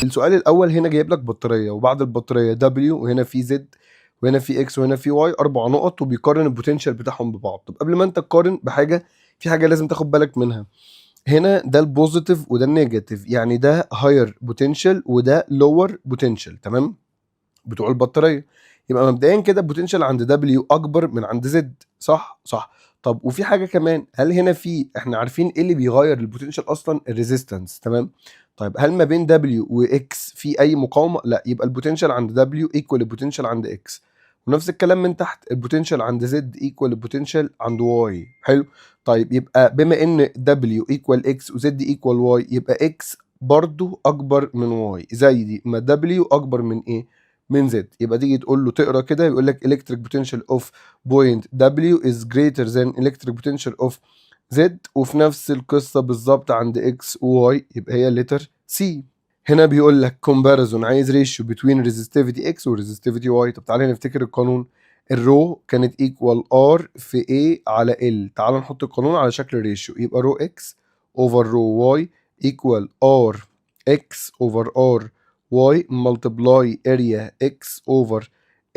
السؤال الاول هنا جايب لك بطاريه، وبعد البطاريه W، وهنا في Z، وهنا في X، وهنا في Y، 4 نقط، وبيقارن البوتنشال بتاعهم ببعض. طب قبل ما انت تقارن بحاجه، في حاجه لازم تاخد بالك منها. هنا ده البوزيتيف وده النيجاتيف، يعني ده هاير بوتنشال وده لور بوتنشال، تمام، بتوع البطاريه. يبقى مبدئيا كده البوتنشال عند W اكبر من عند Z، صح صح. طب وفي حاجه كمان، هل هنا احنا عارفين ايه اللي بيغير البوتنشال اصلا؟ الريزيستنس، تمام. طيب هل ما بين W و X في اي مقاومه؟ لا، يبقى البوتنشال عند W ايكوال البوتنشال عند X. ونفس الكلام من تحت، البوتنشال عند Z ايكوال البوتنشال عند Y. حلو. طيب يبقى بما ان W ايكوال X و Z ايكوال Y، يبقى X برضو اكبر من Y، زي دي ما W اكبر من ايه؟ من Z. يبقى تيجي تقول له تقرا كده، يقول لك electric potential of point W is greater than electric potential of Z، وفي نفس القصة بالظبط عند X و Y، يبقى هي letter C. هنا بيقول لك comparison، عايز ratio between resistivity X و resistivity Y. طب تعالى نفتكر القانون. الرو كانت equal R في A على L. تعالى نحط القانون على شكل ريشيو، يبقى رو X over رو Y equal R X over R Y multiply area X over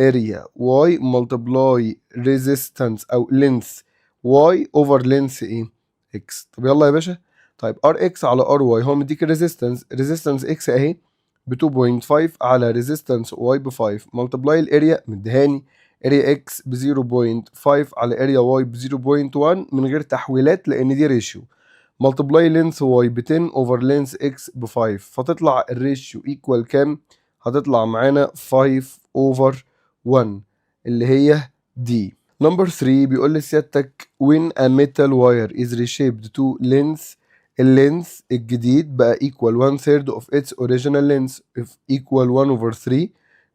area Y multiply resistance أو length Y over length إيه؟ X. طب يلا يا باشا. طيب RX على RY هو مديك الريزيستنس، ريزيستنس X أهي ب 2.5 على ريزيستنس Y ب 5 multiply الاريا مديهاني، اريا X ب 0.5 على اريا Y ب 0.1 من غير تحويلات لأن دي ريشيو، ملتبلاي لينث واي ب 10 اوفر لينث اكس ب 5، فتطلع الريشيو ايكوال كام؟ هتطلع معانا 5 اوفر 1 اللي هي دي. نمبر 3 بيقول لي سيادتك when a metal wire is reshaped to length، اللينث الجديد بقى equal 1/3 of its original length if equal 1 over 3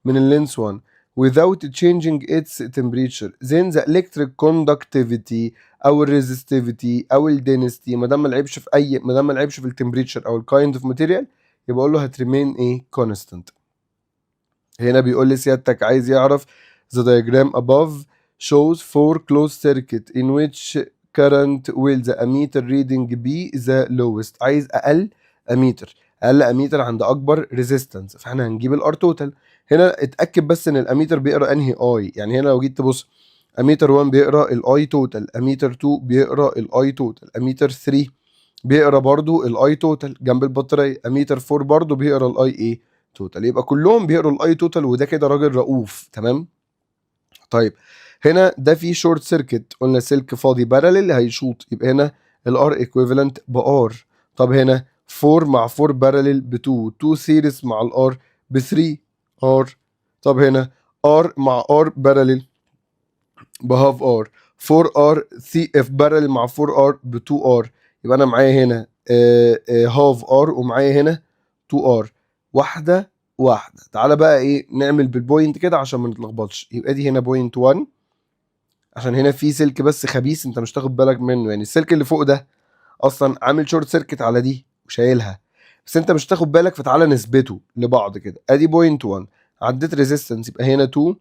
من اللينث 1 without changing its temperature then the electric conductivity او الريزستيفيتي او الدينستي، ما دام ما لعبش في التمبريتشر او الكايند اوف ماتيريال، يبقى اقول له هتريمين ايه؟ كونستانت. هنا بيقول لي سيادتك عايز يعرف the diagram above shows four closed circuit in which current will the ammeter reading be the lowest. عايز اقل اميتر عند اكبر ريزيستنس، فاحنا هنجيب الار توتال. هنا اتاكد بس ان الاميتر بيقرا انهي اي، يعني هنا لو جيت تبص اميتر 1 بيقرا الاي توتال، اميتر 2 بيقرا الاي توتال، اميتر 3 بيقرا برضو الاي توتال جنب البطاريه، اميتر 4 برضو بيقرا الاي ايه توتال. يبقى كلهم بيقروا الاي توتال، وده كده راجل رؤوف، تمام. طيب هنا ده في شورت سيركت، قلنا سلك فاضي باراليل هيشوط، يبقى هنا الار ايكويفالنت بار. طب هنا 4 مع 4 باراليل ب 2، 2 سيريس مع الار ب 3 ار. طب هنا ار مع ار باراليل بهاف ار، 4 ار سي اف بارل مع 4 ار ب 2 ار، يبقى انا معايا هنا هاف ار ومعايا هنا 2 ار، واحده واحده. تعالى بقى ايه نعمل بالبوينت كده عشان ما نتلخبطش. يبقى دي هنا بوينت 1، عشان هنا في سلك بس خبيث انت مش تاخد بالك منه، يعني السلك اللي فوق ده اصلا عامل شورت سيركت على دي وشايلها، بس انت مش تاخد بالك، فتعالى نثبته لبعض كده. ادي بوينت 1، عديت ريزيستنس يبقى هنا 2،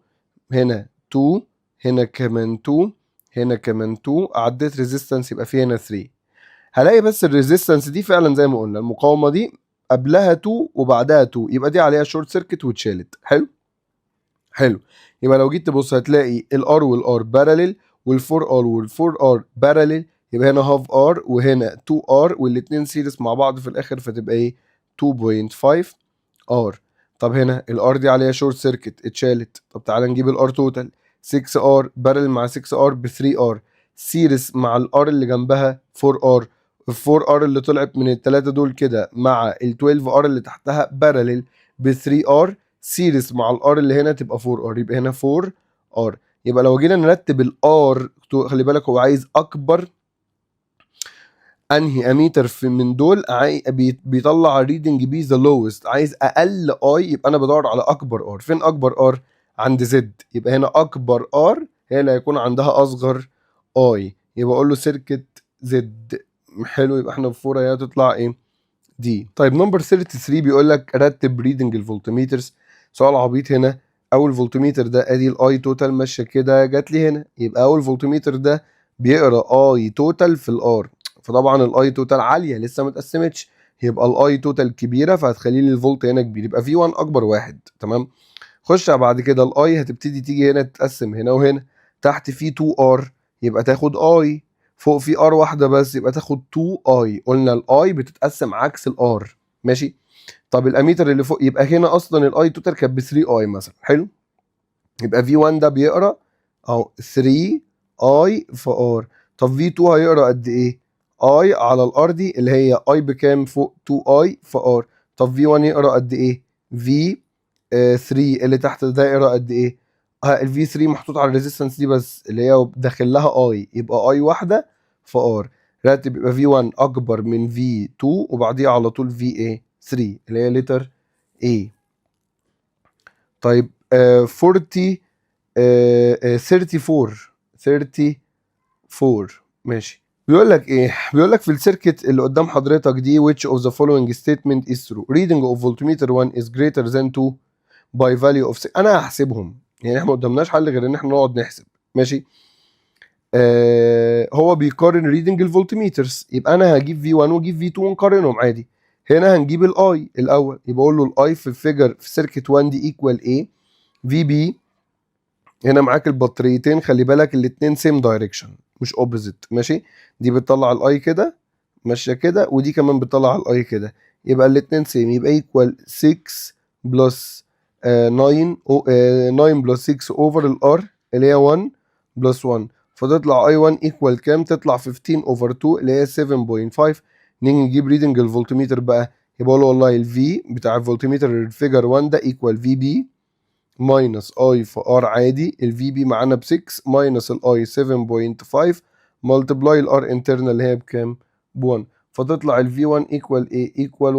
هنا 2، هنا كمان 2، هنا كمان 2، عديت ريزيستنس يبقى في هنا 3. هلاقي بس الريزيستنس دي فعلا زي ما قلنا المقاومه دي قبلها 2 وبعدها 2، يبقى دي عليها شورت سيركت واتشالت. حلو حلو. يبقى لو جيت تبص هتلاقي الار والار باراليل، وال4 ار وال4 ار باراليل، يبقى هنا هاف ار وهنا 2 ار، والاثنين سيريس مع بعض في الاخر، فتبقى ايه 2.5 ار. طب هنا الار دي عليها شورت سيركت اتشالت. طب تعالى نجيب الار توتال، 6 ار باراليل مع 6 ار ب 3 ار، سيريس مع الار اللي جنبها 4 ار، ال 4 ار اللي طلعت من الثلاثه دول كده مع ال 12 ار اللي تحتها باراليل ب 3 ار، سيريس مع الار اللي هنا تبقى 4 ار، يبقى هنا 4 ار. يبقى لو جينا نرتب الار، خلي بالك هو عايز اكبر انهي اميتر في من دول، بيطلع ريدنج بي ذا لوست، عايز اقل اي، يبقى انا بدور على اكبر ار. فين اكبر ار؟ عند زد، يبقى هنا اكبر ار هي اللي هيكون عندها اصغر اي، يبقى اقول له سيركت زد. حلو، يبقى احنا في 4 هي هتطلع ايه دي. طيب نمبر 33 بيقول لك رتب ريدنج الفولتميترز. سؤال عبيط هنا. اول فولتميتر ده ادي الاي توتال ماشيه كده جات لي هنا، يبقى اول فولتميتر ده بيقرا اي توتال في الار، فطبعا الاي توتال عاليه لسه ما اتقسمتش، يبقى الاي توتال كبيره فهتخلي لي الفولت هنا كبير، يبقى في 1 اكبر واحد. تمام. خش بعد كده الاي هتبتدي تيجي هنا تتقسم هنا وهنا، تحت في 2 ار يبقى تاخد اي، فوق في ار واحده بس يبقى تاخد 2 اي. قلنا الاي بتتقسم عكس الار. ماشي. طب الاميتر اللي فوق يبقى هنا اصلا الاي توتال كانت ب 3 اي مثلا. حلو. يبقى في 1 ده بيقرا اهو 3 اي في ار. طب في 2 هيقرا قد ايه؟ اي على الار دي اللي هي اي بكام فوق 2 اي في ار. طب في 1 يقرا قد ايه؟ في 3 اللي تحت ده يقرا قد ايه؟ الفي 3 محطوط على الريزيستنس دي بس اللي هي داخل لها اي، يبقى اي واحده في ار. راتب يبقى في 1 اكبر من في 2 وبعديها على طول في ايه 3 اللي هي لتر ايه. طيب 40 34 ماشي. بيقول لك ايه؟ بيقول لك في السيركت اللي قدام حضرتك دي which of the following statement is true reading of voltmeter 1 is greater than 2 by value of 6. انا هحسبهم يعني، احنا ما قدامناش حل غير ان احنا نقعد نحسب. ماشي. هو بيقارن ريدنج الفولتميترز، يبقى انا هجيب في 1 واجيب في 2 ونقارنهم عادي. هنا هنجيب الاي الاول، يبقى اقول له الاي في الفيجر في سيركت 1 دي ايكوال ايه؟ في بي. هنا معاك البطاريتين، خلي بالك الاتنين سيم دايركشن مش اوبوزيت. ماشي. دي بتطلع الاي كده ماشيه كده، ودي كمان بتطلع الاي كده، يبقى الاتنين سيم، يبقى ايكوال 6 بلس 9 9 بلس 6 اوفر الار اللي هي 1 بلس 1، فتطلع اي 1 ايكوال كام؟ تطلع 15 اوفر 2 اللي هي 7.5. نيجي نجيب ريدنج الفولتميتر بقى، يبقى له والله الفي بتاع الفولتميتر الفيجر 1 ده ايكوال في بي ماينس اي في ار عادي. الفي بي معانا ب 6 ماينس الاي 7.5 ملتبلاي الار انترنال اللي هي بكام؟ ب 1. فتطلع الفي 1 ايكوال ايه؟ ايكوال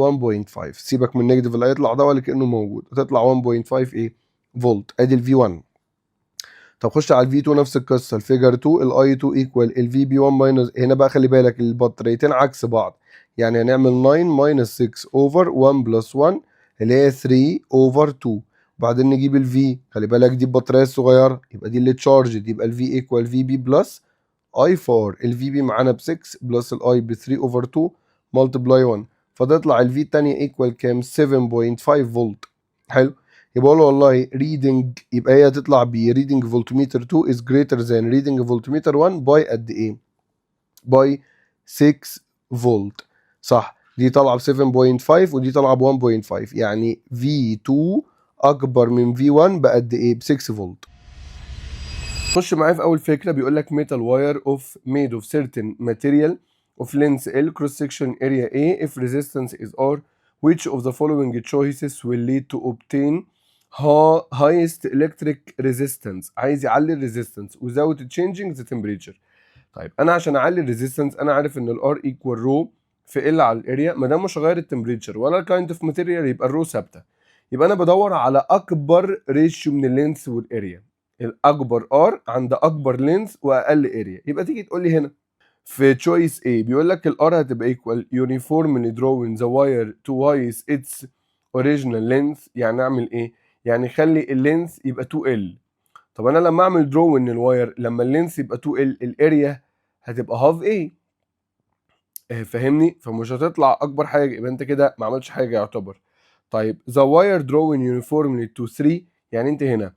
1.5. سيبك من النيجاتيف اللي هيطلع ده ولا كانه موجود، هتطلع 1.5 ايه؟ فولت. ادي الفي 1. طب خش على الفي 2 نفس القصه، الفيجر 2 الاي 2 ايكوال الفي بي 1 ماينس، هنا بقى خلي بالك البطاريتين عكس بعض، يعني هنعمل 9 ماينس 6 اوفر 1 بلس 1 اللي هي 3 اوفر 2. وبعدين نجيب الفي، خلي بالك دي البطاريه الصغيره يبقى دي اللي تشارجد، يبقى الفي ايكوال في بي بلس اي 4. الفي بي معانا ب 6 بلس الاي ب 3 اوفر 2 ملتبلاي 1، فتطلع الفي الثانيه ايكوال كام؟ 7.5 فولت. حلو. يبقى له والله ريدنج، يبقى هي هتطلع ب ريدنج فولتميتر 2 is greater than ريدنج فولتميتر 1 باي قد ايه؟ باي 6 فولت. صح، دي طالعه ب 7.5 ودي طالعه ب 1.5، يعني V2 اكبر من V1 بقد ايه؟ ب 6 فولت. خش معايا في اول فكره، بيقول لك metal wire of made of certain material of length L cross section area A if resistance is R, which of the following choices will lead to obtain highest electric resistance. عايز يعلي الريزيستنس without changing the temperature. طيب انا عشان اعلي الريزيستنس انا عارف ان الار ايكوال رو في ال على الاريا، ما دام مش هغير التمبريتشر ولا الكايند اوف ماتيريال يبقى الرو ثابته. يبقى انا بدور على اكبر ريشيو من اللينث والاريا، الاكبر ار عند اكبر لينث واقل اريا. يبقى تيجي تقول لي هنا في تشويس A بيقول لك الار هتبقى ايكوال uniformly drawing the wire twice its original length. يعني اعمل ايه؟ يعني خلي اللينث يبقى 2L. طب انا لما اعمل درو ان الواير لما اللينث يبقى 2L الاريا هتبقى هاف A. فاهمني؟ فمش هتطلع اكبر حاجه، يبقى انت كده ما عملتش حاجه يعتبر. طيب the wire drawing uniformly to 3، يعني انت هنا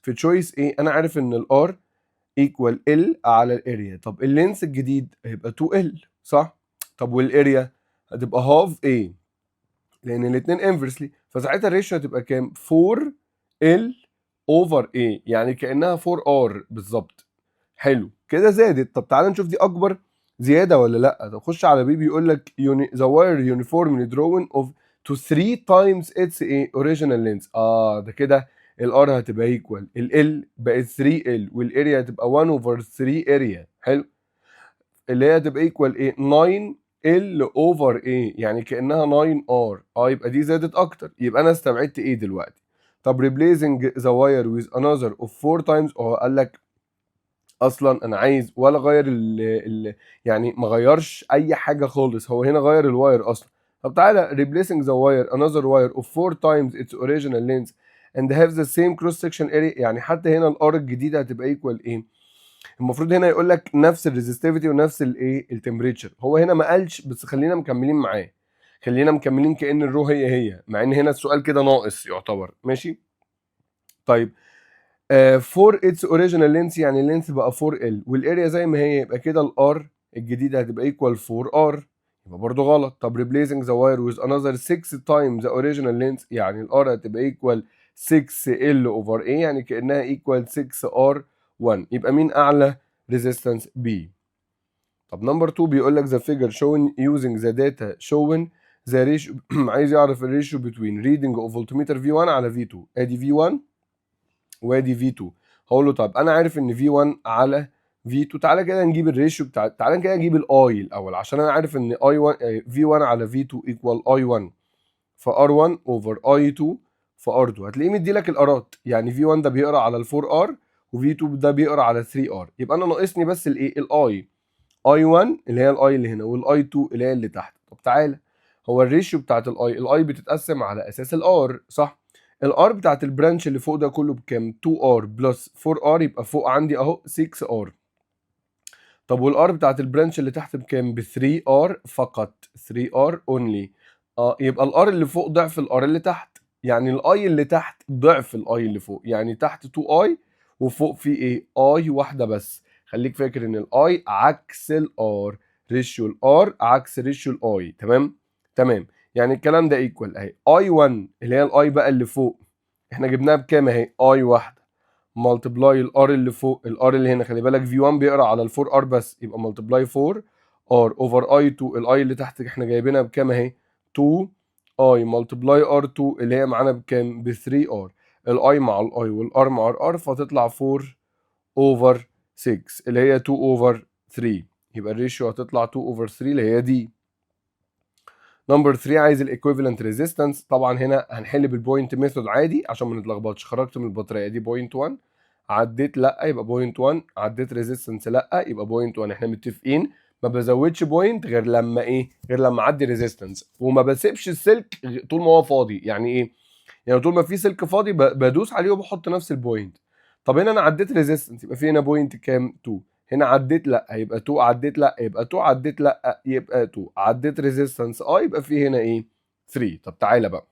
في تشويس A انا عارف ان الار ايكوال ال على الاريا. طب اللينس الجديد هيبقى 2L صح؟ طب والاريا هتبقى هاف A لان الاثنين انفرسلي، فساعتها الريشيو هتبقى كام؟ 4L اوفر A، يعني كانها 4R بالظبط. حلو كده زادت. طب تعالى نشوف دي اكبر زياده ولا لا. طب خش على بي بيقول لك the wire uniformly drawn of to 3 times its original length. ده كده الار هتبقى ايكوال ال بقت 3L والاريا هتبقى 1 over 3 اريا. حلو. اللي هي هتبقى ايكوال ايه؟ 9L over A، يعني كانها 9R. يبقى دي زادت اكتر. يبقى انا استبعدت ايه دلوقتي؟ طب replacing the wire with another of 4 times، قال لك اصلا انا عايز ولا غير يعني ما غيرش اي حاجه خالص، هو هنا غير الواير اصلا. طب تعالى replacing the wire another wire of 4 times its original length and have the same cross section area، يعني حتى هنا الار الجديده هتبقى ايكوال ايه؟ المفروض هنا يقول لك نفس الريزستيفيتي ونفس الايه التمبريتشر، هو هنا ما قالش بس خلينا مكملين معاه. خلينا مكملين كأن الرو هي مع ان هنا السؤال كده ناقص يعتبر. ماشي طيب. for its original length يعني اللينث بقى 4L والاريا زي ما هي، يبقى كده الار الجديده هتبقى equal 4R، يبقى برضو غلط. طب replacing the wire with another 6 times the original length يعني الار هتبقى equal 6L over A يعني كأنها equal 6R1، يبقى مين أعلى resistance؟ B. طب نمبر 2 بيقول لك the figure showing using the data showing the ratio عايز يعرف الريشيو between reading of voltmeter V1 على V2. ادي V1 وادي V2. هقول له طب انا عارف ان V1 على V2، تعالى كده نجيب الريشيو بتاع، تعالى كده نجيب الاي الاول، عشان انا عارف ان I1 V1 على V2 equal I1 ف R1 over I2 ف R2. هتلاقيه مدي لك الارات، يعني V1 ده بيقرا على ال 4R وV2 ده بيقرا على 3R، يبقى انا ناقصني بس الايه؟ الاي. I1 اللي هي الاي اللي هنا والاي 2 اللي هي اللي تحت. طب تعالى، هو الريشيو بتاعت الاي بتتقسم على اساس الار صح؟ الار بتاعت البرانش اللي فوق ده كله بكام؟ 2R بلس 4R، يبقى فوق عندي اهو 6R. طب والار بتاعت البرانش اللي تحت بكام؟ ب 3R فقط، 3R only. يبقى الار اللي فوق ضعف الار اللي تحت، يعني الاي اللي تحت ضعف الاي اللي فوق، يعني تحت 2I وفوق في ايه؟ اي واحده بس. خليك فاكر ان الاي عكس الار، ريشيو الار عكس ريشيو الاي. تمام تمام. يعني الكلام ده ايكوال اهي I1 اللي هي الاي بقى اللي فوق احنا جبناها بكام اهي؟ اي واحده ملتبلاي الار اللي فوق، الار اللي هنا خلي بالك V1 بيقرا على ال 4R بس، يبقى ملتبلاي 4R اوفر I2 الاي اللي تحت احنا جايبينها بكام اهي؟ 2I ملتبلاي R2 اللي هي معانا بكام؟ ب 3R. الاي مع الاي والار مع الار فتطلع 4 اوفر 6 اللي هي 2 اوفر 3، يبقى الريشيو هتطلع 2 اوفر 3 اللي هي دي. نمبر 3 عايز الايكويفالنت ريزيستنس. طبعا هنا هنحل بالبوينت ميثود عادي عشان ما نتلخبطش. خرجت من البطاريه دي بوينت 1، عديت لا يبقى بوينت 1، عديت ريزيستنس لا يبقى بوينت 1. احنا متفقين ما بزودش بوينت غير لما ايه؟ غير لما اعدي ريزيستنس، وما بسيبش السلك طول ما هو فاضي. يعني ايه؟ يعني طول ما في سلك فاضي بدوس عليه وبحط نفس البوينت. طب هنا انا عديت ريزيستنس يبقى في هنا بوينت كام؟ 2. هنا عديت لا يبقى 2، عديت لا يبقى 2، عديت لا يبقى 2، عديت ريزيستنس يبقى في هنا ايه؟ 3. طب تعالى بقى،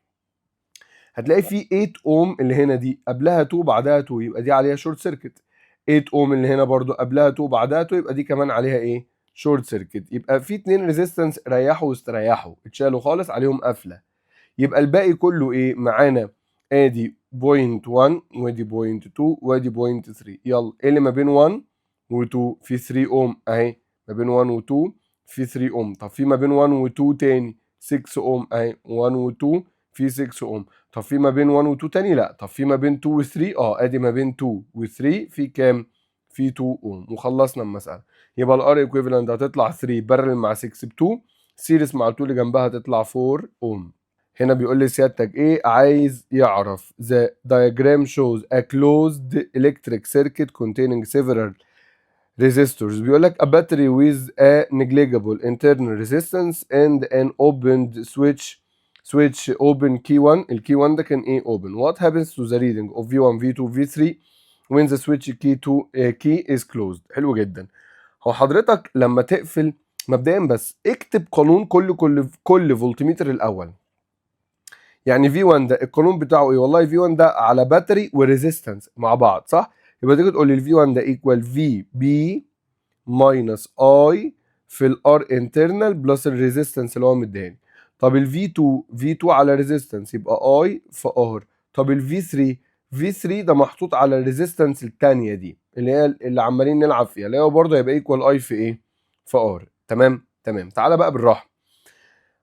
هتلاقي في 8 اوم اللي هنا دي قبلها 2 بعدها 2 يبقى دي عليها شورت سيركت. 8 اوم اللي هنا برضو قبلها 2 بعدها 2 يبقى دي كمان عليها ايه؟ شورت سيركت. يبقى في 2 ريزيستنس ريحوا واستريحوا اتشالوا خالص عليهم قفله، يبقى الباقي كله ايه معانا؟ ادي بوينت 1 وادي بوينت 2 وادي بوينت 3. يلا ايه اللي ما بين 1 و2؟ في 3 اوم اهي، ما بين 1 و2 في 3 اوم. طب في ما بين 1 و2 تاني 6 اوم اهي، 1 و2 في 6 اوم. طب في ما بين 1 و2 تاني؟ لا. طب في ما بين 2 و3؟ ادي ما بين 2 و3 في كام؟ في 2 اوم. وخلصنا المساله. يبقى الار ايكويفالنت هتطلع 3 بارل مع 6 ب 2، سيريس مع ال 2 اللي جنبها هتطلع 4 اوم. هنا بيقول لي سيادتك ايه؟ عايز يعرف the diagram shows a closed electric circuit containing several resistors. بيقول لك a battery with a negligible internal resistance and an opened switch open key 1. الكي 1 ده كان ايه؟ open. What happens to the reading of V1 V2 V3 when the switch key is closed؟ حلو جدا. هو حضرتك لما تقفل مبدئيا بس اكتب قانون كل فولتميتر الاول. يعني V1 ده القانون بتاعه ايه؟ والله V1 ده على باتري وريزيستنس مع بعض صح؟ يبقى تيجي تقول لي ال V1 ده ايكوال VB ماينس I في الار انترنال بلس الريزيستنس اللي هو مديهاني. طب ال V2 على ريزيستنس يبقى I في R. طب ال V3 ده محطوط على الريزيستنس الثانيه دي اللي هي اللي عمالين نلعب فيها، اللي هو برضه هيبقى ايكوال I في ايه؟ في R. تمام تمام. تعالى بقى بالراحه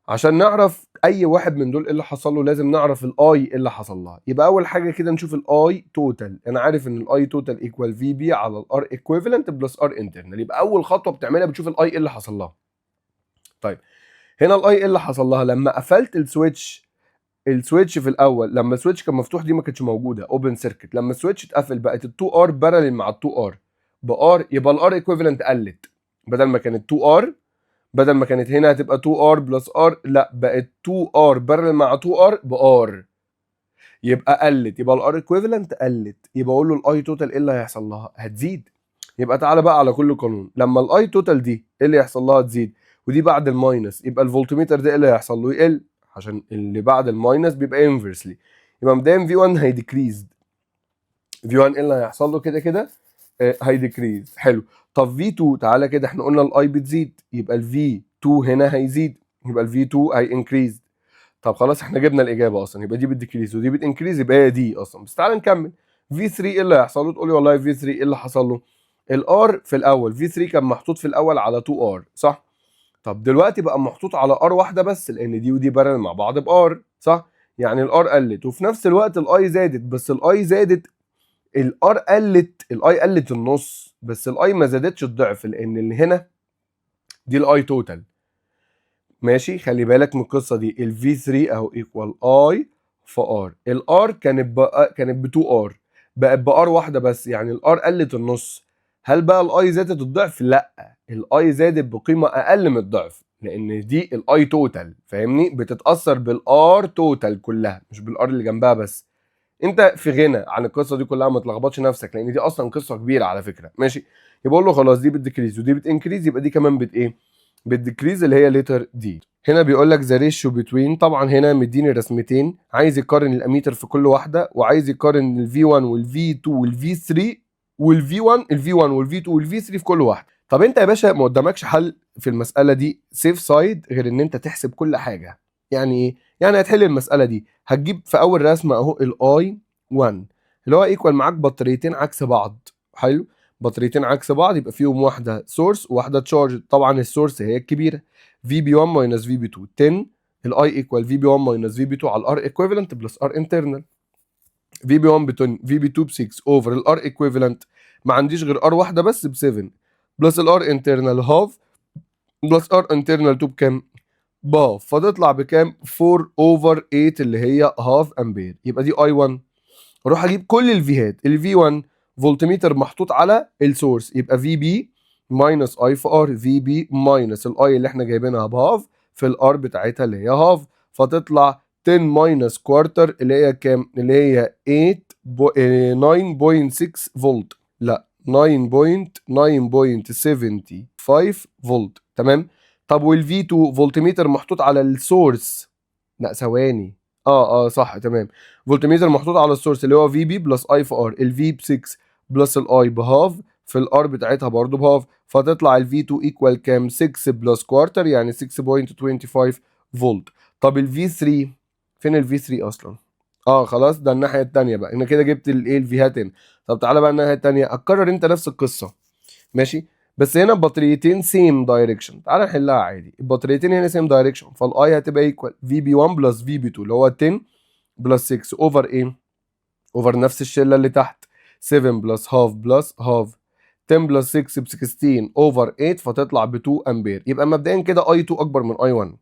عشان نعرف اي واحد من دول ايه اللي حصل له، لازم نعرف الاي ايه اللي حصل لها. يبقى اول حاجه كده نشوف الاي توتال. انا عارف ان الاي توتال ايكوال في بي على الار ايكويفالنت بلس ار انترنال. يبقى اول خطوه بتعملها بتشوف الاي ايه اللي حصل لها. طيب هنا الاي ايه اللي حصل لها؟ لما قفلت السويتش في الاول، لما السويتش كان مفتوح دي ما كانتش موجوده اوبن سيركت. لما السويتش اتقفل بقت ال 2 ار بارلل مع ال 2 ار بار، يبقى الار ايكويفالنت قلت. بدل ما كانت 2 ار، بدل ما كانت هنا هتبقى 2R بلس R، لا بقت 2R بارل مع 2R بR، يبقى قلت. يبقى الار ايكويفالنت قلت، يبقى اقول له الاي توتال ايه اللي هيحصل لها؟ هتزيد. يبقى تعالى بقى على كل قانون، لما الاي توتال دي ايه اللي يحصل لها؟ تزيد. ودي بعد الماينس، يبقى الفولتميتر ده ايه اللي هيحصل له؟ يقل، عشان اللي بعد الماينس بيبقى انفرسلي. يبقى مبدئيا V1 هيديكريز، V1 ايه اللي هيحصل له كده كده؟ هيديكريز. حلو. طب V2 تعالى كده، احنا قلنا الاي بتزيد، يبقى V2 هنا هيزيد، يبقى V2 هي انكريز. طب خلاص احنا جبنا الاجابه اصلا، يبقى دي بتديكريز ودي بتنكريز، يبقى هي دي اصلا. بس تعالى نكمل. V3 ايه اللي هيحصل له؟ تقول لي والله V3 ايه اللي حصل له؟ الار في الاول V3 كان محطوط في الاول على 2R صح؟ طب دلوقتي بقى محطوط على ار واحده بس، لان دي ودي بارل مع بعض بار صح؟ يعني الار قلت وفي نفس الوقت الاي زادت، بس الاي زادت، الار قلت، الاي قلت النص، بس الاي ما زادتش الضعف، لان اللي هنا دي الاي توتال. ماشي، خلي بالك من القصه دي. ال V3 اهو ايكوال اي في ار، الار كانت ب 2 ار، بقت بار واحده بس، يعني الار قلت النص. هل بقى الاي زادت الضعف؟ لا، الاي زادت بقيمه اقل من الضعف، لان دي الاي توتال، فاهمني؟ بتتاثر بالار توتال كلها، مش بالار اللي جنبها بس. انت في غنى عن القصه دي كلها، ما تلخبطش نفسك، لان دي اصلا قصه كبيره على فكره. ماشي، يبقى اقول له خلاص دي بتديكريز ودي بتنكريز، يبقى دي كمان بت ايه؟ بتديكريز، اللي هي ليتر دي. هنا بيقول لك ذا ريشيو بتوين، طبعا هنا مديني رسمتين، عايز يقارن الاميتر في كل واحده، وعايز يقارن الفي 1 والفي 2 والفي 3 والفي 1، الفي 1 والفي 2 والفي 3 في كل واحده. طب انت يا باشا ما قدامكش حل في المساله دي سيف سايد غير ان انت تحسب كل حاجه. يعني ايه؟ يعني هتحل المساله دي، هتجيب في اول رسمه اهو الاي 1 اللي هو ايكوال معاك بطاريتين عكس بعض. حلو، بطاريتين عكس بعض يبقى فيهم واحده سورس وواحده تشارج، طبعا السورس هي الكبيره في بي 1 ماينس في بي 2 10، الاي ايكوال في بي 1 ماينس في بي 2 على الار ايكويفالنت بلس ار انترنال، في بي 1 ب 10 في بي 2 ب 6 اوفر الار ايكويفالنت، ما عنديش غير ار واحده بس ب 7 بلس الار انترنال هاف بلس ار انترنال 2 بكام؟ باف، فتطلع بكام؟ 4 اوفر 8 اللي هي هاف امبير. يبقى دي اي 1. اروح اجيب كل الفيهات، الفي 1 فولتميتر محطوط على السورس، يبقى في بي ماينس اي في ار، في بي ماينس الاي اللي احنا جايبينها بهاف في الار بتاعتها اللي هي هاف، فتطلع 10 ماينس كوارتر اللي هي كام؟ اللي هي 9.6 فولت، لا 9.9.75 فولت. تمام. طب والفي 2 فولتميتر محطوط على السورس، لا ثواني، صح تمام، فولتميتر محطوط على السورس اللي هو في بي بلس اي في ار، الفي ب 6 بلس الاي بهاف في الار بتاعتها برضو بهاف، فتطلع الفي 2 ايكوال كام؟ 6 بلس كوارتر يعني 6.25 فولت. طب الفي 3 فين؟ الفي 3 اصلا خلاص ده الناحيه الثانيه بقى، انا كده جبت الايه الفيهات هنا. طب تعالى بقى الناحيه الثانيه، هتكرر انت نفس القصه. ماشي، بس هنا البطاريتين سيم دايركشن، تعالى نحلها عادي. البطاريتين هنا سيم دايركشن، فالاي هتبقى ايكوال في بي 1 بلس في بي 2 اللي هو 10 بلس 6 اوفر ايه؟ اوفر نفس الشله اللي تحت، 7 بلس هاف بلس هاف، 10 بلس 6 ب 16 اوفر 8، فتطلع ب 2 امبير. يبقى مبدئيا كده اي 2 اكبر من اي 1،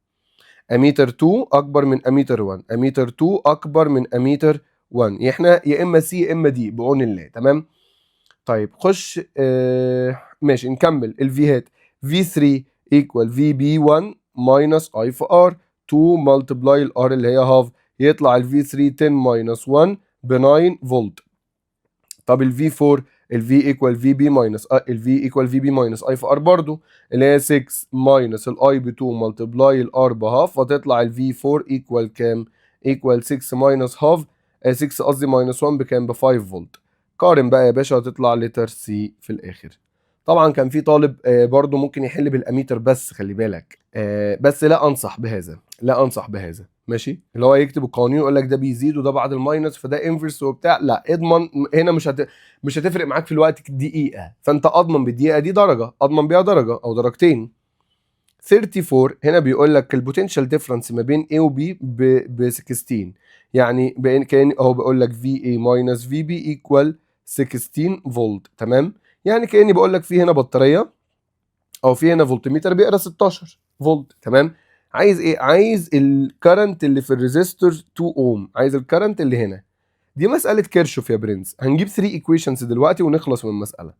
اميتر 2 اكبر من اميتر 1، اميتر 2 اكبر من اميتر 1. احنا يا اما سي يا اما دي بعون الله. تمام. طيب خش ماشي نكمل الفيهات. V3 equal VB1 minus I في R، 2 multiply ال R اللي هي half، يطلع ال V3 10 minus 1 ب 9 فولت. طب ال V4 ال V equal VB minus ال V equal VB minus I في R برضو، اللي هي 6 minus ال I ب 2 multiply ال R ب half، فتطلع ال V4 equal كام؟ equal 6 minus half 6 قصدي minus 1 بكام؟ ب 5 فولت. قارن بقى يا باشا، هتطلع لتر سي في الاخر. طبعا كان في طالب برضو ممكن يحل بالاميتر، بس خلي بالك بس لا انصح بهذا، لا انصح بهذا. ماشي، اللي هو يكتب القوانين يقول لك ده بيزيد وده بعد الماينس فده انفرس وبتاع، لا اضمن هنا مش هتفرق معاك في الوقت دقيقه، فانت اضمن بالدقيقه دي درجه، اضمن بيها درجه او درجتين. 34 هنا بيقول لك البوتنشال ديفرنس ما بين A و B ب 16، يعني كان اهو بيقول لك VA ماينس VB ايكوال 16 فولت. تمام، يعني كاني بقول لك في هنا بطاريه او في هنا فولتميتر بيقرا 16 فولت. تمام، عايز ايه؟ عايز الكرنت اللي في الريزيستور 2 اوم، عايز الكرنت اللي هنا. دي مساله كيرشوف يا برنس، هنجيب 3 ايكويشنز دلوقتي ونخلص من المساله.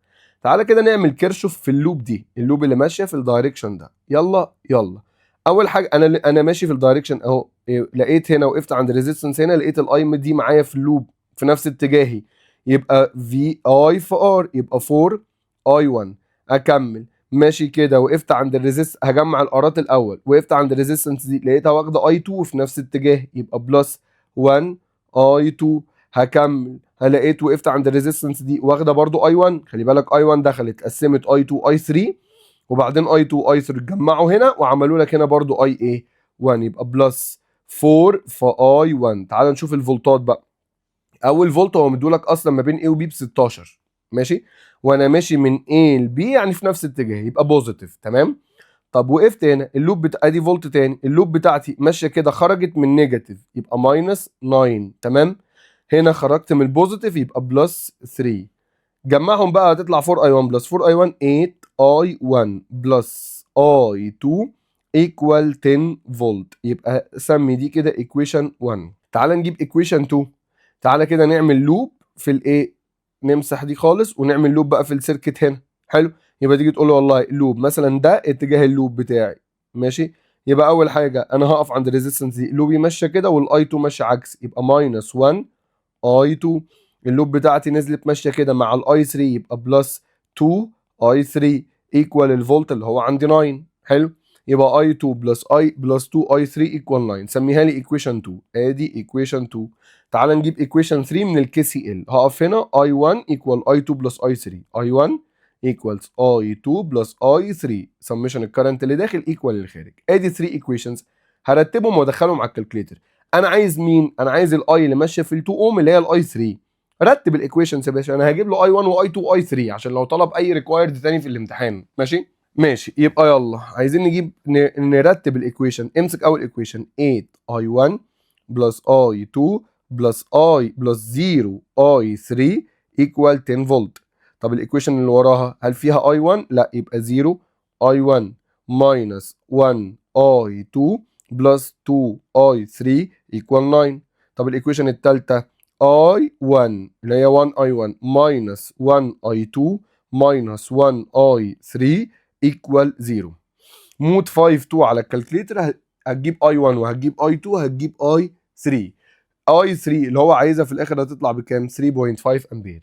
تعالى كده نعمل كيرشوف في اللوب دي، اللوب اللي ماشيه في الدايركشن ده. يلا يلا. اول حاجه انا ماشي في الدايركشن اهو، لقيت هنا وقفت عند الريزيستنس هنا، لقيت الاي دي معايا في اللوب في نفس اتجاهي، يبقى في اي في ار، يبقى 4 اي 1. اكمل ماشي كده، وقفت عند الريزيست، هجمع الارات الاول، وقفت عند الريزيستنس دي لقيتها واخده اي 2 في نفس الاتجاه، يبقى بلس 1 اي 2. هكمل، لقيت وقفت عند الريزيستنس دي واخده برضو اي 1، خلي بالك اي 1 دخلت قسمت اي 2 اي 3، وبعدين اي 2 اي 3 اتجمعوا هنا وعملوا لك هنا برضو اي ايه 1، يبقى بلس 4 في اي 1. تعال نشوف الفولتات بقى. اول فولت هو مدولك اصلا ما بين A و B ب 16، ماشي، وانا ماشي من A ل B يعني في نفس الاتجاه، يبقى بوزيتيف. تمام. طب وقفت هنا، اللوب ادي فولت تاني، اللوب بتاعتي ماشيه كده خرجت من نيجاتيف يبقى ماينس 9. تمام. هنا خرجت من البوزيتيف يبقى بلس 3. جمعهم بقى هتطلع 4 اي 1 بلس 4 اي 1 8 اي 1 بلس اي 2 ايكوال 10 فولت. يبقى سمي دي كده ايكويشن 1. تعال نجيب ايكويشن 2. تعالى كده نعمل لوب في الايه، نمسح دي خالص ونعمل لوب بقى في السيركت هنا. حلو. يبقى تيجي تقول له والله لوب مثلا ده اتجاه اللوب بتاعي، ماشي. يبقى اول حاجه انا هقف عند الريزيستنس دي، لوبي ماشيه كده والاي 2 ماشيه عكس، يبقى ماينس 1 اي 2. اللوب بتاعتي نزلت ماشيه كده مع الاي 3 يبقى بلس 2 اي 3 ايكوال الفولت اللي هو عندي 9. حلو. يبقى اي 2 بلس اي بلس 2 اي 3 ايكوال 9. سميها لي ايكويشن 2. ادي ايكويشن 2. تعال نجيب ايكويشن 3 من الكي سي ال. هقف هنا اي 1 ايكوال اي 2 بلس اي 3، اي 1 ايكوالز اي 2 بلس اي 3، سميشن الكرنت اللي داخل ايكوال اللي خارج. ادي 3 ايكويشنز، هرتبهم وادخلهم على الكالكليتر. انا عايز مين؟ انا عايز الاي اللي ماشيه في ال2 اوم اللي هي الاي 3. رتب الايكويشنز يا باشا، انا هجيب له اي 1 واي 2 واي 3 عشان لو طلب اي ريكوايرد تاني في الامتحان. ماشي ماشي. يبقى يلا عايزين نجيب نرتب الايكويشن. امسك اول ايكويشن 8 اي 1 بلس اي 2 بلس اي بلس 0 اي 3 ايكوال 10 فولت. طب الايكويشن اللي وراها هل فيها اي 1؟ لا، يبقى 0 اي 1 ماينس 1 اي 2 بلس 2 اي 3 ايكوال 9. طب الايكويشن الثالثه اي 1 اللي هي 1 اي 1 ماينس 1 اي 2 ماينس 1 اي 3 ايكوال 0. مود 5 2 على الكالكليتر، هتجيب اي 1 وهتجيب اي 2 هتجيب اي 3. اي 3 اللي هو عايزها في الاخر هتطلع بكام؟ 3.5 امبير.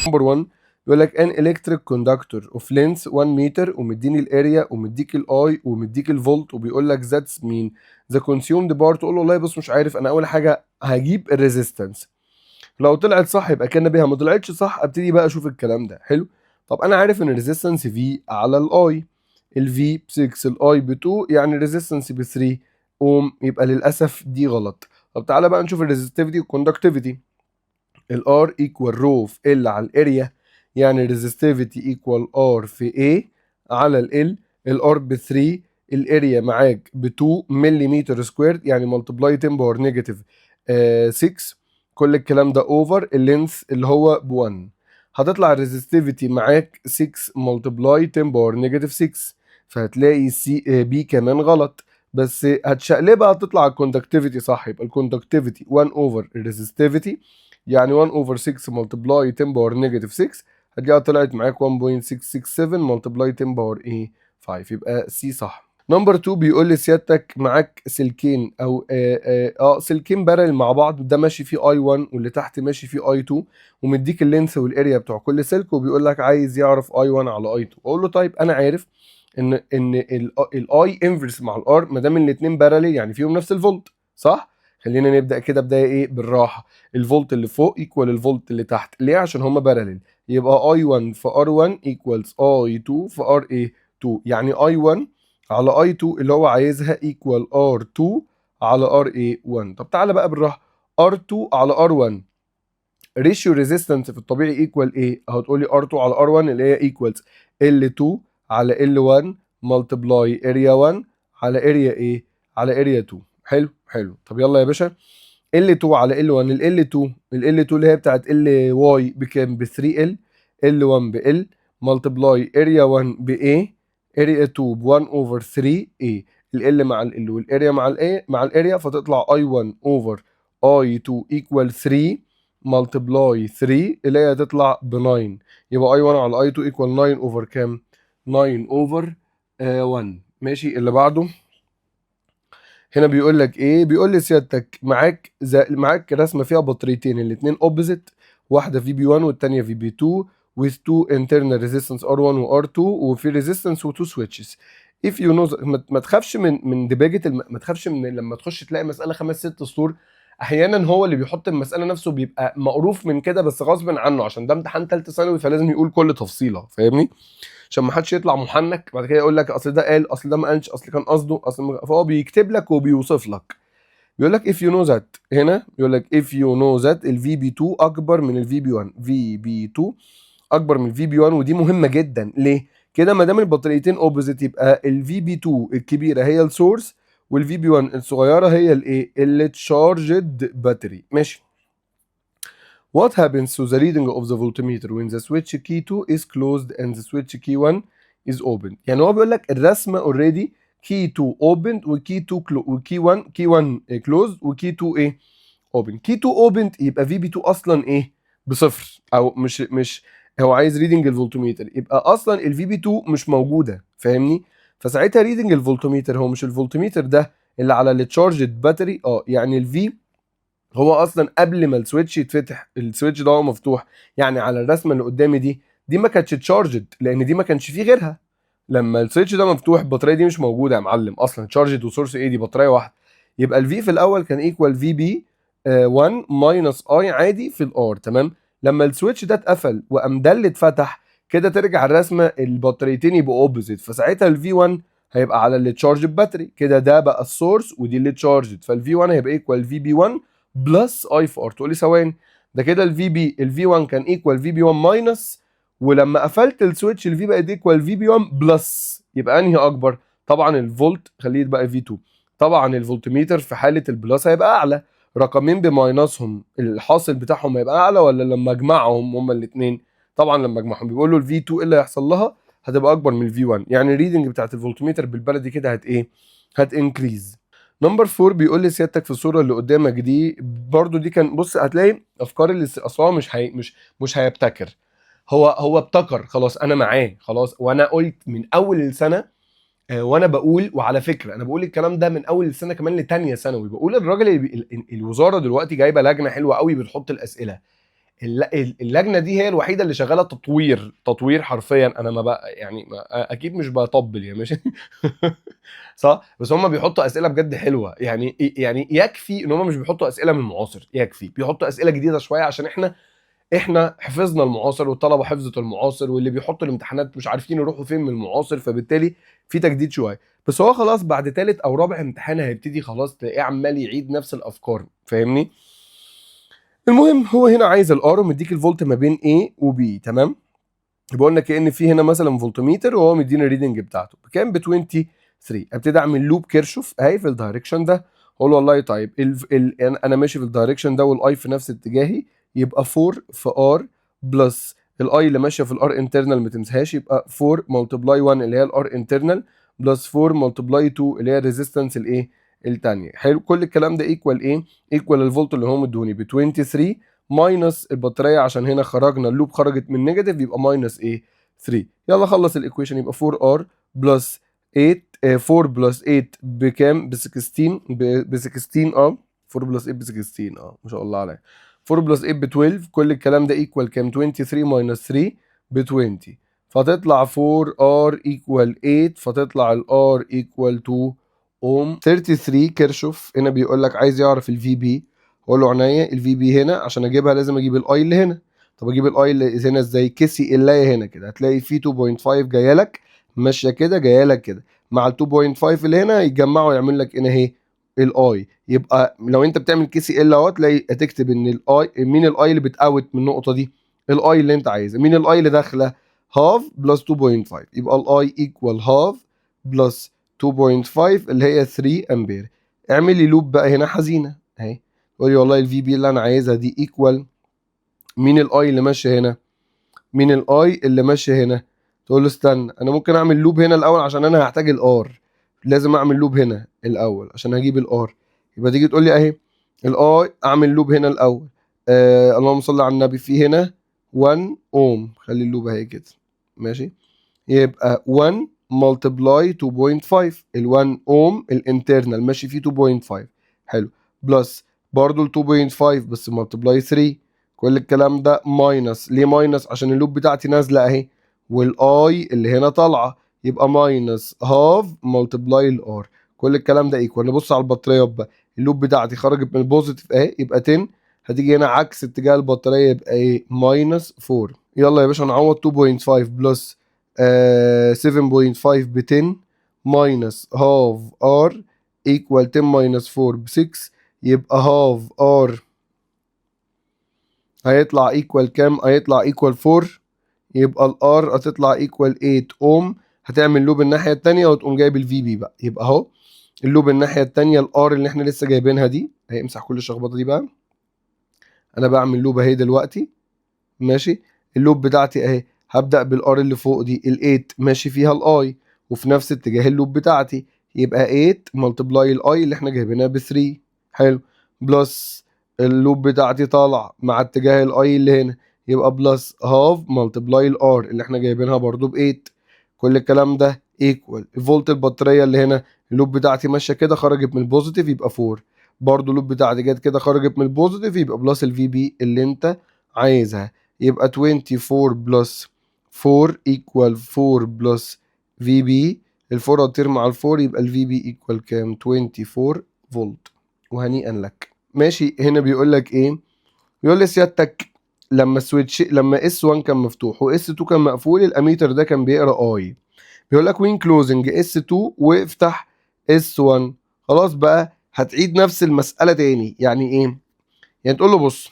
نمبر 1 بيقول لك ان الكتريك كوندكتور اوف لينث 1 متر، ومديني الاريا ومديك الاي ومديك الفولت، وبيقول لك ذاتس مين ذا كونسيومد بار. تقول له والله بص مش عارف، انا اول حاجه هجيب الريزيستنس، لو طلعت صح يبقى كان بيها، ما طلعتش صح ابتدي بقى اشوف الكلام ده. حلو. طب انا عارف ان الريزيستنس في على الاي، الفي ب 6 الاي ب 2 يعني الريزيستنس ب 3 اوم، يبقى للاسف دي غلط. طب تعالى بقى نشوف الريزستيفيتي والكوندكتيفيتي. الار ايكوال رو في ال على الاريا، يعني الريزستيفيتي ايكوال ار في A على ال. الار ب 3، الاريا معاك ب 2 ملم سكوير يعني ملتبلاي 10 باور نيجاتيف 6. كل الكلام ده اوفر اللينث اللي هو ب 1. هتطلع الريزستيفيتي معاك 6 ملتبلاي 10 باور نيجاتيف 6، فهتلاقي سي بي كمان غلط، بس هتشقلبها هتطلع الكوندكتيفيتي صح. يبقى الكوندكتيفيتي 1 اوفر الريزستيفيتي، يعني 1 اوفر 6 ملتبلاي 10 باور نيجاتيف 6، هتلاقيها طلعت معاك 1.667 ملتبلاي 10 باور ايه 5، يبقى سي صح. نمبر 2 بيقول لي سيادتك معاك سلكين او سلكين بارل مع بعض، ده ماشي فيه اي 1 واللي تحت ماشي فيه اي 2، ومديك اللينث والاريا بتوع كل سلك، وبيقول لك عايز يعرف اي 1 على اي 2. اقول له طيب انا عارف ان الاي انفرس مع الار ما دام الاثنين بارل يعني فيهم نفس الفولت، صح؟ خلينا نبدا كده بدايه ايه بالراحه. الفولت اللي فوق ايكوال الفولت اللي تحت، ليه؟ عشان هما بارلل. يبقى اي 1 في ار 1 ايكوالز اي 2 في ار ايه 2، يعني اي 1 على اي 2 اللي هو عايزها ايكوال ار 2 على ار ايه 1. طب تعالى بقى بالراحه، ار 2 على ار 1 ريشيو ريزيستنس في الطبيعي ايكوال ايه؟ اهو تقول لي ار 2 على ار 1 اللي هي ايكوالز ال 2 على ال 1 ملتبلاي اريا 1 على اريا ايه؟ على اريا 2. حلو حلو. طب يلا يا باشا، L2 على L1، ال L2 اللي هي بتاعت ال Y بكام؟ ب 3L، L1 ب L ملتبلاي اريا 1 ب A، اريا 2 ب 1 اوفر 3A، ال L مع ال L والاريا مع ال A مع الاريا، فتطلع I1 اوفر I2 ايكوال 3 ملتبلاي 3 اللي هي هتطلع ب 9. يبقى I1 على I2 ايكوال 9 اوفر كام؟ 9 اوفر 1. ماشي. اللي بعده هنا بيقول لك ايه؟ بيقول لي سيادتك معاك رسمه فيها بطاريتين الاثنين اوبوزيت، واحده في بي 1 والثانيه في بي 2، with two internal resistance R1 و R2 وفي resistance و two switches. if you know ما تخافش من دباجة ما تخافش من لما تخش تلاقي مسألة 5-6 سطور. احيانا هو اللي بيحط المسألة نفسه بيبقى مقروف من كده بس غصب عنه عشان ده امتحان ثالثه ثانوي فلازم يقول كل تفصيلة، فاهمني؟ عشان ما حدش يطلع محنك بعد كده يقول لك اصل ده قال اصل ده ما قالش اصل كان قصده فهو بيكتب لك وبيوصف لك. بيقول لك if you know that هنا بيقول لك if you know that ال VB2 اكبر من ال VB1. VB2 اكبر من ال VB1 ودي مهمه جدا. ليه كده؟ ما دام البطاريتين اوبوزيت يبقى ال VB2 الكبيره هي السورس وال VB1 الصغيره هي الايه؟ التشارجد باتري. ماشي. What happens to the reading of the voltmeter when the switch key 2 is closed and the switch key 1 is open؟ يعني هو بيقول لك الرسمه اوريدي key 2 opened وكي 2 وكي 1 كي 1 closed وكي 2 ايه؟ open. كي 2 opened يبقى في بي 2 اصلا ايه؟ بصفر او مش هو عايز ريدنج الفولتميتر يبقى اصلا الفي بي 2 مش موجوده، فاهمني؟ فساعتها ريدنج الفولتميتر هو مش الفولتميتر ده اللي على التشارجد باتري يعني الفي هو اصلا قبل ما السويتش يتفتح السويتش ده هو مفتوح، يعني على الرسمه اللي قدامي دي ما كانتش تشارجد لان دي ما كانش فيه غيرها. لما السويتش ده مفتوح البطاريه دي مش موجوده يا معلم اصلا، تشارجد وسورس ايه دي بطاريه واحده. يبقى الفي في الاول كان ايكوال في بي 1 ماينس اي عادي في الار. تمام. لما السويتش ده اتقفل وقام ده اللي اتفتح كده ترجع الرسمه البطاريتين يبقوا اوبوزيت، فساعتها الفي 1 هيبقى على اللي تشارج باتري كده ده بقى السورس ودي اللي تشارجد، فالفي 1 هيبقى ايكوال في بي 1 بلس اي في ار. تقول لي ثواني ده كده الفي 1 كان ايكوال في بي 1 ماينس ولما قفلت السويتش الفي بقت ايكوال في بي 1 بلس، يبقى انهي اكبر؟ طبعا الفولت خليه بقى في 2. طبعا الفولتميتر في حاله البلس هيبقى اعلى، رقمين بماينسهم الحاصل بتاعهم هيبقى اعلى ولا لما اجمعهم هما الاثنين؟ طبعا لما اجمعهم. بيقول له الفي 2 ايه اللي هيحصل لها؟ هتبقى اكبر من الفي 1، يعني الريدنج بتاعت الفولتميتر بالبلدي كده هت ايه؟ هت انكريز. نمبر 4 بيقول لي سيادتك في الصوره اللي قدامك دي برضو دي كان بص هتلاقي افكار اللي اصلا مش هيبتكر. هو ابتكر خلاص انا معاه خلاص، وانا قلت من اول السنه وانا بقول، وعلى فكره انا بقول الكلام ده من اول السنه كمان لتانية ثانوي، بقول الراجل الوزاره دلوقتي جايبه لجنه حلوه قوي بتحط الاسئله. اللجنه دي هي الوحيده اللي شغاله تطوير حرفيا. انا ما بقى يعني اكيد مش بطبل يا ماشي صح، بس هم بيحطوا اسئله بجد حلوه. يعني يكفي ان هم مش بيحطوا اسئله من المعاصر، يكفي بيحطوا اسئله جديده شويه عشان احنا حفظنا المعاصر والطلبه حفظت المعاصر واللي بيحطوا الامتحانات مش عارفين يروحوا فين من المعاصر، فبالتالي في تجديد شويه. بس هو خلاص بعد ثالث او رابع امتحان هيبتدي خلاص تلاقيه عمال يعيد نفس الافكار، فاهمني؟ المهم هو هنا عايز الار ومديك الفولت ما بين A و B. تمام. يبقى قلنا كأن في هنا مثلا فولتميتر وهو مدينا الريدنج بتاعته بكام؟ ب 23. ابتدي اعمل لوب كيرشوف اهي في الدايركشن ده، اقول له والله طيب انا ماشي في الدايركشن ده والاي في نفس اتجاهي، يبقى 4 في ار بلس الاي اللي ماشيه في الار انترنال ما تنساهاش، يبقى 4 ملتبلاي 1 اللي هي الار انترنال بلس 4 ملتبلاي 2 اللي هي الريزيستنس الايه الثانيه. حلو. كل الكلام ده ايكوال ايه؟ ايكوال الفولت اللي هم ادوني ب 23 ماينس البطاريه عشان هنا خرجنا اللوب خرجت من نيجاتيف يبقى ماينس ايه 3. يلا خلص الايكويشن يبقى 4 ار بلس 8 4 بلس 8 بكام؟ ب 16 ب 16 4 بلس 8 ب 16 ما شاء الله عليا. 4 بلس 8 ب 12. كل الكلام ده ايكوال كام؟ 23 ماينس 3 ب 20. فتطلع 4 ار ايكوال 8 فتطلع الار ايكوال 2 اوم. 33 كيرشوف هنا بيقول لك عايز يعرف الفي بي، اقول له عينيا الفي بي هنا عشان اجيبها لازم اجيب الاي اللي هنا. طب اجيب الاي اللي هنا ازاي؟ كسي اللايه هنا كده هتلاقي في 2.5 جايه لك ماشيه كده جايه لك كده مع ال 2.5 اللي هنا يتجمعوا يعمل لك هنا اهي الاي. يبقى لو انت بتعمل كسي ال اهو تلاقي هتكتب ان الاي مين الاي اللي بتاوت من النقطه دي؟ الاي اللي انت عايزها. مين الاي اللي داخله؟ هاف بلس 2.5 يبقى الاي ايكوال هاف بلس 2.5 اللي هي 3 امبير. اعمل لي لوب بقى هنا حزينه اهي، قول لي والله الفي بي اللي انا عايزها دي ايكوال مين الاي اللي ماشيه هنا؟ مين الاي اللي ماشيه هنا؟ تقول له استنى انا ممكن اعمل لوب هنا الاول عشان انا هحتاج الار، لازم اعمل لوب هنا الاول عشان هجيب الار. يبقى تيجي تقول لي اهي الاي اعمل لوب هنا الاول. اللهم صل على النبي. في هنا 1 اوم، خلي اللوب اهي كده ماشي. يبقى 1 ملتبلاي 2.5 ال 1 اوم الانترنال ماشي فيه 2.5 حلو بلس برضو ال 2.5 بس ملتبلاي 3 كل الكلام ده ماينس. ليه ماينس؟ عشان اللوب بتاعتي نازله اهي والاي اللي هنا طالعه، يبقى ماينس هاف ملتبلاي الار. كل الكلام ده ايكوال. نبص على البطاريه بقى، اللوب بتاعتي خرجت من البوزيتيف اهي يبقى 10، هتيجي هنا عكس اتجاه البطاريه يبقى ايه؟ ماينس 4. يلا يا باشا نعوض 2.5 بلس 7.5 ب 10 ماينس هاف ار ايكوال 10 ماينس 4 ب 6، يبقى هاف ار هيطلع ايكوال كام؟ هيطلع ايكوال 4. يبقى الار هتطلع ايكوال 8 اوم. هتعمل لوب الناحيه الثانيه وتقوم جايب الفي بي بقى. يبقى اهو اللوب الناحيه الثانيه الار اللي احنا لسه جايبينها دي، هيمسح كل الشخبطه دي بقى. انا بعمل لوب اهي دلوقتي ماشي. اللوب بتاعتي اهي هبدا بالار اللي فوق دي ال8 ماشي فيها الاي وفي نفس اتجاه اللوب بتاعتي، يبقى 8 ملتبلاي الاي اللي احنا جايبينها ب 3 حلو، بلس اللوب بتاعتي طالع مع اتجاه الاي اللي هنا، يبقى بلس هاف ملتبلاي الار اللي احنا جايبينها برضو ب 8. كل الكلام ده ايكوال فولت البطاريه اللي هنا. اللوب بتاعتي ماشيه كده خرجت من البوزيتيف يبقى 4، برضو اللوب بتاعتي جت كده خرجت من البوزيتيف يبقى بلس الفي بي اللي انت عايزها. يبقى 24 بلس 4 equal 4 بلس في بي. الفور هتطير مع الفور يبقى الفي بي ايكوال كام؟ 24 فولت. وهنيئا لك. ماشي. هنا بيقول لك ايه؟ بيقول لي سيادتك لما السويتش لما اس 1 كان مفتوح واس 2 كان مقفول الاميتر ده كان بيقرا اي. بيقول لك وين كلوزنج اس 2 وافتح اس 1. خلاص بقى هتعيد نفس المساله تاني. يعني ايه؟ يعني تقول له بص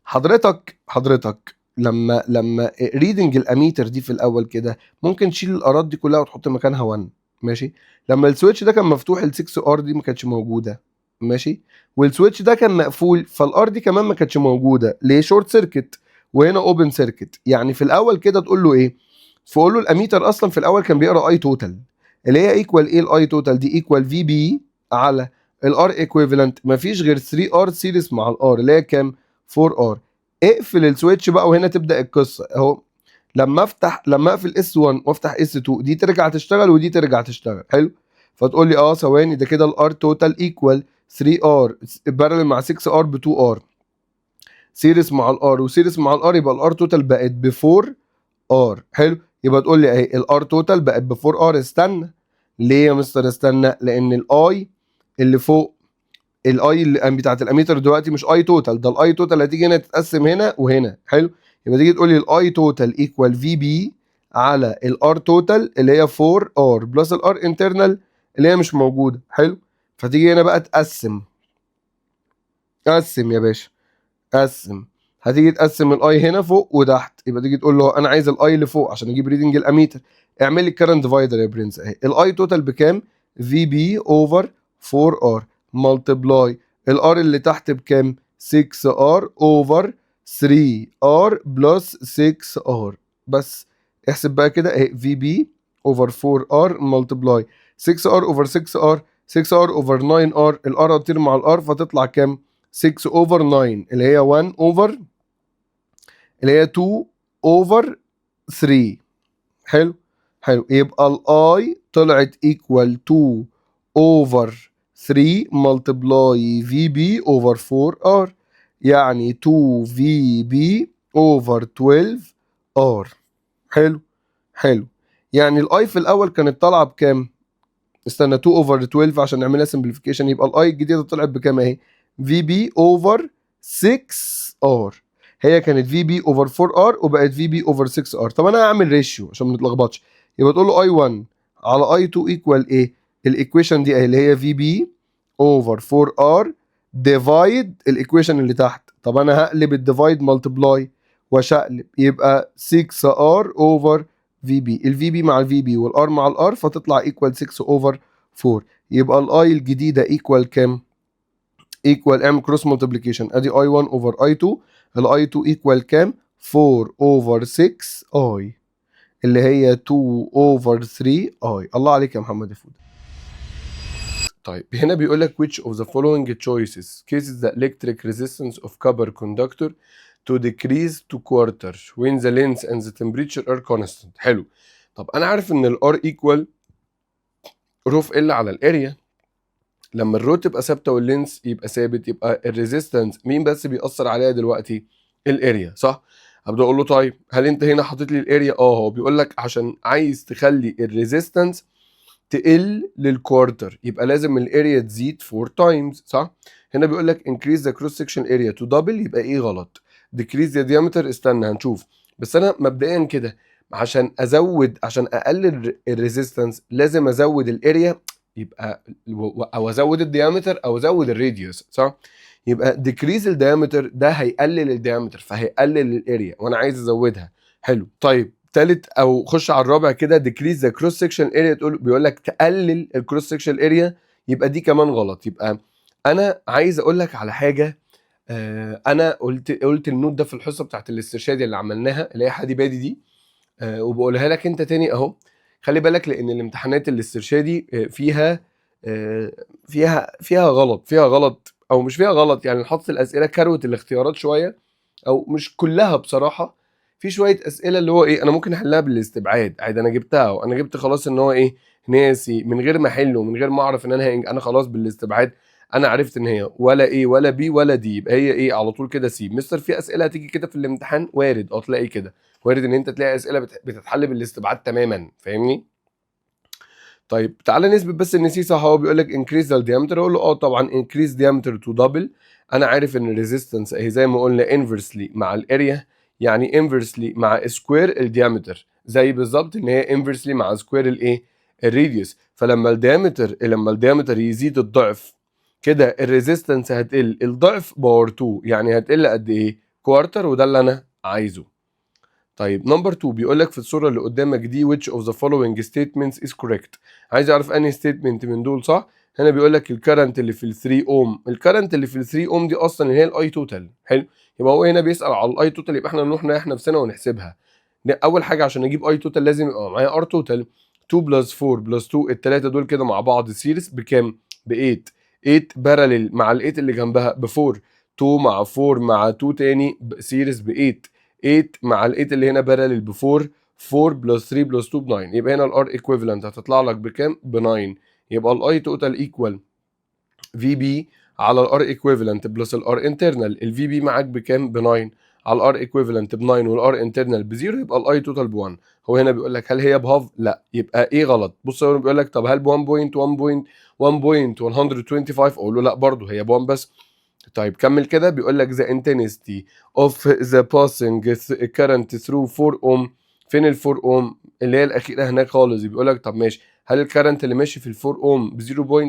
حضرتك لما ريدنج الاميتر دي في الاول كده ممكن تشيل الارات دي كلها وتحط مكانها 1 ماشي. لما السويتش ده كان مفتوح ال 6 ار دي ما كانتش موجوده ماشي، والسويتش ده كان مقفول فالار دي كمان ما كانتش موجوده. ليه؟ شورت سيركت وهنا اوبن سيركت. يعني في الاول كده تقول له ايه؟ فقول له الاميتر اصلا في الاول كان بيقرا اي توتال اللي هي ايكوال ايه؟ الاي توتال دي ايكوال في بي على الار ايكويفالنت، مفيش غير 3 ار سيريس مع الار اللي هي كام؟ 4 ار. اقفل السويتش بقى وهنا تبدا القصه اهو. لما اقفل اس 1 وافتح اس 2 دي ترجع تشتغل ودي ترجع تشتغل حلو. فتقول لي اه ثواني ده كده الار توتال ايكوال 3 ار بارل مع 6 ار ب 2 ار سيريس مع الار وسيريس مع الار، يبقى الار توتال بقت ب 4 ار حلو. يبقى تقول لي اهي الار توتال بقت ب 4 ار. استنى، ليه يا مستر استنى؟ لان الاي اللي فوق الاي اللي بتاعت الاميتر دلوقتي مش اي توتال، ده الاي توتال هتيجي هنا تتقسم هنا وهنا حلو. يبقى تيجي تقول لي الاي توتال ايكوال في بي على الار توتال اللي هي 4 ار بلس الار انترنال اللي هي مش موجوده حلو. فتيجي هنا بقى تقسم. قسم يا باشا قسم. هتيجي تقسم الاي هنا فوق وتحت، يبقى تيجي تقول له انا عايز الاي اللي فوق عشان اجيب ريدنج الاميتر. اعمل لي الكرنت ديفايدر يا برنس اهي. الاي توتال بكام؟ في بي اوفر 4 ار ملتبلاي الار اللي تحت بكام؟ 6 ار اوفر 3 ار بلس 6 ار. بس احسب بقى كده اهي في بي اوفر 4 ار ملتبلاي 6 ار اوفر 6 ار 6 ار اوفر 9 ار. الار هتطير مع الار فتطلع كام؟ 6 اوفر 9 اللي هي 1 اوفر اللي هي 2 اوفر 3 حلو. حلو يبقى الاي طلعت ايكوال 2 اوفر 3 ملتبلاي في بي اوفر 4 ار، يعني 2 في بي اوفر 12 ار. حلو. حلو. يعني الاي في الاول كانت طالعه بكام؟ استنى 2 اوفر 12 عشان نعملها سمبليفيكيشن، يبقى الاي الجديده طلعت بكام اهي؟ في بي اوفر 6 ار. هي كانت في بي اوفر 4 ار وبقت في بي اوفر 6 ار. طب انا هعمل ريشيو عشان ما نتلخبطش. يبقى تقول له اي 1 على اي 2 ايكوال ايه؟ الايكويشن دي اهي اللي هي في بي اوفر 4 ار ديفايد الايكويشن اللي تحت. طب انا هقلب الديفايد ملتبلاي واشقلب يبقى 6 ار اوفر في بي. الفي بي مع الفي بي والار مع الار فتطلع ايكوال 6 اوفر 4. يبقى الاي الجديده ايكوال كام؟ ايكوال اعمل كروس ملتبليكيشن ادي اي 1 اوفر اي 2. الاي 2 ايكوال كام؟ 4 اوفر 6 اي اللي هي 2 اوفر 3 اي. الله عليك يا محمد فود. طيب هنا بيقول لك which of the following choices causes the electric resistance of copper conductor to decrease to quarter when the length and the temperature are constant. حلو. طب انا عارف ان الار ايكوال روف ال على الاريا. لما الرو تبقى ثابته واللينس يبقى ثابت، يبقى الريزيستنس مين بس بيأثر عليها دلوقتي؟ الاريا، صح؟ ابدا اقول له طيب هل انت هنا حاطط لي الاريا؟ هو بيقول لك عشان عايز تخلي الريزيستنس تقل للكوارتر يبقى لازم الاريا تزيد 4 تايمز، صح؟ هنا بيقول لك increase the cross section area to double، يبقى ايه غلط؟ decrease the diameter، استنى هنشوف. بس انا مبدئيا كده عشان اقلل الريزيستنس لازم ازود الاريا، يبقى او ازود الديامتر او ازود الراديوس، صح؟ يبقى decrease الديامتر ده هيقلل الديامتر فهيقلل الاريا وانا عايز ازودها. حلو، طيب تالت او خش على الرابع كده decrease the cross section area، بيقول لك تقلل الكروس سكشن اريا، يبقى دي كمان غلط. يبقى انا عايز اقول لك على حاجه، انا قلت النوت ده في الحصه بتاعت الاسترشادي اللي عملناها اللي هي حادي بادي دي، وبقولها لك انت تاني اهو. خلي بالك لان الامتحانات الاسترشادي فيها غلط او مش فيها غلط، يعني نحط الاسئله كروت الاختيارات شويه او مش كلها بصراحه. في شويه اسئله اللي هو ايه انا ممكن احلها بالاستبعاد عادي، انا جبتها وانا جبت خلاص ان هو ايه ناسي من غير ما احله من غير ما اعرف ان انا خلاص بالاستبعاد انا عرفت ان هي ولا ايه ولا بي ولا دي، يبقى هي ايه على طول كده سي. مستر في اسئله هتيجي كده في الامتحان وارد تلاقي كده، وارد ان انت تلاقي اسئله بتتحل بالاستبعاد تماما، فاهمني؟ طيب تعالى نثبت بس ان سي صح. هو بيقول لك increase the diameter، اقول له طبعا increase diameter to double. انا عارف ان الريزيستنس اهي زي ما قلنا inversely مع الاريا، يعني inversely مع سكوير الديامتر، زي بالظبط ان هي inversely مع سكوير الايه الراديوس. فلما الديامتر يزيد الضعف كده الريزيستنس هتقل الضعف باور 2، يعني هتقل قد ايه؟ كوارتر، وده اللي انا عايزه. طيب نمبر 2 بيقول لك في الصوره اللي قدامك دي which of the following statements is correct، عايز اعرف انهي ستيتمنت من دول صح. هنا بيقول لك الكرنت اللي في ال 3 اوم، الكرنت اللي في ال 3 اوم دي اصلا اللي هي الاي توتال. حلو، يبقى هو هنا بيسال على الاي توتال، يبقى احنا نروح نريح نفسنا ونحسبها. اول حاجه عشان اجيب اي توتال لازم يبقى معايا ار توتال. 2 بلس 4 بلس 2، الثلاثه دول كده مع بعض سيريس بكام؟ ب 8. 8 باراليل مع ال 8 اللي جنبها ب 4. 2 مع 4 مع 2 تاني سيريس ب 8. 8 مع ال 8 اللي هنا باراليل ب 4. 4 بلس 3 بلس 2 ب 9، يبقى هنا الار ايكويفالنت هتطلع لك بكام؟ ب 9. يبقى الاي توتال ايكوال في بي على الار ايكويفالنت بلس الار انترنال. الفي بي معاك بكام؟ ب 9 على الار ايكويفالنت ب 9 والار انترنال ب 0، يبقى الاي توتال ب 1. هو هنا بيقول لك هل هي بهاف؟ لا، يبقى ايه غلط؟ بص هو بيقول لك طب هل ب 1.1.1.125؟ اقول له لا برضه هي ب 1 بس. طيب كمل كده بيقول لك the intensity of the passing current through 4 ohm. فين ال 4 ohm اللي هي الاخيره هناك خالص؟ بيقول لك طب ماشي هل الكرنت اللي ماشي في ال 4 ohm ب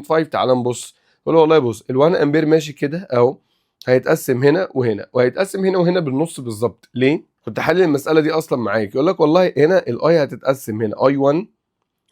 0.5؟ تعال نبص. قول له والله بص ال 1 امبير ماشي كده اهو، هيتقسم هنا وهنا وهيتقسم هنا وهنا بالنص بالظبط. ليه؟ كنت حلل المساله دي اصلا معاك. يقول لك والله هنا الاي هتتقسم هنا اي 1،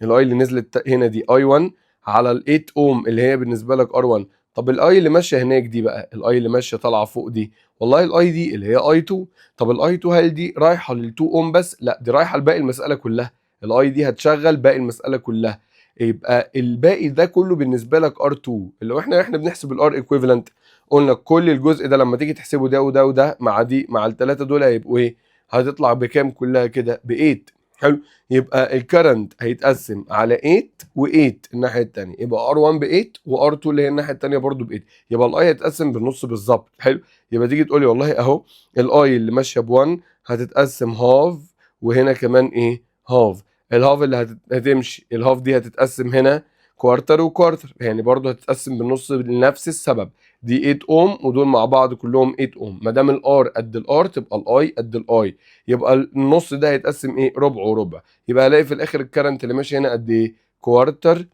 الاي اللي نزلت هنا دي اي 1 على ال 8 اوم اللي هي بالنسبه لك ار 1. طب الاي اللي ماشيه هناك دي بقى، الاي اللي ماشيه طالعه فوق دي، والله الاي دي اللي هي اي 2. طب الاي 2 هل دي رايحه لل 2 اوم بس؟ لا، دي رايحه لباقي المساله كلها. الاي دي هتشغل باقي المساله كلها، يبقى الباقي ده كله بالنسبه لك ار 2. اللي هو احنا بنحسب الار ايكويفالنت قلنا كل الجزء ده لما تيجي تحسبه ده وده وده مع دي مع الثلاثه دول هيبقوا ايه؟ هتطلع بكام كلها كده؟ ب 8. حلو، يبقى الكرنت هيتقسم على 8 و8 الناحيه الثانيه، يبقى ار1 ب 8 وار2 اللي هي الناحيه الثانيه برضو ب 8، يبقى الاي هيتقسم بالنص بالظبط. حلو، يبقى تيجي تقول لي والله اهو الاي اللي ماشيه ب1 هتتقسم هاف، وهنا كمان ايه؟ هاف. الهاف اللي هتمشي الهاف دي هتتقسم هنا كوارتر وكوارتر، يعني برضو هتتقسم بالنص لنفس السبب. دي 8 اوم ودول مع بعض كلهم 8 اوم، ما دام الار قد الار تبقى الاي قد الاي، يبقى النص ده هيتقسم ايه؟ ربع وربع، يبقى هلاقي في الاخر الكرنت اللي ماشي هنا قد ايه؟ كوارتر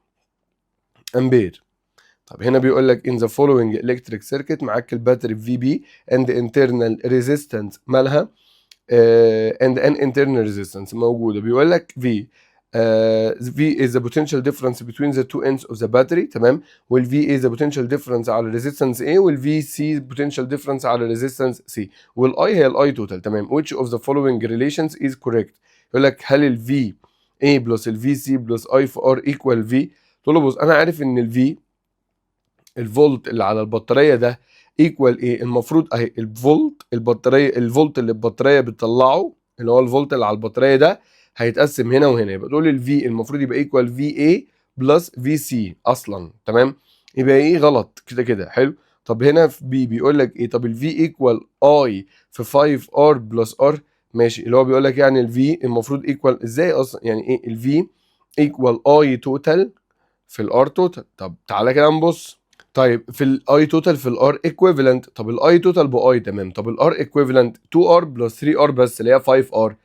امبير. طب هنا بيقول لك in the following electric circuit معاك الباتري في بي and internal resistance مالها and an internal resistance موجوده. بيقول لك V V is the potential difference between the two ends of the battery، تمام، وال V is the potential difference على resistance A، وال VC potential difference على resistance C، وال I هي ال I total، تمام. which of the following relations is correct؟ يقول لك هل ال V A بلس ال VC بلس I في R equal V؟ تقول له بص انا عارف ان ال V الفولت اللي على البطاريه ده ايكوال ايه؟ المفروض اهي الفولت البطاريه، الفولت اللي البطاريه بتطلعه اللي هو الفولت اللي على البطاريه ده هيتقسم هنا وهنا، يبقى تقول الفي المفروض يبقى ايكوال في اي بلس في سي اصلا، تمام. يبقى ايه غلط كده كده. حلو. طب هنا في بي بيقول لك ايه؟ طب الفي ايكوال اي في 5 ار بلس ار. ماشي، اللي هو بيقول لك يعني الفي المفروض ايكوال ازاي اصلا؟ يعني ايه الفي ايكوال اي توتال في الار توتال؟ طب تعالى كده نبص. طيب في الاي توتال في الار ايكويفالنت. طب الاي توتال باي تمام. طب الار ايكويفالنت 2 ار بلس 3 ار بس اللي هي 5 ار.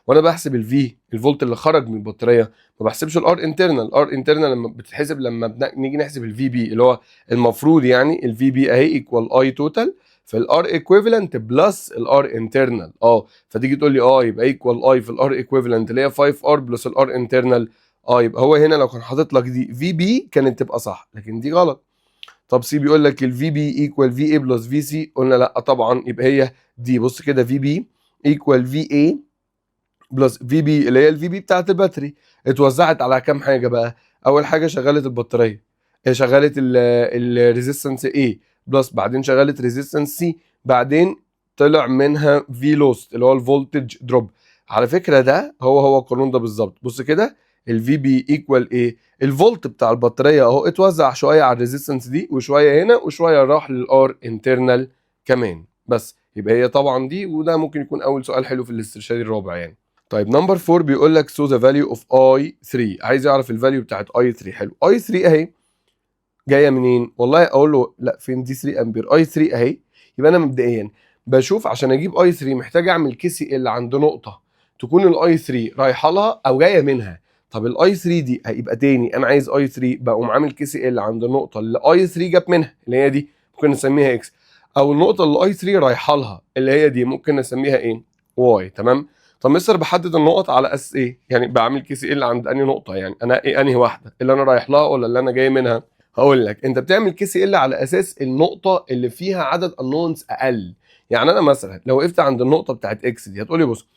وانا بحسب الفي الفولت اللي خرج من البطاريه، ما بحسبش الار انترنال. الار انترنال لما بتتحسب لما نيجي نحسب الفي بي، اللي هو المفروض يعني الفي بي اهي ايكوال اي توتال في الار ايكويفالنت بلس الار انترنال. فتيجي تقول لي يبقى ايكوال اي في الار ايكويفالنت اللي هي 5 ار بلس الار انترنال. يبقى هو هنا لو كان حاطط لك دي في بي كانت تبقى صح، لكن دي غلط. طب سي بيقول لك الفي بي ايكوال في اي بلس في سي. قلنا لا طبعا، يبقى هي دي. بص كده، في بي ايكوال في اي بلس في بي اللي هي الفي بي بتاعت الباتري اتوزعت على كام حاجه بقى؟ اول حاجه شغلت البطاريه، شغلت الريزيستنس اي بلس، بعدين شغلت ريزيستنس سي، بعدين طلع منها في لوست اللي هو الفولتج دروب. على فكره ده هو القانون ده بالظبط. بص كده، الفي بي ايكوال ايه؟ الفولت بتاع البطاريه اهو اتوزع شويه على الريزيستنس دي وشويه هنا وشويه راح للار انترنال كمان. بس يبقى هي طبعا دي، وده ممكن يكون اول سؤال حلو في الاسترشادي الرابع يعني. طيب نمبر 4 بيقول لك so the value of I3. عايز يعرف الفاليو بتاعت I3. حلو. I3 اهي جايه منين؟ والله اقول له لا، فين دي 3 امبير؟ I3 اهي. يبقى انا مبدئيا بشوف عشان اجيب I3 محتاج اعمل كي سي ال عند نقطه تكون الاي 3 رايحه لها او جايه منها. طب الاي 3 دي هيبقى تاني انا عايز اي 3، بقوم عامل كي سي ال عند النقطه اللي اي 3 جت منها اللي هي دي، ممكن نسميها اكس. او النقطه اللي اي 3 رايحه لها اللي هي دي ممكن نسميها ايه؟ واي. تمام. طب مستر بحدد النقط على اساس ايه؟ يعني بعمل كي سي ال عند انهي نقطه؟ يعني انا ايه انهي واحده اللي انا رايح لها ولا اللي انا جاي منها؟ هقول لك، انت بتعمل كي سي ال على اساس النقطه اللي فيها عدد انونز اقل. يعني انا مثلا لو وقفت عند النقطه بتاعت اكس دي هتقولي بص،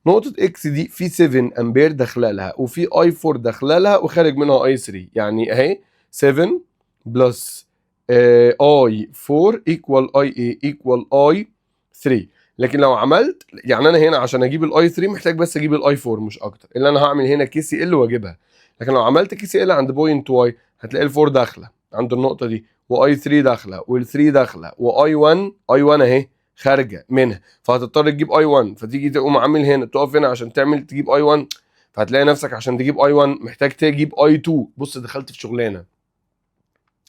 نقطه اكس دي في 7 امبير داخله لها وفي اي 4 داخله لها وخارج منها اي 3، يعني اهي 7 بلس اي 4 ايكوال اي اي ايكوال اي 3. لكن لو عملت يعني انا هنا عشان اجيب الاي 3 محتاج بس اجيب الاي 4 مش اكتر، اللي انا هعمل هنا كي سي ال واجيبها. لكن لو عملت كي سي ال عند بوينت واي هتلاقي ال 4 داخله عند النقطه دي، واي 3 داخله وال 3 داخله واي 1 اي 1 اهي خارجه منها، فهتضطر تجيب اي 1. فتيجي تقوم عامل هنا تقف هنا عشان تجيب اي 1، فهتلاقي نفسك عشان تجيب اي 1 محتاج تجيب اي 2. بص دخلت في شغلانه،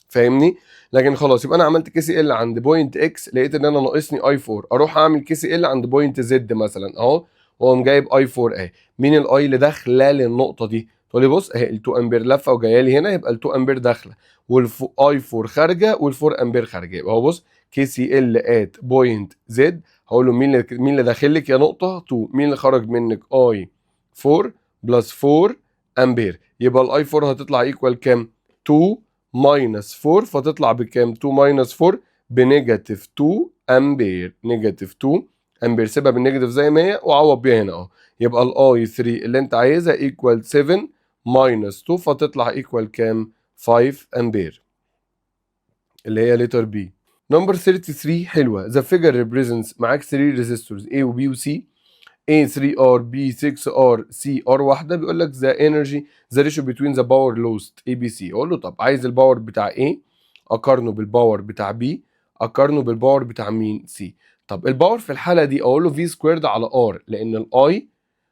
فاهمني؟ لكن خلاص يبقى انا عملت كي سي ال عند بوينت اكس، لقيت ان انا ناقصني اي 4، اروح اعمل كي سي ال عند بوينت زد مثلا اهو، واقوم جايب اي 4 اهي. مين الاي اللي داخله للنقطه دي؟ تقول لي بص اهي ال 2 امبير لفه وجايه لي هنا، يبقى ال 2 امبير داخله والاي 4 خارجه وال 4 امبير خارجه. يبقى هو بص كي سي ال ات بوينت زد، هقول له مين اللي داخل لك يا نقطه 2، مين اللي خرج منك اي 4 بلس 4 امبير. يبقى الاي 4 هتطلع ايكوال كام؟ 2 ماينس 4، فتطلع بكام؟ 2 ماينس 4 بنيجاتيف 2 امبير. نيجاتيف 2 امبير، سيبها بالنيجاتيف زي ما هي وعوض بيها هنا اهو. يبقى الاي 3 اللي انت عايزها ايكوال 7 ماينس 2، فتطلع ايكوال كام؟ 5 امبير، اللي هي لتر بي. نمبر 33 حلوه. ذا فيجر ريبريزنتس معاك 3 ريزيستورز A و B و C. A 3R B 6R C R واحدة. بيقول لك the energy the ratio between the power lost A B C. اقول له طب عايز الباور بتاع A اقارنه بالباور بتاع B اقارنه بالباور بتاع مين؟ C. طب الباور في الحالة دي اقول له V سكويرد على R، لان الاي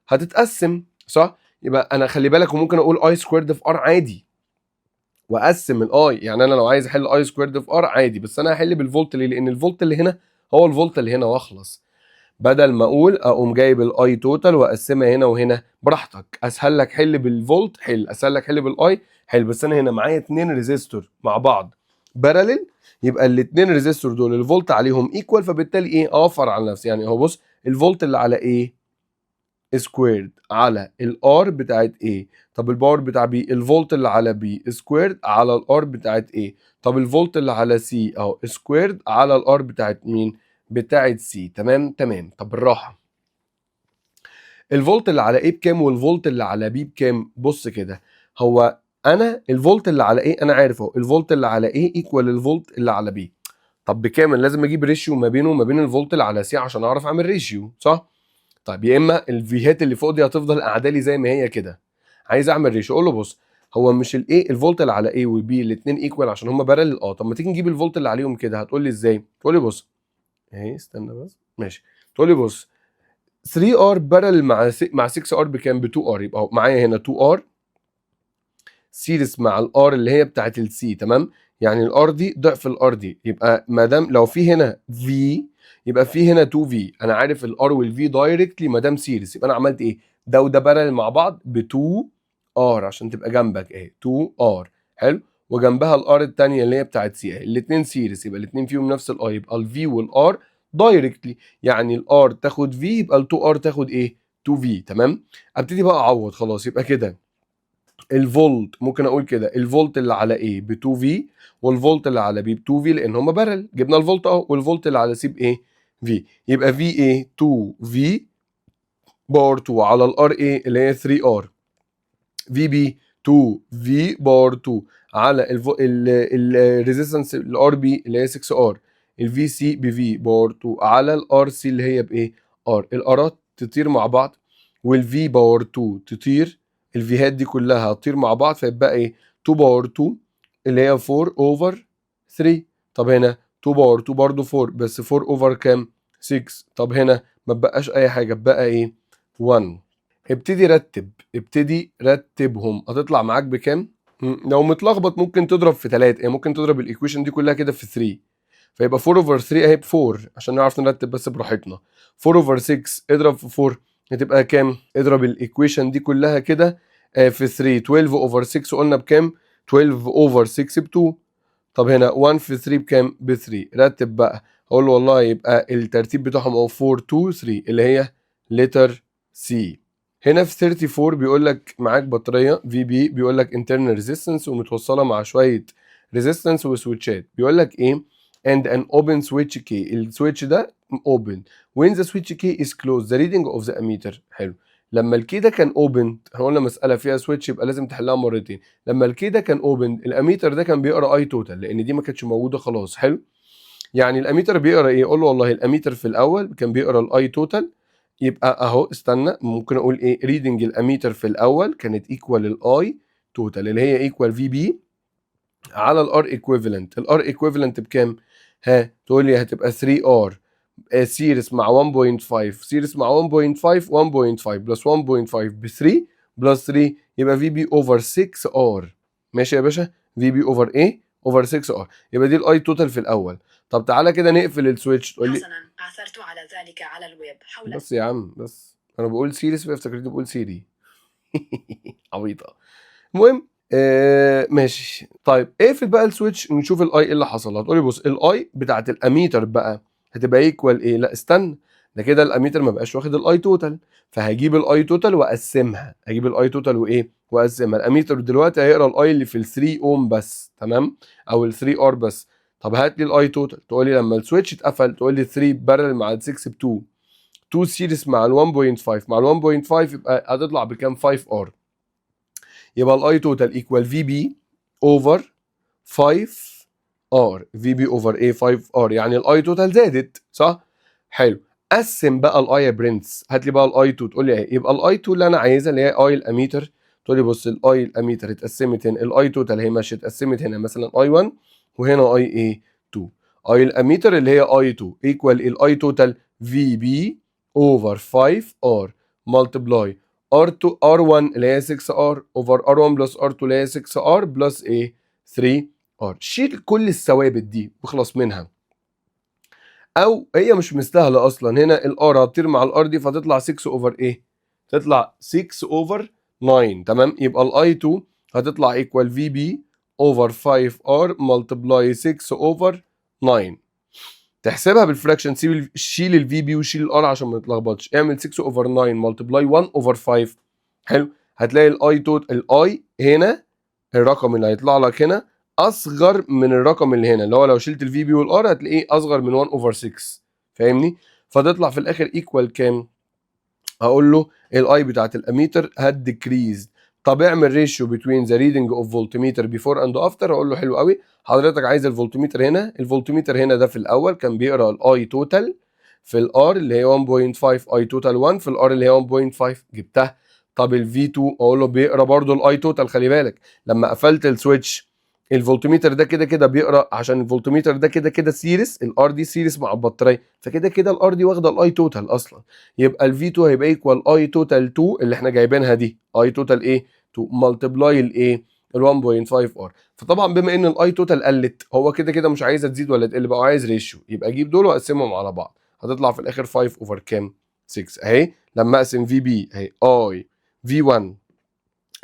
هتتقسم صح؟ يبقى انا خلي بالك وممكن اقول I سكويرد في R عادي واقسم الاي. يعني انا لو عايز احل اي سكويرد في ار عادي، بس انا هحل بالفولت ليه؟ لان الفولت اللي هنا هو الفولت اللي هنا واخلص. بدل ما اقول اقوم جايب الاي توتال واقسمها هنا وهنا، براحتك. اسهل لك حل بالفولت حل، اسهل لك حل بالاي حل. بس انا هنا معايا 2 ريزيستور مع بعض باراليل، يبقى الاثنين ريزيستور دول الفولت عليهم ايكوال، فبالتالي ايه؟ اوفر على نفسي. يعني اهو بص، الفولت اللي على ايه سكويرد على الار بتاعت ايه. طب الباور بتاع بي الفولت اللي على بي سكويرد على الار بتاعت ايه. طب الفولت اللي على سي اهو سكويرد على الار بتاعت مين؟ بتاعت سي. تمام تمام. طب بالراحه، الفولت اللي على ايه بكام والفولت اللي على بي بكام؟ بص كده، هو انا الفولت اللي على ايه انا عارف اهو، الفولت اللي على ايه ايكوال الفولت اللي على بي. طب بكام؟ أنا لازم اجيب ريشيو ما بينه وما بين الفولت اللي على سي عشان اعرف اعمل ريشيو صح؟ طيب يا اما الفيهات اللي فوق دي هتفضل قاعده لي زي ما هي كده، عايز اعمل ريشيو. اقول له بص، هو مش الايه الفولت اللي على A و B الاثنين ايكوال عشان هم بارل؟ طب ما تيجي نجيب الفولت اللي عليهم كده. هتقول لي ازاي؟ تقول لي بص اهي، استنى بس ماشي. تقول لي بص 3R بارل مع 6R بكام؟ ب 2R. يبقى معايا هنا 2R سيريس مع الار اللي هي بتاعت السي، تمام؟ يعني الار دي ضعف الار دي، يبقى ما دام لو في هنا في يبقى في هنا 2 في. انا عارف الار والفي دايركتلي ما دام سيريس، يبقى انا عملت ايه؟ ده وده بارل مع بعض ب 2 ار عشان تبقى جنبك اهي 2 ار. حلو. وجنبها الار الثانيه اللي هي بتاعت سي اهي، الاثنين سيريس يبقى الاثنين فيهم نفس الاي، يبقى الفي والار دايركتلي. يعني الار تاخد في يبقى ال 2 ار تاخد ايه؟ 2 في. تمام. ابتدي بقى اعوض. خلاص يبقى كده الفولت ممكن اقول كده الفولت اللي على A ب 2 في والفولت اللي على B ب 2 في، لان هم بارل. جبنا الفولت اهو. والفولت اللي على C بايه؟ في. يبقى في ايه 2 في باور 2 على الار ايه اللي هي 3 ار، في بي 2 في باور 2 على الريزيستنس الار بي اللي هي 6 ار، الفي سي بفي باور 2 على الار سي اللي هي بايه؟ ار. الارات تطير مع بعض والفي باور 2 تطير، الفيهات دي كلها هتطير مع بعض فيبقى ايه؟ 2 باور 2 اللي هي 4 اوفر 3. طب هنا 2 باور 2 برضه 4 بس 4 اوفر كام؟ 6. طب هنا ما بقاش اي حاجه، بقى ايه؟ 1. ابتدي رتبهم. هتطلع معاك بكام؟ لو متلخبط ممكن تضرب في 3، يعني ممكن تضرب الايكويشن دي كلها كده في 3 فيبقى 4 اوفر 3 اهي ب 4 عشان نعرف نرتب بس براحتنا. 4 اوفر 6 اضرب في 4 هتبقى كام؟ اضرب الايكويشن دي كلها كده في 3. 12 اوفر 6 قلنا بكام؟ 12 اوفر 6 ب 2. طب هنا 1 في 3 بكام؟ ب 3. رتب بقى. اقول له والله يبقى الترتيب بتاعهم او 4 2 3 اللي هي لتر سي. هنا في 34 بيقول لك معاك بطاريه في بي، بيقول لك internal resistance ومتوصله مع شويه resistance وسويتشات. بيقول لك ايه؟ and an open switch key. السويتش ده open when the switch key is closed the reading of the ammeter. حلو. لما الكي ده كان اوبن، احنا قلنا مساله فيها سويتش يبقى لازم تحلها مرتين. لما الكي ده كان اوبن الاميتر ده كان بيقرا اي توتال لان دي ما كانتش موجوده خلاص. حلو. يعني الاميتر بيقرا ايه؟ قول له والله الاميتر في الاول كان بيقرا الاي توتال. يبقى اهو استنى ممكن اقول ايه؟ ريدنج الاميتر في الاول كانت ايكوال الاي توتال اللي هي ايكوال في بي على الار ايكويفالنت. الار ايكويفالنت بكام؟ ها تقول لي هتبقى 3 ار سيريس مع 1.5 سيريس مع 1.5 1.5 بلس 1.5 ب 3 بلس 3 يبقى في بي اوفر 6 ار. ماشي يا باشا. في بي اوفر ايه؟ اوفر 6 ار. يبقى دي الاي توتال في الاول. طب تعالى كده نقفل السويتش. تقول لي حسنا عثرت على ذلك على الويب حول بس يا عم بس انا بقول سيريس فافتكرتني بقول سيري. عبيطه. المهم ماشي. طيب اقفل بقى السويتش نشوف الاي ايه اللي حصل. هتقولي بص الاي بتاعت الاميتر بقى هتبقى ايكوال ايه؟ لا استنى، ده كده الاميتر ما بقاش واخد الاي توتال، فهجيب الاي توتال واقسمها. هجيب الاي توتال وايه؟ واقسمها. الاميتر دلوقتي هيقرا الاي اللي في ال 3 اوم بس، تمام؟ او ال 3 ار بس. طب هات لي الاي توتال. تقول لي لما السويتش اتقفل تقول لي 3 بارل مع ال 6 ب 2 2 سيريس مع ال 1.5 مع ال 1.5 يبقى هتطلع بكام؟ 5 ار. يبقى الاي توتال ايكوال في بي اوفر 5 ار. في بي اوفر ايه؟ 5 ار. يعني الاي توتال زادت صح؟ حلو. قسم بقى الاي يا برنس. هات لي بقى الاي 2. تقول لي ايه؟ يبقى الاي 2 اللي انا عايزها اللي هي اي الاميتر. تقول لي بص الاي الاميتر اتقسمت هنا، الاي توتال هي ماشيه اتقسمت هنا مثلا اي 1 وهنا اي ايه 2. اي الاميتر اللي هي اي 2 ايكوال الاي توتال في بي اوفر 5 ار ملتبلاي R2 R1 اللي هي 6R over R1 بلس R2 اللي هي 6R بلس ايه 3R. شيل كل الثوابت دي واخلص منها، او هي مش مستاهله اصلا. هنا الار هتطير مع الار دي فتطلع 6 اوفر ايه؟ تطلع 6 اوفر 9. تمام. يبقى الاي 2 هتطلع ايكوال في بي اوفر 5R ملتبلاي 6 اوفر 9. تحسبها بالفراكشن شيل الفي بي وشيل الار عشان ما نتلخبطش. اعمل 6 اوفر 9 ملتبلاي 1 اوفر 5. حلو. هتلاقي الاي توت الاي هنا الرقم اللي هيطلع لك هنا اصغر من الرقم اللي هنا، اللي هو لو شلت الفي بي والار هتلاقيه اصغر من 1 اوفر 6. فاهمني؟ فتطلع في الاخر ايكوال كام؟ هقول له الاي بتاعت الاميتر هتديكريز. طب اعمل ريشيو بتوين ذا ريدنج اوف فولتميتر بيفور اند افتر. اقول له حلو قوي. حضرتك عايز الفولتميتر هنا، الفولتميتر هنا ده في الاول كان بيقرا الاي توتال في الار اللي هي 1.5 اي توتال 1 في الار اللي هي 1.5 جبتها. طب الفي 2 اقول له بيقرا برضو الاي توتال. خلي بالك لما قفلت السويتش الفولتميتر ده كده كده بيقرا، عشان الفولتميتر ده كده كده سيريس، الار دي سيريس مع البطاريه، فكده كده الار دي واخده الاي توتال اصلا. يبقى الفي 2 هيبقى ايكوال اي توتال 2 اللي احنا جايبينها دي، اي توتال ايه 2 ملتبلاي الايه ال 1.5 ار. فطبعا بما ان الاي توتال قلت، هو كده كده مش عايزها تزيد ولا تقل، بقى عايز ريشيو، يبقى اجيب دول واقسمهم على بعض، هتطلع في الاخر 5 اوفر كام 6 اهي. لما اقسم في بي اهي اي في 1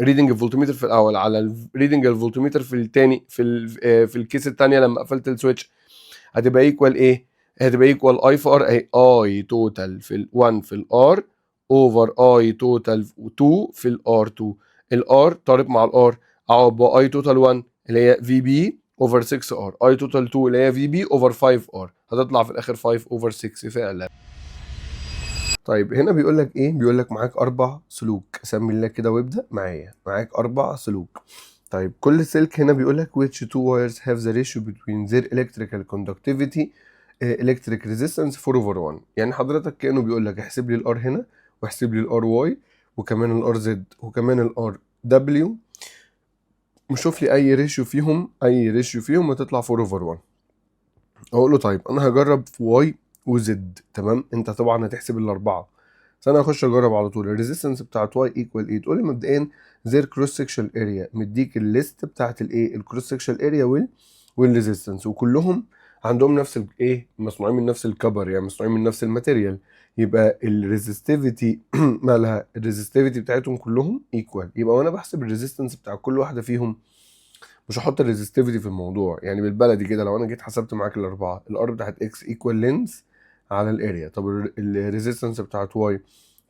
ريدنج الفولتميتر في الاول على ريدنج الفولتميتر في الثاني في الكيس الثانيه لما قفلت السويتش، هتبقى ايكوال ايه؟ هتبقى ايكوال اي في ار اهي، اي توتال في ال1 في الار اوفر اي توتال 2 في الار 2. الار طارق مع الار، اقعد بقى اي توتال 1 اللي هي في بي اوفر 6 ار، اي توتال 2 اللي هي في بي اوفر 5 ار، هتطلع في الاخر 5 اوفر 6 فعلا. طيب هنا بيقول لك ايه؟ بيقول لك معاك 4 سلوك، سمي الله كده وابدا معايا. معاك 4 سلوك. طيب كل سلك هنا بيقول لك which two wires have the ratio between their electrical conductivity electric resistance 4/1. يعني حضرتك كأنه بيقول لك احسب لي الار هنا، واحسب لي الار واي، وكمان الار زد، وكمان الار دبليو، وشوف لي اي ريشيو فيهم، اي ريشيو فيهم هتطلع 4/1. اقول له طيب انا هجرب في واي وزد، تمام؟ انت طبعا هتحسب الاربعه، بس انا هخش اجرب على طول. الريزيستنس بتاعت واي ايكوال ايه؟ تقول لي مبدئيا زير كروس سكشن اريا، مديك الليست بتاعت الايه الكروس سكشن اريا والريزيستنس، وكلهم عندهم نفس الايه، مصنوعين من نفس الكبر، يعني مصنوعين من نفس الماتيريال. يبقى الريزستيفيتي مالها، الريزستيفيتي بتاعتهم كلهم ايكوال. يبقى وانا بحسب الريزيستنس بتاع كل واحده فيهم مش هحط الريزستيفيتي في الموضوع. يعني بالبلدي كده لو انا جيت حسبت معاك الاربعه، الار بتاعت اكس ايكوال لينز على الاريا، طب الريزيستنس بتاعت واي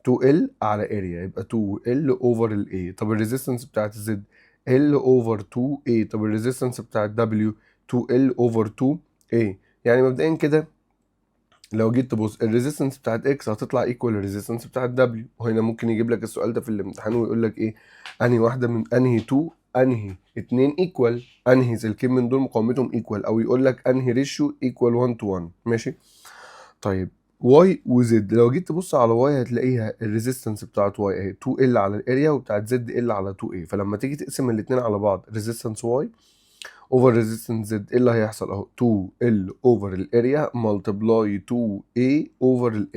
2L على اريا، يبقى 2L اوفر الاي. طب الريزيستنس بتاعت زد L اوفر 2A. طب الريزيستنس بتاعت W 2L اوفر 2A. يعني مبدئيا كده لو جيت تبص الريزيستنس بتاعت اكس هتطلع ايكوال الريزيستنس بتاعت دبليو. وهنا ممكن يجيب لك السؤال ده في الامتحان ويقول لك ايه؟ انهي واحده من انهي 2 انهي 2 ايكوال، انهي سلكين من دول مقاومتهم ايكوال، او يقول لك انهي ريشيو ايكوال 1 to 1. ماشي. طيب واي وزد، لو جيت تبص على واي هتلاقيها الريزيستنس بتاعت واي اهي 2L على الاريا، وبتاعت زد L على 2A. فلما تيجي تقسم الاثنين على بعض، ريزيستنس واي اوفر ريزيستنس زد، ايه اللي هيحصل اهو؟ 2L اوفر الاريا ملتبلاي 2A اوفر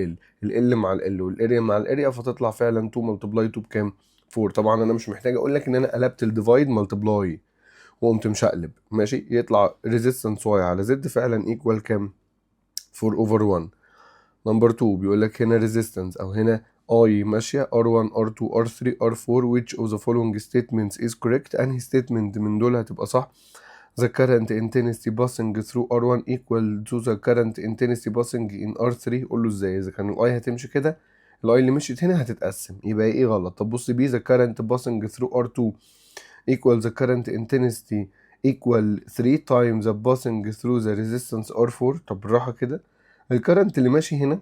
ال مع ال والاريا مع الاريا، فتطلع فعلا 2 ملتبلاي 2 بكام؟ 4. طبعا انا مش محتاج اقول لك ان انا قلبت الديفايد ملتبلاي وقمت مشقلب. ماشي، يطلع ريزيستنس واي على زد فعلا ايكوال كام؟ 4 اوفر 1. نمبر 2 بيقول لك هنا ريزيستنس او هنا اي ماشيه R1 R2 R3 R4 which of the following statements is correct. انهي statement من دول هتبقى صح؟ The current intensity passing through R1 equal to the current intensity passing in R3. قول له ازاي؟ اذا كان الاي هتمشي كده، الاي اللي مشيت هنا هتتقسم، يبقى ايه غلط؟ طب بص بيه، the current passing through R2 equal the current intensity equal 3 times the passing through the resistance R4. طب بالراحه كده، الكرنت اللي ماشي هنا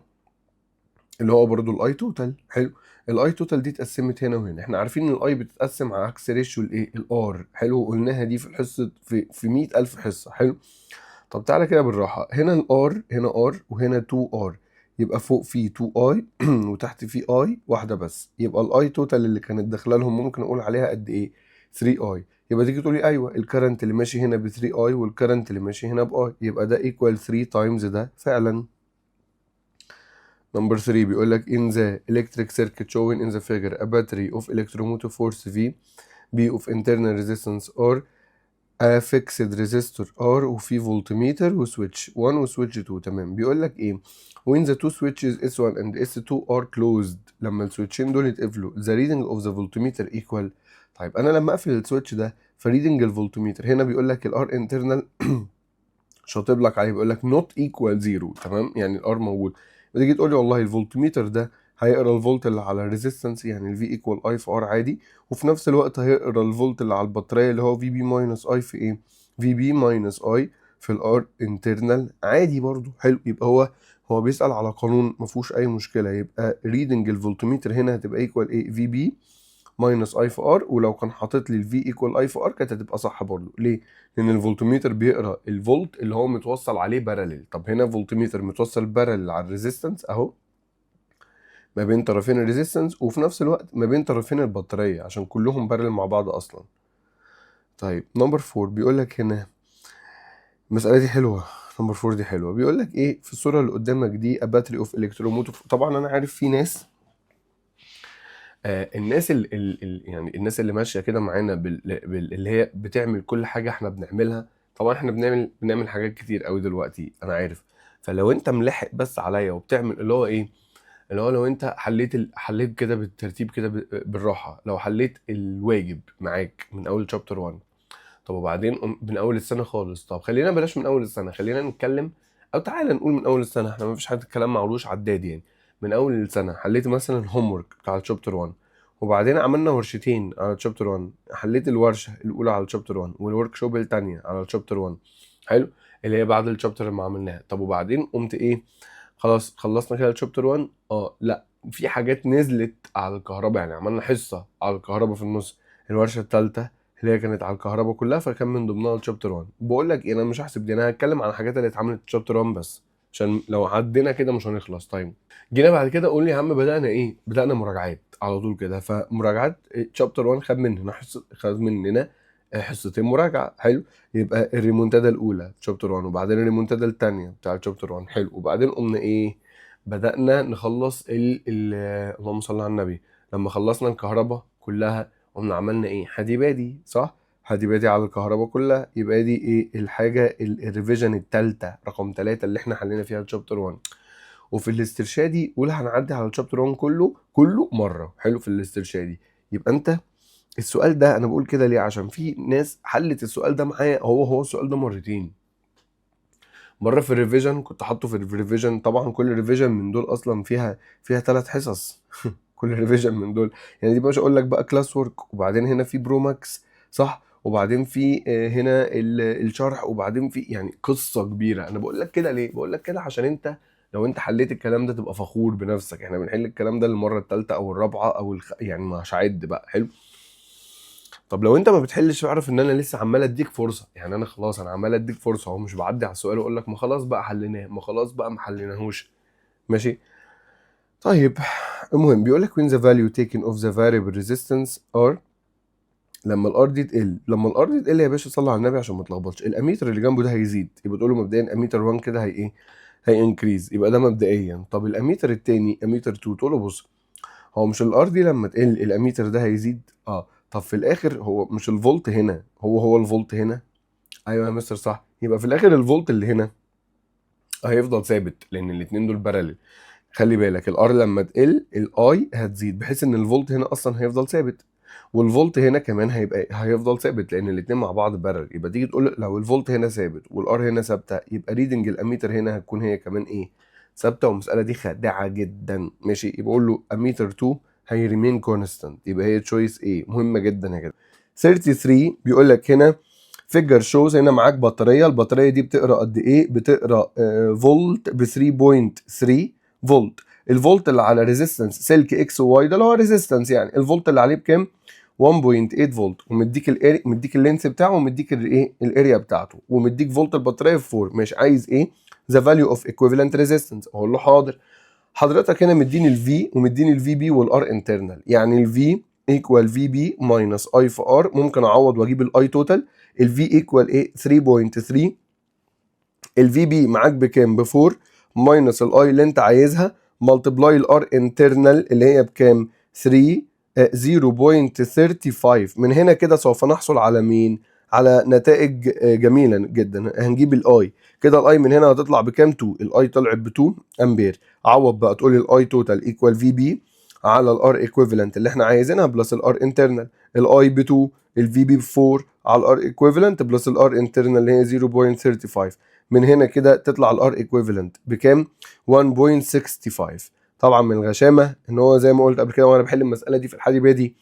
اللي هو برضو الاي توتال، حلو. الاي توتال دي اتقسمت هنا وهنا، احنا عارفين ان الاي بتتقسم على عكس ريشيو الايه الار، حلو، قلناها دي في الحصه في 100,000 حصه، حلو. طب تعالى كده بالراحه، هنا الار هنا ار وهنا 2 ار، يبقى فوق في 2 اي وتحت في اي واحده بس، يبقى الاي توتال اللي كانت داخله لهم ممكن اقول عليها قد ايه؟ 3 اي. يبقى تيجي تقول لي ايوه الكرنت اللي ماشي هنا ب 3 اي والكرنت اللي ماشي هنا باي، يبقى ده ايكوال 3 تايمز ده فعلا. نمبر 3 بيقول لك in the electric circuit shown in the figure a battery of electromotive force V B of internal resistance R a fixed resistor R وفي voltmeter وسويتش 1 وسويتش 2. تمام. بيقول لك ايه؟ when the two switches S1 and S2 are closed، لما السويتشين دول يتقفلوا the reading of the voltmeter equal. طيب انا لما اقفل السويتش ده فريدنج الفولتميتر هنا بيقول لك الار انترنال شاطب لك عليه، بيقول لك نوت ايكوال زيرو، تمام؟ يعني الار موجود. بتيجي تقول لي والله الفولتميتر ده هيقرا الفولت اللي على الريزيستنس، يعني الفي ايكوال اي في ار عادي، وفي نفس الوقت هيقرا الفولت اللي على البطاريه اللي هو في بي ماينس اي في ايه؟ في بي ماينس اي في الار انترنال عادي برضو، حلو. يبقى هو بيسأل على قانون ما فيهوش اي مشكله. يبقى ريدنج الفولتميتر هنا هتبقى ايكوال ايه؟ في بي ماينس اي في ار. ولو كان حاطط لي الفي ايكوال اي في ار كانت هتبقى صح برضه. ليه؟ لان الفولتميتر بيقرا الفولت اللي هو متوصل عليه باراليل. طب هنا فولتميتر متوصل باراليل على الريزيستنس اهو، ما بين طرفين الريزيستنس وفي نفس الوقت ما بين طرفين البطاريه عشان كلهم بارل مع بعض اصلا. طيب نمبر 4 بيقول لك هنا المساله دي حلوه. نمبر 4 دي حلوه. بيقول لك ايه في الصوره اللي قدامك دي a battery of electromotive. طبعا انا عارف في ناس الناس يعني الناس اللي ماشيه كده معانا اللي هي بتعمل كل حاجه احنا بنعملها. طبعا احنا بنعمل حاجات كتير قوي دلوقتي انا عارف. فلو انت ملحق بس عليا وبتعمل اللي هو ايه، اللي هو لو انت حليت كده بالترتيب كده بالراحه، لو حليت الواجب معاك من اول شابتر 1، طب وبعدين من اول السنه خالص. طب خلينا بلاش من اول السنه، خلينا نتكلم او تعالى نقول من اول السنه، احنا ما فيش حد الكلام معلوش عداد يعني. من اول السنه حليت مثلا الهوم ورك بتاع الشابتر 1، وبعدين عملنا ورشتين على الشابتر 1، حليت الورشه الاولى على الشابتر 1 والورك شوب الثانيه على الشابتر 1، حلو، اللي هي بعد الشابتر اللي عملناها. طب وبعدين قمت ايه، خلاص خلصنا كده الشابتر 1. لا في حاجات نزلت على الكهرباء، يعني عملنا حصه على الكهرباء في النص، الورشه الثالثه اللي هي كانت على الكهرباء كلها، فكان من ضمنها الشابتر 1. بقول لك ايه، انا مش هحسب دي، انا هتكلم عن الحاجات اللي اتعملت في الشابتر 1 بس، عشان لو عدينا كده مش هنخلص. طيب جينا بعد كده قول لي يا عم بدأنا ايه، بدأنا مراجعات على طول كده. فمراجعات شابتر 1 خد مننا حصتين مراجعه، حلو. يبقى الريمونتادا الاولى شابتر 1، وبعدين الريمونتادا الثانيه بتاع شابتر 1، حلو. وبعدين قمنا ايه، بدأنا نخلص اللهم صل على النبي. لما خلصنا الكهرباء كلها قمنا عملنا ايه، حديبادي، صح؟ حديبادي على الكهرباء كلها. يبقى دي ايه الحاجه الريفيجن الثالثه رقم 3 اللي احنا حلينا فيها الشابتر 1. وفي الاسترشادي قول هنعدي على الشابتر 1 كله مره، حلو. في الاسترشادي يبقى انت السؤال ده انا بقول كده ليه، عشان في ناس حلت السؤال ده معايا، هو السؤال ده مرتين. مره في الريفيجن كنت حاطه في الريفيجن، طبعا كل ريفيجن من دول اصلا فيها 3 حصص كل ريفيجن من دول يعني دي مش اقول لك بقى كلاس ورك، وبعدين هنا في بروماكس، صح، وبعدين في هنا الشرح، وبعدين في يعني قصه كبيره. انا بقول لك كده ليه، بقول لك كده عشان انت لو انت حليت الكلام ده تبقى فخور بنفسك. احنا بنحل الكلام ده للمره الثالثه او الرابعه او يعني مش هعد بقى، حلو. طب لو انت ما بتحلش اعرف ان انا لسه عمال اديك فرصه، يعني انا خلاص انا عمال اديك فرصه اهو، مش بعدي على السؤال واقول لك ما خلاص بقى حليناه، ما خلاص بقى ما حليناهوش، ماشي. طيب المهم بيقول لك when the value taken of the variable resistance are، لما الار دي تقل، يا باشا صلي على النبي عشان ما تلخبطش، الاميتر اللي جنبه ده هيزيد، يبقى تقول له مبدئيا اميتر 1 كده هي ايه، هي انكريز، يبقى ده مبدئيا. طب الاميتر الثاني اميتر 2 تقول له بص، هو مش الار دي لما تقل الاميتر ده هيزيد، طب في الاخر هو مش الفولت هنا هو الفولت هنا، ايوه يا مستر صح، يبقى في الاخر الفولت اللي هنا هيفضل ثابت لان الاثنين دول باراليل. خلي بالك الار لما تقل الاي هتزيد، بحيث ان الفولت هنا اصلا هيفضل ثابت، والفولت هنا كمان هيفضل ثابت لان الاثنين مع بعض بارل. يبقى تيجي تقول لو الفولت هنا ثابت والار هنا ثابته، يبقى ريدنج الاميتر هنا هتكون هي كمان ايه، ثابته. والمساله دي خادعه جدا، ماشي. يبقى اقول له اميتر 2 هي ريمين كونستانت، يبقى هي تشويس ايه، مهمه جدا يا جدع. 33 بيقول لك هنا فيجر شوز، هنا معاك بطاريه، البطاريه دي بتقرا قد ايه، بتقرا فولت ب 3.3 فولت. الفولت اللي على ريزيستنس سلك اكس وواي ده اللي هو ريزيستنس، يعني الفولت اللي عليه بكام، 1.8 فولت، ومديك مديك اللينس بتاعه، ومديك الايه الاريا بتاعته، ومديك فولت البطاريه في 4. مش عايز ايه، ذا فاليو اوف ايكويفالنت ريزيستنس، اقول له حاضر. حضرتك هنا مديني الفي ومديني الفي بي والار انترنال، يعني الفي ايكوال في بي ماينس اي في ار، ممكن اعوض واجيب الاي توتال. الفي ايكوال ايه 3.3، الفي بي معاك بكام ب 4 ماينس الاي اللي انت عايزها ملتبلاي الار انترنال اللي هي بكام 3 0.35. من هنا كده سوف نحصل على مين، على نتائج جميله جدا. هنجيب الاي كده، الاي من هنا هتطلع بكام 2، الاي طلعت ب 2 امبير. عوض بقى تقول الاي توتال ايكوال في بي على الار ايكويفالنت اللي احنا عايزينها بلس الار انترنال، الاي ب 2 الفي بي ب 4 على الار ايكويفالنت بلس الار انترنال اللي هي 0.35. من هنا كده تطلع الار ايكويفالنت بكام 1.65. طبعا من الغشامه ان هو زي ما قلت قبل كده وانا بحل المساله دي في الحديبه دي،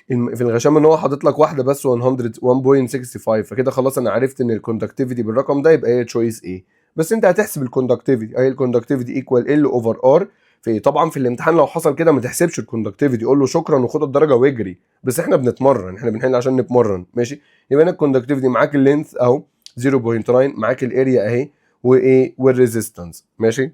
في الغشامه ان هو حاطط لك واحده بس 1.65. فكده خلاص انا عرفت ان الكوندكتيفيتي بالرقم ده، يبقى هي تشويس ايه. بس انت هتحسب الكوندكتيفيتي، اي الكوندكتيفيتي ايكوال ال اوفر ار. في طبعا في الامتحان لو حصل كده ما تحسبش الكوندكتيفيتي، قول له شكرا وخد الدرجه واجري، بس احنا بنتمرن، احنا بنحل عشان نتمرن، ماشي. يبقى هنا الكوندكتيفيتي معاك اللينث اهو 0.9، معاك الاريا اهي، وايه والريزيستنس، ماشي.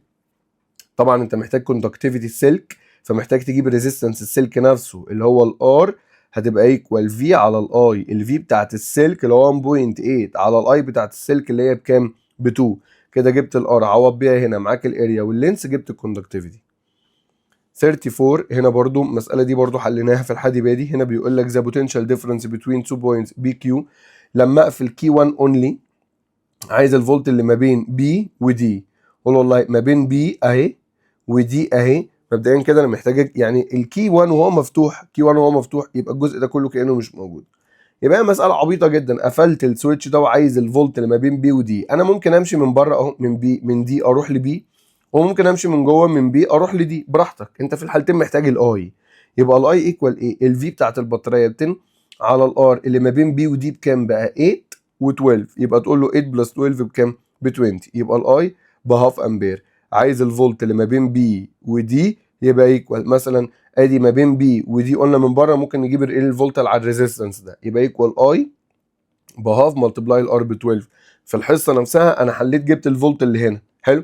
طبعا انت محتاج كوندكتيفيتي السلك فمحتاج تجيب الريزيستنس السلك نفسه اللي هو الار، هتبقى ايكوال في على الاي، الفي بتاعت السلك اللي هو 1.8 على الاي بتاعت السلك اللي هي بكام؟ ب 2. كده جبت الار، عوض بيها هنا معاك الاريا واللينس، جبت الكوندكتيفيتي. 34 هنا برضو المسألة دي برضو حليناها في الحادي بادي. هنا بيقول لك the potential difference between 2 points BQ. لما اقفل كي 1 only عايز الفولت اللي ما بين بي ودي. قول والله ما بين بي اهي ودي اهي. مبدئيا كده انا محتاج يعني الكي 1 وهو مفتوح، كي 1 وهو مفتوح يبقى الجزء ده كله كانه مش موجود. يبقى هي مساله عبيطه جدا. قفلت السويتش ده وعايز الفولت اللي ما بين بي ودي. انا ممكن امشي من بره اهو من بي، من دي اروح لبي، وممكن امشي من جوه من بي اروح لدي، براحتك. انت في الحالتين محتاج الاي. يبقى الاي ايكوال ايه؟ الفي بتاعت البطاريه ب 10 على الار اللي ما بين بي ودي بكام بقى؟ 8 و12. يبقى تقول له 8 بلس 12 بكام؟ ب 20. يبقى الاي بهاف امبير. عايز الفولت اللي ما بين بي ودي يبقى ايكوال مثلا ادي ما بين بي ودي، قلنا من بره ممكن نجيب الفولت على الريزيستنس ده، يبقى ايكوال اي بهاف ملتبلاي الار ب 12. في الحصه نفسها انا حليت جبت الفولت اللي هنا. حلو،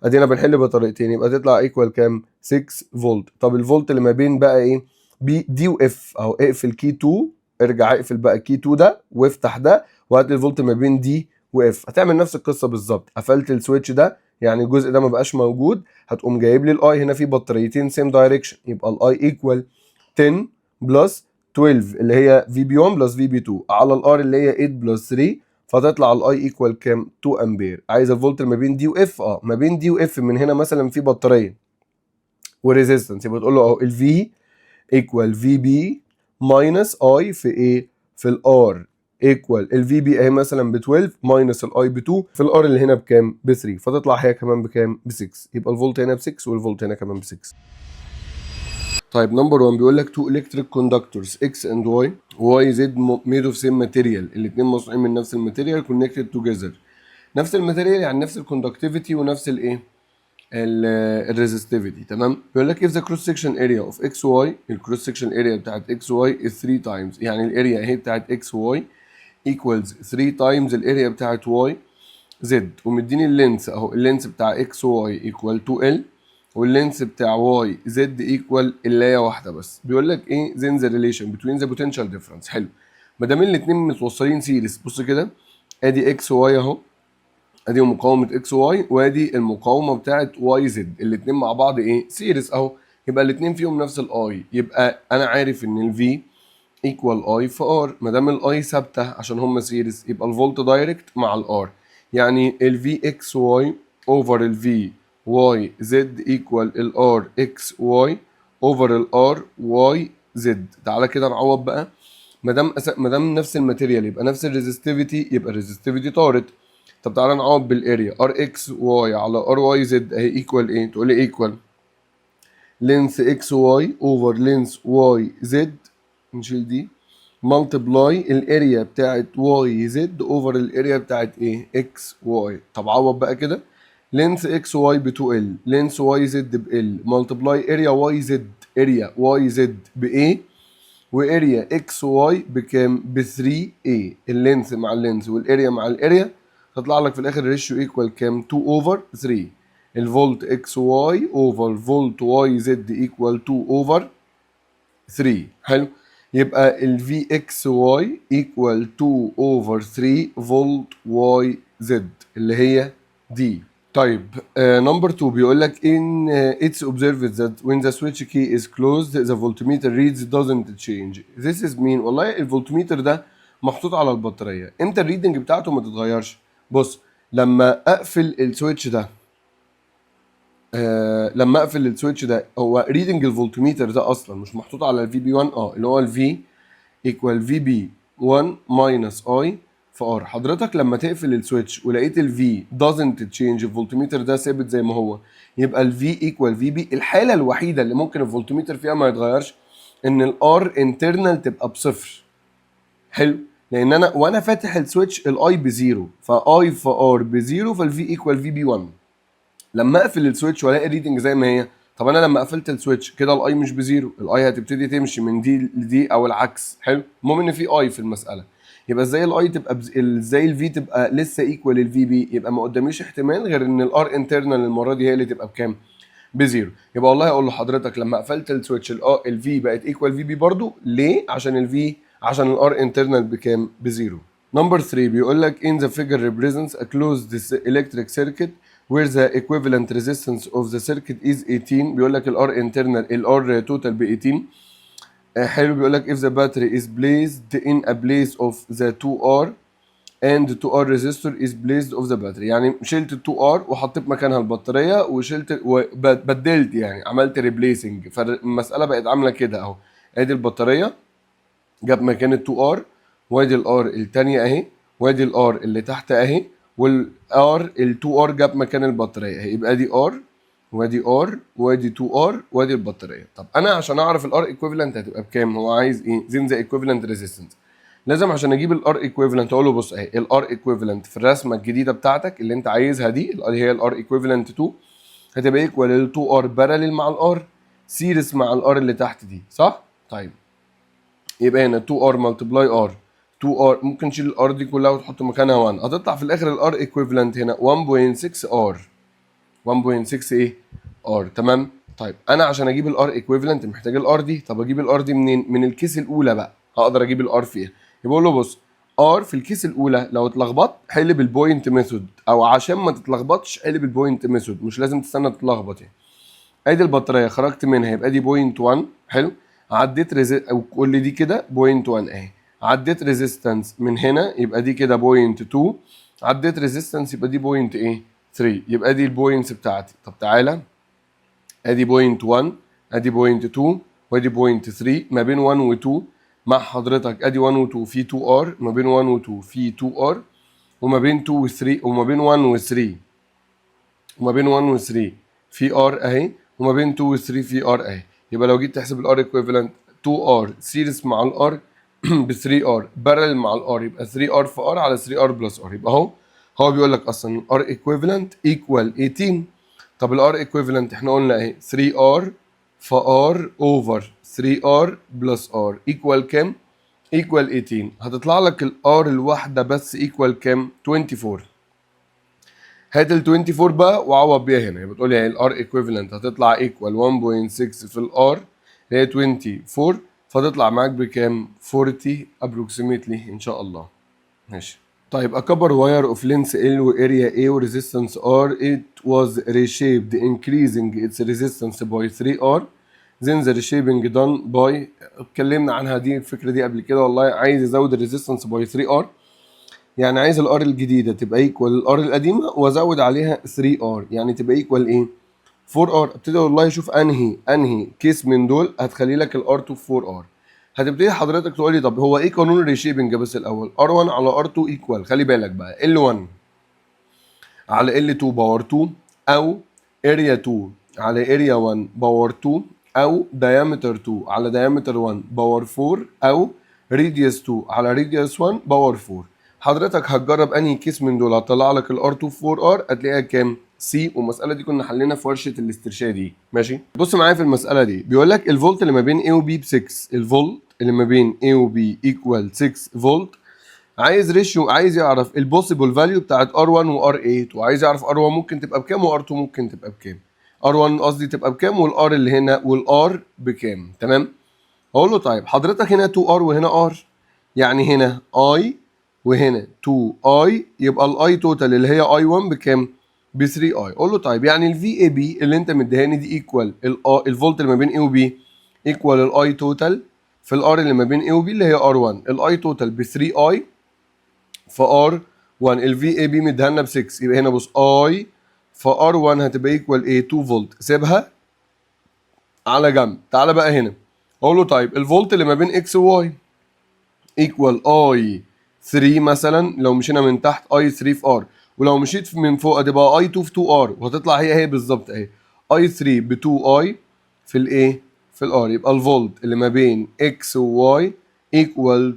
ادينا بنحل بطريقتين، يبقى تطلع ايكوال كام؟ 6 فولت. طب الفولت اللي ما بين بقى ايه؟ بي دي واف اهو. اقفل كي 2، ارجع اقفل بقى كي 2 ده وافتح ده وهات لي الفولت ما بين دي واف. هتعمل نفس القصه بالظبط. قفلت السويتش ده يعني الجزء ده ما بقاش موجود، هتقوم جايب لي الاي هنا في بطاريتين سيم دايركشن، يبقى الاي ايكوال 10 بلس 12 اللي هي في بي 1 بلس في بي 2 على الار اللي هي 8 بلس 3، فتطلع الاي ايكوال كام؟ 2 امبير. عايز الفولت ما بين دي واف، ما بين دي واف من هنا مثلا في بطاريه وريزيستنس، يبقى تقول له اهو الفي ايكوال في بي ماينس اي في ايه؟ في الار. ايكوال الفي بي اهي مثلا ب 12 ماينس الاي ب 2 في الار اللي هنا بكام؟ ب 3، فتطلع هي كمان بكام؟ ب 6. يبقى الفولت هنا ب 6 والفولت هنا كمان ب 6. طيب نمبر 1 بيقول لك two electric conductors X and Y Y Z made of same material. الاثنين مصنوعين من نفس الماتيريال connected together. نفس الماتيريال يعني نفس الكوندكتيفيتي ونفس الايه؟ الريزستيفيتي. تمام. بيقول لك if the cross section area of X Y، الكروس سكشن اريا بتاعت X Y is 3 times، يعني الاريا اهي بتاعت X Y equals 3 times الاريا بتاعت Y Z، ومديني اللينس اهو، اللينس بتاع X Y equal 2L واللينس بتاع واي زد ايكوال اللايه واحده بس. بيقول لك ايه؟ then the relation between the potential difference. حلو، ما دام الاثنين متوصلين سيريس، بص كده ادي اكس واي اهو، ادي مقاومه اكس واي وادي المقاومه بتاعت واي زد، الاثنين مع بعض ايه؟ سيريس اهو، يبقى الاثنين فيهم نفس الاي، يبقى انا عارف ان الفي ايكوال اي في ار. ما دام الاي ثابته عشان هم سيريس يبقى الفولت دايركت مع الار، يعني الفي اكس واي اوفر الفي واي زد ايكوال الار اكس واي اوفر الار واي زد. تعالى كده نعوض بقى. ما دام نفس الماتيريال يبقى نفس الريزستيفيتي، يبقى الريزستيفيتي طارت. طب تعالى نعوض بالاريا، ار اكس واي على ار واي زد اهي ايكوال ايه؟ تقول لي ايكوال لينث اكس واي اوفر لينث واي زد، نشيل دي، مالتبلاي الاريا بتاعت واي زد اوفر الاريا بتاعت ايه؟ اكس واي. طب عوض بقى كده، لينث اكس واي ب 2 ال، لينث واي زد ب ال، مالتبلاي اريا واي زد، اريا واي زد ب ايه، واريا اكس واي بكام؟ ب 3 اي. اللينث مع اللينث والاريا مع الاريا تطلع لك في الاخر الريشيو ايكوال كام؟ 2 اوفر 3. الفولت اكس واي اوفر فولت واي زد ايكوال 2 اوفر 3. حلو، يبقى ال VXY equal 2 over 3 فولت YZ اللي هي دي. طيب نمبر 2 بيقول لك in it's observed that when the switch key is closed the voltmeter reads doesn't change. This is mean والله الفولتميتر ده محطوط على البطارية، امتى الريدنج بتاعته ما تتغيرش؟ بص، لما اقفل السويتش ده، لما اقفل السويتش ده، هو ريدنج الفولتميتر ده اصلا مش محطوط على الفي بي 1 اللي هو الفي ايكوال في بي 1 ماينس اي في ار. حضرتك لما تقفل السويتش ولقيت الفي doesn't change، الفولتميتر ده ثابت زي ما هو، يبقى الفي ايكوال في بي. الحاله الوحيده اللي ممكن الفولتميتر فيها ما يتغيرش ان الار انترنال تبقى بصفر. حلو، لان انا وانا فاتح السويتش الاي بزيرو، فاي في ار بزيرو، فالفي ايكوال في بي 1. لما اقفل السويتش والاقي الريدنج زي ما هي، طب انا لما قفلت السويتش كده الاي مش بزيرو، الاي هتبتدي تمشي من دي لدي او العكس. حلو، المهم ان في اي في المساله، يبقى ازاي الاي تبقى ازاي الفي تبقى لسه ايكوال الفي بي؟ يبقى ما قداميش احتمال غير ان الار انترنال المره دي هي اللي تبقى بكام؟ بزيرو. يبقى والله اقول لحضرتك لما قفلت السويتش الفي بقت ايكوال في بي برضو. ليه؟ عشان الار انترنال بكام؟ بزيرو. نمبر 3 بيقول لك in the figure represents a closed electric circuit where the equivalent resistance of the circuit is 18. بيقول لك الار internal الار توتال ب 18. حلو. بيقول لك if the battery is placed in a place of the 2R and 2R resistor is placed of the battery. يعني شلت ال 2R وحطيت مكانها البطارية وبدلت، يعني عملت replacing. فالمسألة بقت عاملة كده اهو. ادي البطارية جاب مكان ال 2R، وادي الار التانية اهي، وادي الار اللي تحت اهي، والار ال 2R جاب مكان البطارية اهي. يبقى دي ار وادي ار وادي 2R وادي البطارية. طب انا عشان اعرف الار ايكويفالنت هتبقى بكام؟ هو عايز ايه؟ زين ذا ايكويفالنت ريزيستنس. لازم عشان اجيب الار ايكويفالنت اقول له بص اهي الار ايكويفالنت في الرسمه الجديده بتاعتك اللي انت عايزها دي اللي هي الار ايكويفالنت 2 هتبقى ايكوال ال 2 ار باراليل مع الار سيريس مع الار اللي تحت دي، صح؟ طيب يبقى هنا 2 ار ملتبلاي ار 2 ار، ممكن تشيل الار دي كلها وتحط مكانها 1، هتطلع في الاخر الار ايكويفالنت هنا 1.6 ار. 1.6 ايه؟ ار. تمام. طيب انا عشان اجيب الار ايكويفالنت محتاج الار دي. طب اجيب الار دي منين؟ من الكيس الاولى بقى هقدر اجيب الار فيها. يبقى اقول له بص ار في الكيس الاولى لو اتلخبطت حل بالبوينت ميثود، او عشان ما تتلخبطش حل بالبوينت ميثود، مش لازم تستنى تتلخبط يعني. ادي البطاريه خرجت منها يبقى دي بوينت 1. حلو. عديت او كل دي كده بوينت 1 اهي. عديت ريزيستنس من هنا يبقى دي كده بوينت 2. عديت ريزيستنس يبقى دي بوينت ايه؟ 3. يبقى دي البوينتس بتاعتي. طب تعالى ادي بوينت 1 ادي بوينت 2 وادي بوينت 3. ما بين 1 و 2 مع حضرتك ادي 1 و 2 في 2 ار، ما بين 1 و 2 في 2 ار، وما بين 2 و 3 وما بين 1 و 3 وما بين 1 و 3 في ار اهي، وما بين 2 و 3 في ار اهي. يبقى لو جيت تحسب الار ايكويفالنت 2 ار سيريس مع الار ب 3 ار بارل مع الار يبقى 3 ار في ار على 3 ار بلس ار. يبقى اهو هو بيقول لك اصلا الار ايكويفالنت ايكوال 18. طب الار ايكويفالنت احنا قلنا اهي 3 ار في ار اوفر 3 ار بلس ار ايكوال كام؟ ايكوال 18. هتطلع لك الار الواحده بس ايكوال كام؟ 24. هات ال 24 بقى وعوض بيها هنا. يبقى تقول لي الار ايكويفالنت هتطلع ايكوال 1.6 في الار اللي هي 24، فتطلع معاك بكام؟ 40 ابروكسيمتلي ان شاء الله. ماشي. طيب a copper wire of length L و area A و resistance R it was reshaped increasing its resistance by 3R then the reshaping done by اتكلمنا عنها دي الفكرة دي قبل كده. والله عايز ازود الريزيستنس باي 3R، يعني عايز الار الجديدة تبقى ايكوال الار القديمة وازود عليها 3R يعني تبقى ايكوال ايه؟ 4R. ابتدي والله اشوف انهي كيس من دول هتخلي لك الار 2 4R. هتبتدي حضرتك تقول لي طب هو ايه قانون الريشيبنج بس الاول؟ R1 على R2 ايكوال، خلي بالك بقى L1 على L2 باور 2 او اريا 2 على اريا 1 باور 2 او diameter 2 على diameter 1 باور 4 او radius 2 على radius 1 باور 4. حضرتك هتجرب انهي كيس من دول هتطلع لك الار 2 4R هتلاقيها كام؟ سي. والمساله دي كنا حلينا في ورشه الاسترشاد دي. ماشي. بص معايا في المساله دي بيقول لك الفولت اللي ما بين A و B ب 6. الفولت اللي ما بين A و B ايكوال 6 فولت. عايز ريشيو، عايز يعرف البوسيبل فاليو بتاعت R1 و R8 وعايز يعرف R1 ممكن تبقى بكام و R2 ممكن تبقى بكام. R1 قصدي تبقى بكام والR اللي هنا والR بكام. تمام. اقول له طيب حضرتك هنا 2R وهنا R، يعني هنا I وهنا 2I يبقى الاي توتال اللي هي I1 بكام؟ ب 3I. اقول له طيب يعني ال VAB اللي انت مديهاني دي ايكوال الفولت اللي ما بين A و B ايكوال الاي توتال في الار اللي ما بين A و B اللي هي R1. الاي توتال ب 3I في R1. ال VAB مديهالنا ب 6 يبقى هنا بص I في R1 هتبقى ايكوال ايه؟ 2 فولت. سيبها على جنب. تعالى بقى هنا اقول له طيب الفولت اللي ما بين X و Y ايكوال I3 مثلا. لو مشينا من تحت I3 في R، ولو مشيت من فوق هتبقى I2 في 2R وهتطلع هي بالظبط اهي I3 ب 2I في الايه؟ في الار. يبقى الفولت اللي ما بين X و Y ايكوال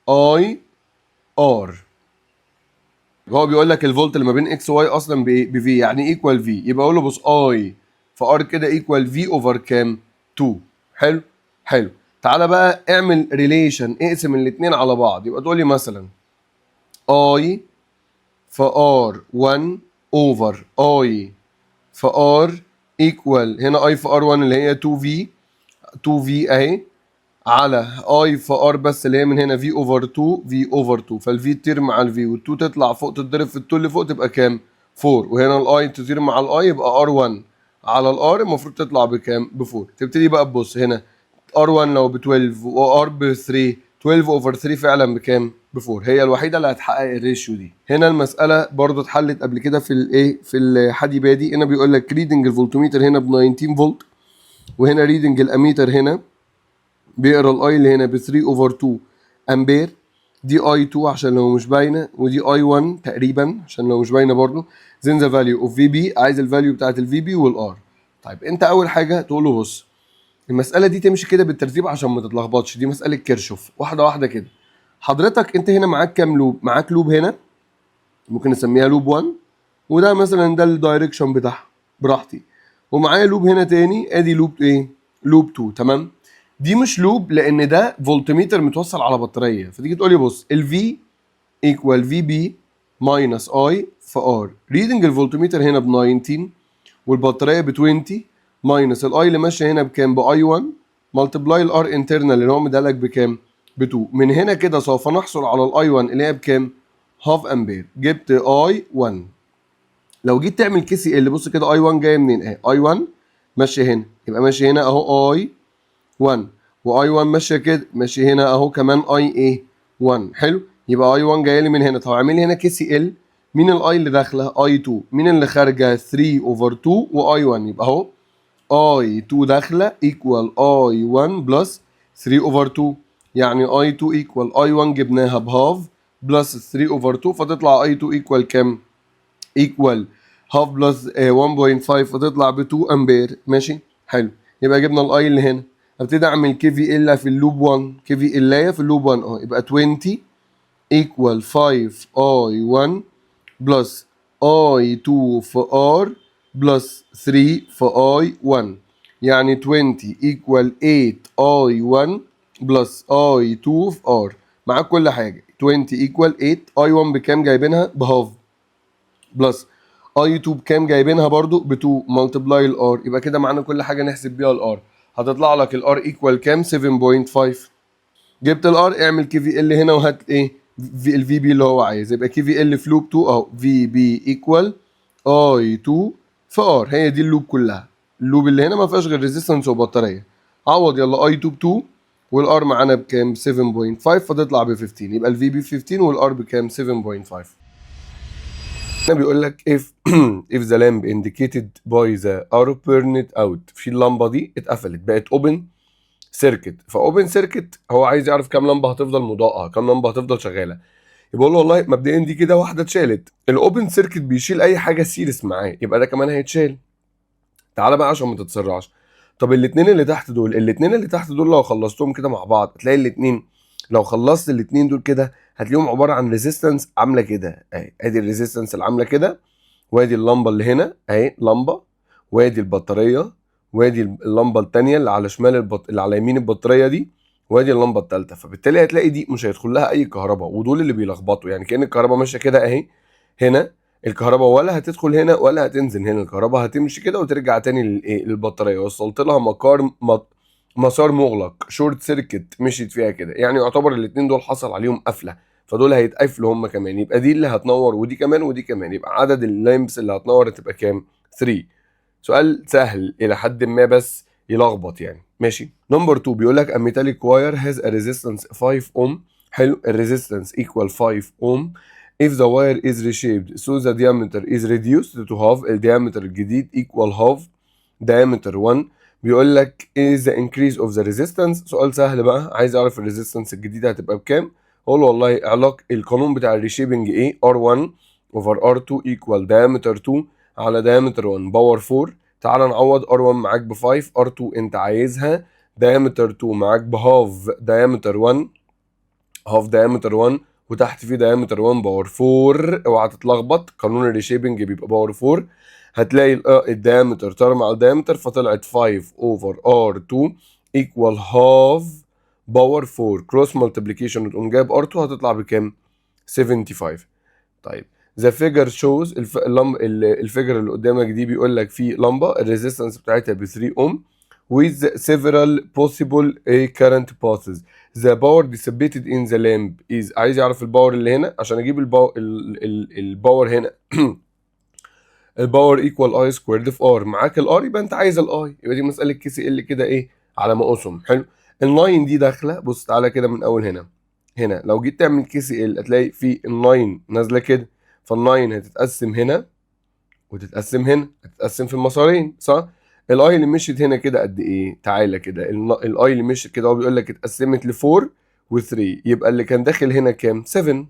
2I R. هو بيقول لك الفولت اللي ما بين X و Y اصلا ب V يعني ايكوال V. يبقى اقول له بص I في R كده ايكوال V اوفر كام؟ 2. حلو؟ حلو. تعالى بقى اعمل ريليشن، اقسم الاثنين على بعض. يبقى تقول لي مثلا I في R1 اوفر I في R ايكوال هنا اي في ار 1 اللي هي 2 في اهي على اي في ار بس اللي هي من هنا في اوفر 2 في اوفر 2، فالفي تطير مع الفي وال2 تطلع فوق تتضرب في ال2 اللي فوق تبقى كام؟ 4، وهنا الاي تطير مع الاي يبقى ار 1 على الار المفروض تطلع بكام؟ ب 4. تبتدي بقى تبص هنا ار 1 لو ب 12 وار ب 3، 12 اوفر 3 فعلا بكام؟ ب 4. هي الوحيده اللي هتحقق الريشيو دي. هنا المساله برضو اتحلت قبل كده في الايه، في الحدي بادي. هنا بيقول لك ريدنج الفولتميتر هنا ب 19 فولت، وهنا ريدنج الاميتر هنا بيقرا الاي اللي هنا ب 3 اوفر 2 امبير. دي اي 2 عشان لو مش باينه، ودي اي 1 تقريبا عشان لو مش باينه برضو. زين ذا فاليو اوف في بي، عايز الفاليو بتاعت الفي بي والار. طيب انت اول حاجه تقول له بص، المساله دي تمشي كده بالترتيب عشان ما تتلخبطش، دي مساله كيرشوف واحده واحده كده. حضرتك انت هنا معاك كام لوب؟ معاك لوب هنا ممكن نسميها لوب 1، وده مثلا ده الدايركشن بتاعها براحتي، ومعايا لوب هنا تاني ادي لوب ايه؟ لوب 2. تمام. دي مش لوب لان ده فولتميتر متوصل على بطاريه، فتيجي تقول لي بص الفي ايكوال في بي ماينس اي في ار. ريدنج الفولتميتر هنا ب 19 والبطاريه ب 20 ماينس الاي اللي ماشيه هنا بكام؟ باي 1 ملتبلاي الار انترنال اللي هو مدالك بكام؟ ب 2. من هنا كده سوف نحصل على الاي 1 اللي هي بكام؟ هاف امبير. جبت اي 1. لو جيت تعمل كي سي ال بص كده اي 1 جايه منين؟ اهي اي 1 ماشيه هنا، يبقى ماشي هنا اهو اي 1، واي 1 ماشيه كده ماشي هنا اهو كمان اي ايه 1. حلو، يبقى اي 1 جايه لي من هنا. طب اعمل لي هنا كي سي ال، مين الاي اللي داخله؟ اي 2. مين اللي خارجه؟ 3 اوفر 2 واي 1. يبقى اهو اي 2 داخله ايكوال اي 1 بلس 3 اوفر 2، يعني اي 2 ايكوال اي 1 جبناها بهاف بلس 3 اوفر 2، فتطلع اي 2 ايكوال كام؟ ايكوال هاف بلس 1.5 فتطلع ب 2 امبير. ماشي حلو، يبقى جبنا الاي اللي هنا. ابتدي اعمل كي في ال في اللوب 1، كي في ال في اللوب 1 اهو، يبقى 20 ايكوال 5 اي 1 بلس اي 2 في ار بلس 3 في اي 1، يعني 20 ايكوال 8 اي 1 بلس اي 2 في ار. معاك كل حاجه. 20 ايكوال 8 اي 1 بكام؟ جايبينها بهاف بلس اي 2 بكام؟ جايبينها برضو ب 2 ملتبلاي الار. يبقى كده معانا كل حاجه نحسب بيها الار. هتطلع لك الار ايكوال كام؟ 7.5. جبت الار، اعمل كي في ال هنا وهات ايه؟ في الفي بي اللي هو عايز. يبقى كي في ال في لوب 2 اهو في بي ايكوال اي 2 في ار. هي دي اللوب كلها. اللوب اللي هنا ما فيهاش غير ريزيستنس وبطاريه. عوض يلا اي 2 ب 2 والار معانا بكام؟ 7.5 فتطلع ب 15. يبقى الفي بي 15 والار بكام؟ 7.5. هنا بيقول لك if if the lamp indicated by the arrow burned out، في اللمبه دي اتقفلت بقت اوبن سيركت. فاوبن سيركت هو عايز يعرف كام لمبه هتفضل مضاءه، كام لمبه هتفضل شغاله. يبقى له والله مبدئيا دي كده واحده اتشالت. الاوبن سيركت بيشيل اي حاجه سيريس معاه، يبقى ده كمان هيتشال. تعالى بقى عشان ما تتسرعش. طب الاثنين اللي تحت دول، الاثنين اللي تحت دول لو خلصتهم كده مع بعض هتلاقي الاثنين، لو خلصت الاثنين دول كده هتلاقيهم عباره عن ريزيستنس عامله كده اهي. ادي الريزيستنس اللي عامله كده، وادي اللمبه اللي هنا اهي لمبه، وادي البطاريه، وادي اللمبه الثانيه اللي على شمال اللي على يمين البطاريه دي، وادي اللمبه الثالثه. فبالتالي هتلاقي دي مش هيدخل لها اي كهرباء، ودول اللي بيلخبطوا. يعني كأن الكهرباء ماشيه كده اهي. هنا الكهرباء ولا هتدخل هنا ولا هتنزل هنا، الكهرباء هتمشي كده وترجع تاني للبطاريه. وصلت لها مسار مغلق، شورت سيركت مشيت فيها كده. يعني يعتبر الاثنين دول حصل عليهم قفله، فدول هيتقفلوا هم كمان. يبقى دي اللي هتنور ودي كمان ودي كمان، يبقى عدد اللامبس اللي هتنور هتبقى كام؟ 3. سؤال سهل الى حد ما بس يلخبط يعني. ماشي. نمبر 2 بيقول لك a metallic wire has a resistance 5 ohm. حلو، الريزيستنس equal 5 ohm if the wire is reshaped so the diameter is reduced to half. الديامتر الجديد equal half diameter 1. بيقول لك is the increase of the resistance. سؤال سهل بقى، عايز اعرف الريزيستنس الجديده هتبقى بكام. قول والله القانون بتاع الريشيبنج ايه؟ R1 over R2 equal diameter 2 على diameter 1 باور 4. تعال نعوض. R1 معاك ب 5، R2 انت عايزها diameter 2 معاك بهاف diameter 1، هاف diameter 1 وتحت فيه diameter 1 باور 4. اوعى تتلخبط، قانون الريشيبنج بيبقى باور 4. هتلاقي الديامتر طار مع الديامتر فطلعت 5 over R2 equal half باور 4 كروس مالتيبليكيشن وتقوم جايب R2 هتطلع بكام؟ 75. طيب The figure shows الفيجر اللي قدامك دي بيقول لك في لمبه الريزيستنس بتاعتها ب 3 اوم with several possible current passes. The power dissipated in the lamp is عايز يعرف الباور اللي هنا عشان اجيب الباور هنا الباور ايكوال اي سكويرد في ار. معاك الار يبقى انت عايز الاي، يبقى دي مساله كي سي ال كده ايه على ما اقسم. حلو. ال9 دي داخله، بص تعالى كده من اول هنا لو جيت تعمل كي سي ال هتلاقي في ال9 نازله كده، فال9 هتتقسم هنا وتتقسم هنا، هتتقسم في المسارين صح؟ الاي اللي مشيت هنا كده قد ايه؟ تعالى كده الاي اللي مشيت كده هو بيقول لك اتقسمت ل 4 و3، يبقى اللي كان داخل هنا كام؟ 7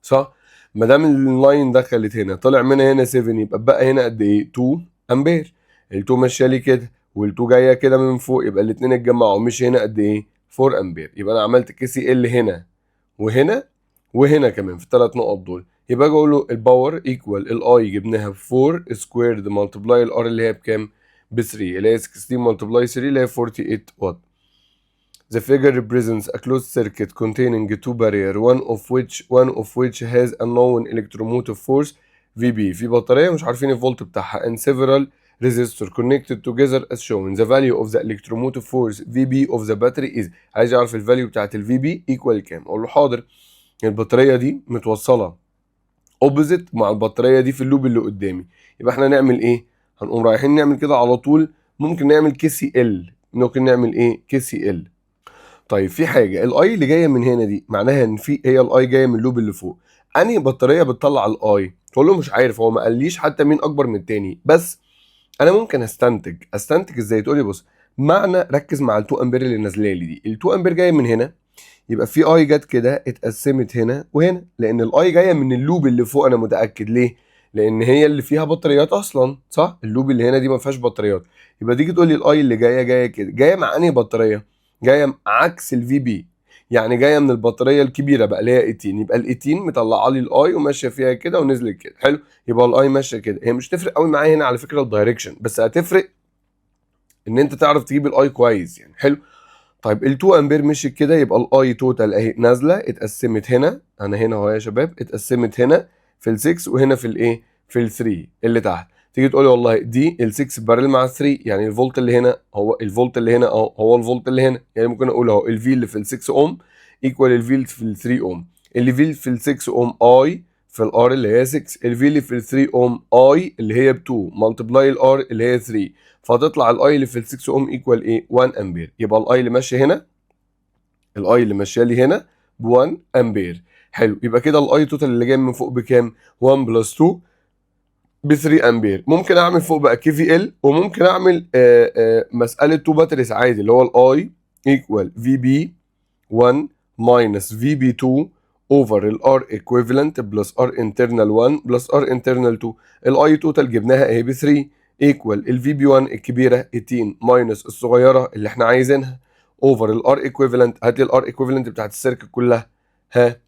صح؟ ما دام اللاين دخلت هنا طلع منها هنا 7 يبقى بقى هنا قد ايه؟ 2 امبير. ال2 ماشيه لي كده وال2 جايه كده من فوق، يبقى الاثنين اتجمعوا مشي هنا قد ايه؟ 4 امبير. يبقى انا عملت كي سي ال هنا وهنا وهنا كمان في الثلاث نقط دول. يبقى اجي اقول له الباور ايكوال الاي جبناها ب 4 سكويرد ملتبلاي الار اللي هي بكام؟ ب 3 اللي هي 16 ملتبلاي 3 اللي هي 48 واط. The figure represents a closed circuit containing two barriers, one of which has a known electromotive force VB. في بطارية مش عارفين الفولت بتاعها and several resistors connected together as shown. The value of the electromotive force VB of the battery is. عايز يعرف الفاليو بتاعت ال VB equal كام؟ اقول له حاضر. البطارية دي متوصلة opposite مع البطارية دي في اللوب اللي قدامي، يبقى احنا نعمل ايه؟ هنقوم رايحين نعمل كده على طول. ممكن نعمل كي سي ال، ممكن نعمل ايه؟ كي سي ال. طيب في حاجه الاي اللي جايه من هنا دي معناها ان في هي الاي جايه من اللوب اللي فوق، انهي بطاريه بتطلع الاي؟ تقول له مش عارف، هو ما قاليش حتى مين اكبر من التاني، بس انا ممكن استنتج ازاي؟ تقول لي بص، معنى ركز مع ال2 امبير اللي نازله لي دي، ال2 امبير جايه من هنا يبقى في اي جت كده اتقسمت هنا وهنا، لان الاي جايه من اللوب اللي فوق. انا متاكد ليه؟ لان هي اللي فيها بطاريات اصلا صح؟ اللوب اللي هنا دي ما فيهاش بطاريات، يبقى تيجي تقول لي الاي اللي جايه كده جايه مع انهي بطاريه؟ جايه عكس الفي بي، يعني جايه من البطاريه الكبيره بقى اللي هي 18، يبقى ال 18 مطلعه لي الاي وماشيه فيها كده ونزلت كده. حلو، يبقى الاي ماشيه كده. هي مش تفرق قوي معايا هنا على فكره الدايركشن، بس هتفرق ان انت تعرف تجيب الاي كويس يعني. حلو. طيب ال 2 امبير مشيت كده، يبقى الاي توتال اهي نازله اتقسمت هنا، انا هنا اهو يا شباب، اتقسمت هنا في ال 6 وهنا في الايه؟ في ال 3 اللي تحت. تيجي تقول لي والله دي ال 6 بارل مع 3، يعني الفولت اللي هنا هو الفولت اللي هنا اهو هو الفولت اللي هنا، يعني ممكن اقول اهو الفي اللي في ال 6 اوم ايكوال الفي اللي في ال 3 اوم. اللي في في ال 6 اوم اي في الار اللي هي 6، الفي اللي في ال 3 اوم اي اللي هي ب 2 ملتبلاي الار اللي هي 3، فتطلع الاي اللي في ال 6 اوم ايكوال ايه؟ 1 امبير. يبقى الاي اللي ماشيه هنا، الاي اللي ماشيه لي هنا ب 1 امبير. حلو، يبقى كده الاي توتال اللي جاي من فوق بكام؟ 1 بلس 2 ب 3 امبير. ممكن اعمل فوق بقى كي في ال، وممكن اعمل مساله 2 باتريز عادي اللي هو الاي ايكوال في بي 1 ماينس في بي 2 اوفر الار ايكويفالنت بلس ار انترنال 1 بلس ار انترنال 2. الاي توتال جبناها اهي ب 3 ايكوال الفي بي 1 الكبيره 18 ماينس الصغيره اللي احنا عايزينها اوفر الار ايكويفالنت. هات لي الار ايكويفالنت بتاعت السيركت كلها، ها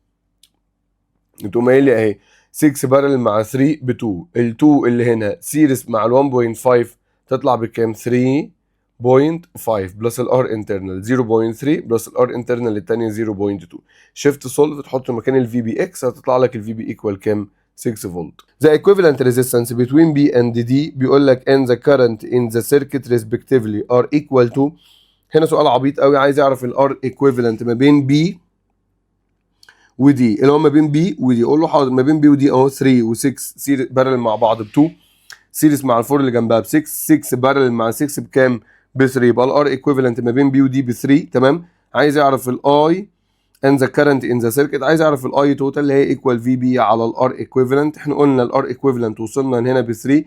تقوم قايل لي اهي 6 بارل مع 3 ب 2، ال 2 اللي هنا سيريس مع ال 1.5 تطلع بكام؟ 3.5 بلس الار انترنال 0.3 بلس الار انترنال الثانيه 0.2. شيفت سولف تحط مكان الفي بي اكس هتطلع لك الفي بي ايكوال كام؟ 6 فولت. The equivalent resistance between B and D بيقول لك and the current in the circuit respectively are equal to. هنا سؤال عبيط قوي، عايز يعرف الار equivalent ما بين B ودي اللي هو ما بين بي ودي. اقول له حاضر، ما بين بي ودي اهو 3 و6 سير بارل مع بعض ب 2، سيريس مع الفور اللي جنبها ب 6، 6 بارل مع 6 بكام؟ ب 3، يبقى الار ايكويفالنت ما بين بي ودي ب 3. تمام. عايز يعرف الاي and the current in the circuit، عايز يعرف الاي توتال اللي هي ايكوال في بي على الار ايكويفالنت. احنا قلنا الار ايكويفالنت وصلنا هنا ب 3، 3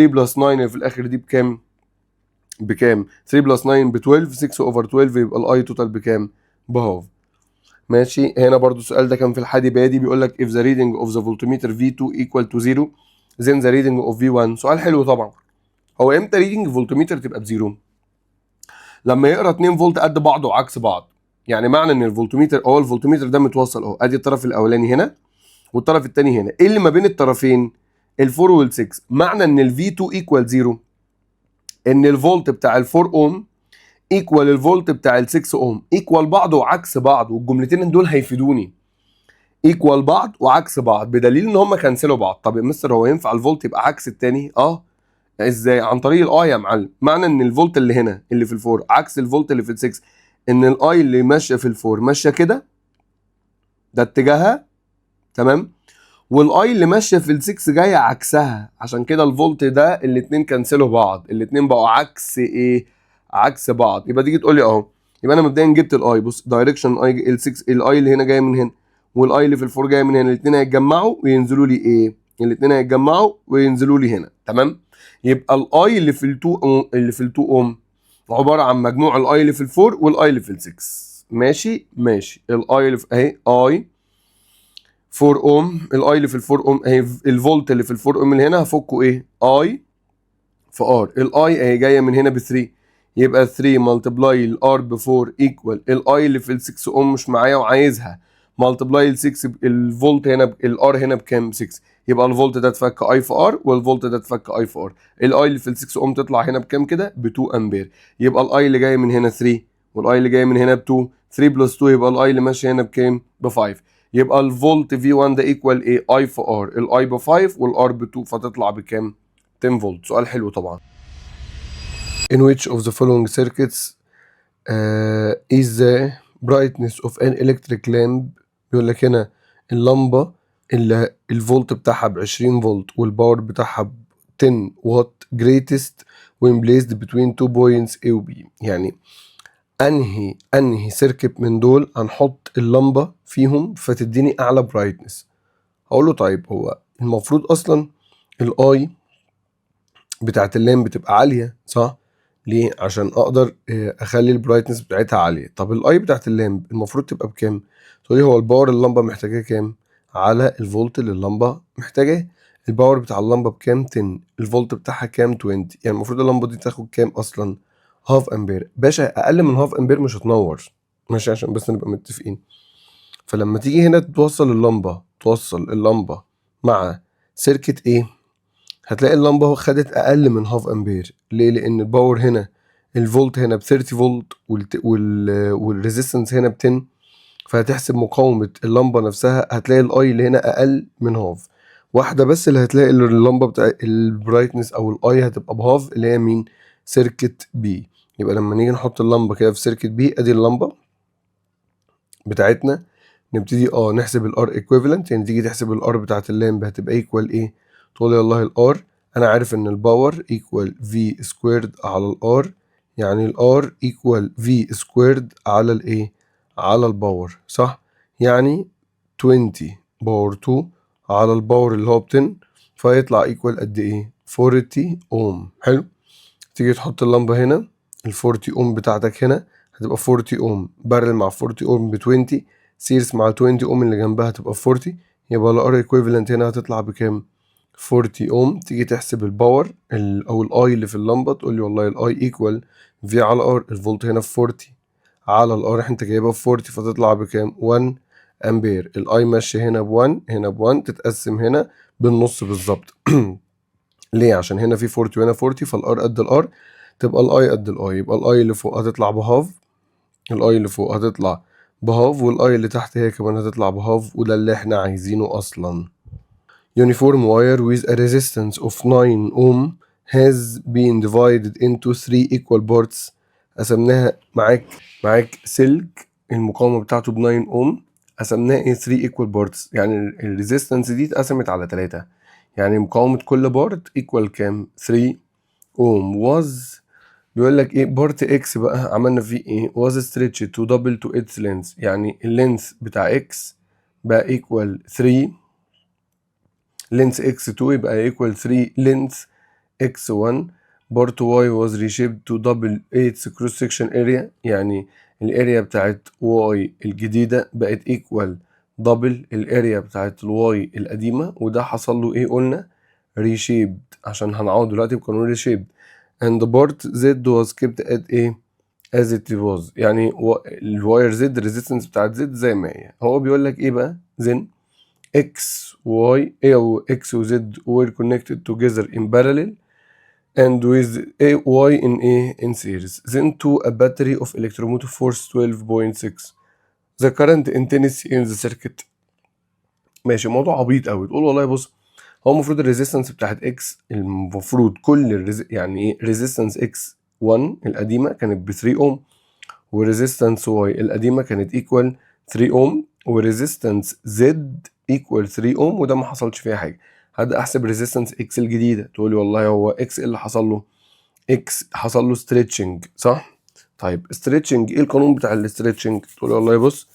بلس 9 اللي في الاخر دي بكام؟ 3 بلس 9 ب 12، 6 اوفر 12 يبقى الاي توتال بكام؟ بهاف. ماشي. هنا برضو السؤال ده كان في الحادي بادي، بيقول لك if the reading of the voltmeter V2 equal to 0 then the reading of V1. سؤال حلو طبعا. هو امتى ريدنج فولتميتر تبقى بزيرو؟ لما يقرا 2 فولت قد بعض وعكس بعض، يعني معنى ان الفولتميتر هو الفولتميتر ده متوصل اهو، ادي الطرف الاولاني هنا والطرف الثاني هنا، ايه اللي ما بين الطرفين؟ ال4 وال6. معنى ان الV2 equal 0 ان الفولت بتاع ال4 اوم ايكوال الفولت بتاع ال 6 اوم، ايكوال بعض وعكس بعض، والجملتين دول هيفيدوني. ايكوال بعض وعكس بعض، بدليل ان هم كنسلوا بعض. طب يا مستر هو ينفع الفولت يبقى عكس التاني؟ ازاي؟ عن طريق الاي يا معلم. معنى ان الفولت اللي هنا اللي في الفور عكس الفولت اللي في السكس، ان الاي اللي ماشيه في الفور ماشيه كده، ده اتجاهها، تمام، والاي اللي ماشيه في السكس جايه عكسها، عشان كده الفولت ده الاتنين كنسلوا بعض، الاتنين بقوا عكس ايه؟ عكس بعض. يبقى تيجي تقول لي اهو، يبقى انا مبدئيا جبت الاي، بص دايركشن اي ال6، الاي اللي هنا جايه من هنا والاي اللي في الفور جايه من هنا، الاتنين هيتجمعوا وينزلوا لي ايه؟ الاتنين هيتجمعوا وينزلوا لي هنا، تمام. يبقى الاي اللي في ال2 اوم عباره عن مجموع الاي اللي في الفور والاي اللي في ال6. ماشي ماشي. الاي اللي في اهي اي 4 اوم، الاي اللي في ال4 اوم اهي، الفولت اللي في ال4 اوم اللي هنا هفكه ايه؟ اي في ار. الاي اهي جايه من هنا ب 3، يبقى 3 ملتبلاي الار ب 4 ايكوال الاي اللي في ال6 اوم مش معايا وعايزها، ملتبلاي ال 6 الفولت هنا الار هنا بكام؟ 6. يبقى الفولت ده اتفك اي في ار والفولت ده اتفك اي في ار. الاي اللي في ال 6 اوم تطلع هنا بكام كده؟ ب 2 امبير. يبقى الاي اللي جاي من هنا 3 والاي اللي جاي من هنا ب 2، 3 بلس 2 يبقى الاي اللي ماشي هنا بكام؟ ب 5. يبقى الفولت في 1 ده ايكوال ايه؟ اي في ار، الاي ب 5 والار ب 2، فتطلع بكام؟ 10 فولت. سؤال حلو طبعا. In which of the following circuits is the brightness of an electric lamp؟ بيقول لك هنا اللمبة اللي الفولت بتاعها ب 20 فولت والباور بتاعها ب 10 واtt greatest when placed between 2 points A و B. يعني انهي سيركت من دول هنحط اللمبة فيهم فتديني اعلى برايتنس؟ هقول له طيب هو المفروض اصلا الاي بتاعت اللامب بتبقى عالية، صح؟ ليه؟ عشان اقدر اخلي البرايتنس بتاعتها عالية. طب الاي بتاعت اللامب المفروض تبقى بكام؟ تقولي هو الباور اللمبة محتاجاه كام؟ على الفولت اللي اللمبة محتاجاه. الباور بتاع اللمبة بكام؟ 10، الفولت بتاعها كام؟ 20. يعني المفروض اللمبة دي تاخد كام اصلا؟ هاف امبير. باشا اقل من هاف امبير مش هتنور، ماشي؟ عشان بس نبقى متفقين. فلما تيجي هنا توصل اللمبة مع سيركت ايه، هتلاقي اللمبة خدت أقل من هاف أمبير. ليه؟ لأن الباور هنا الفولت هنا ب 30 فولت والريزيستنس هنا ب 10، فهتحسب مقاومة اللمبة نفسها هتلاقي الأي اللي هنا أقل من هاف. واحدة بس اللي هتلاقي اللمبة بتاع البرايتنس أو الأي هتبقى بهاف، اللي هي مين؟ سيركت بي. يبقى لما نيجي نحط اللمبة كده في سيركت بي، أدي اللمبة بتاعتنا، نبتدي نحسب الار ايكويفالنت. يعني تيجي تحسب الار بتاعت اللامب هتبقى ايكوال ايه؟ تقول لي والله الار انا عارف ان الباور ايكوال في سكويرد على الار، يعني الار ايكوال في سكويرد على الايه؟ على الباور، صح؟ يعني 20 باور 2 على الباور اللي هو ب 10، فيطلع ايكوال قد ايه؟ 40 اوم. حلو. تيجي تحط اللمبة هنا، ال 40 اوم بتاعتك هنا هتبقى 40 اوم بارل مع 40 اوم ب 20، سيرس مع 20 اوم اللي جنبها هتبقى 40. يبقى الار ايكويفالنت هنا هتطلع بكام؟ 40 اوم. تيجي تحسب الباور او الاي اللي في اللمبه، تقول لي والله الاي ايكوال في على ار، الفولت هنا في 40 على الار انت جايبها في 40، فتطلع بكام؟ 1 امبير. الاي ماشي هنا ب 1 هنا ب 1، تتقسم هنا بالنص بالظبط. ليه؟ عشان هنا في 40 وهنا 40، فالار قد الار، تبقى الاي قد الاي. يبقى الاي اللي فوق هتطلع بهاف، الاي اللي فوق هتطلع بهاف، والاي اللي تحت هي كمان هتطلع بهاف، وده اللي احنا عايزينه اصلا. Uniform wire with a resistance of 9 ohm has been divided into 3 equal parts. قسمناها معاك سلك المقاومة بتاعته ب 9 ohm، قسمناها 3 equal parts. يعني الريزيستنس دي اتقسمت على 3، يعني مقاومة كل بارت equal كام؟ 3 ohm. was بيقول لك ايه؟ بارت اكس بقى عملنا فيه ايه؟ was stretched to double to its length. يعني اللينث بتاع اكس بقى equal 3، لينث اكس 2 يبقى equal 3 لينث اكس 1. بارت واي was reshaped to double its cross section area. يعني الاريا بتاعت واي الجديدة بقت equal دبل الاريا بتاعت الواي القديمة، وده حصل له ايه؟ قلنا reshaped، عشان هنعوض دلوقتي بقانون reshaped. and part Z was kept at ايه؟ as it was. يعني الواير Z الريزيستنس بتاعت Z زي ما هي. هو بيقول لك ايه بقى؟ then X Y أو X و Z were connected together in parallel and with A Y in series. Then to a battery of electromotive force 12.6. The current intensity in the circuit. ماشي، الموضوع عبيط قوي. تقول والله بص، هو المفروض الريزيستنس بتاعت اكس، المفروض كل يعني ايه، ريزيستنس اكس 1 القديمه كانت ب 3 اوم، وريزيستنس واي القديمه كانت ايكوال 3 اوم، وريزيستنس زد ايكوال 3 اوم، وده ما حصلش فيها حاجه. هبدا احسب ريزيستنس اكس الجديده. تقول لي والله هو اكس ايه اللي حصل له؟ اكس حصل له ستريتشنج، صح؟ طيب ستريتشنج، ايه القانون بتاع الستريتشنج؟ تقول لي والله بص،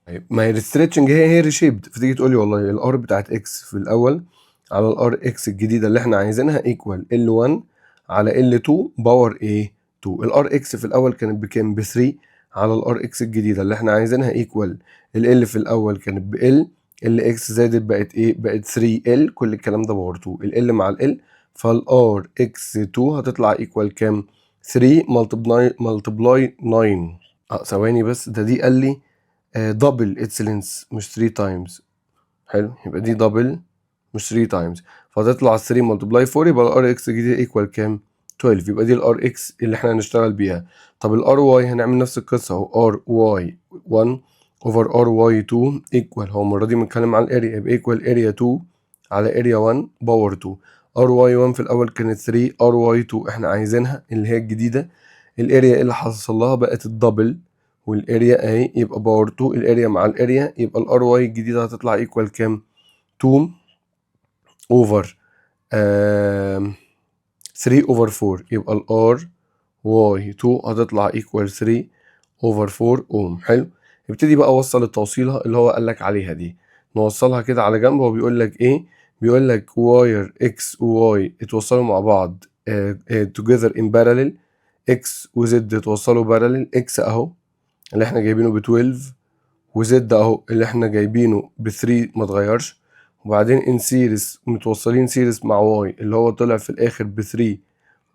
طيب ما هي الستريتشنج هي ريشيبد، فتيجي تقول لي والله الار بتاعت اكس في الاول على الار اكس الجديده اللي احنا عايزينها ايكوال ال1 على ال2 باور ايه 2. الار اكس في الاول كانت بكام؟ ب 3 على الار اكس الجديده اللي احنا عايزينها ايكوال ال في الاول كانت ب ال، ال اكس زادت بقت ايه؟ بقت 3 ال، كل الكلام ده باور 2، ال مع ال، فالار اكس 2 هتطلع ايكوال كام؟ 3 ملتبلاي 9. ثواني بس، ده دي قال لي دبل اتس لينس مش 3 تايمز. حلو، يبقى دي دبل مش 3 تايمز، فتطلع 3 ملتبلاي 4، يبقى الار اكس الجديد ايكوال كام؟ 12. يبقى دي الار اكس اللي احنا هنشتغل بيها. طب الار واي هنعمل نفس القصه اهو، ار واي 1 اوفر ار واي 2 ايكوال، هو المره دي بنتكلم عن الاريا، يبقى ايكوال اريا 2 على اريا 1 باور 2. ار واي 1 في الاول كانت 3، ار واي 2 احنا عايزينها اللي هي الجديده، الاريا اللي حصل لها بقت الدبل، والاريا اهي يبقى باور 2، الاريا مع الاريا يبقى الار واي الجديده هتطلع ايكوال كام؟ 2 اوفر 3 اوفر 4، يبقى الار واي 2 هتطلع ايكوال 3 اوفر 4 اوم. حلو، ابتدي بقى اوصل التوصيله اللي هو قال لك عليها دي، نوصلها كده على جنب. هو بيقول لك ايه؟ بيقول لك واير اكس وواي اتوصلوا مع بعض together in parallel، اكس وزد اتوصلوا باراليل، اكس اهو اللي احنا جايبينه ب 12، وزد اهو اللي احنا جايبينه ب 3 ما اتغيرش، وبعدين ان سيريس متوصلين سيريس مع واي اللي هو طلع في الاخر ب 3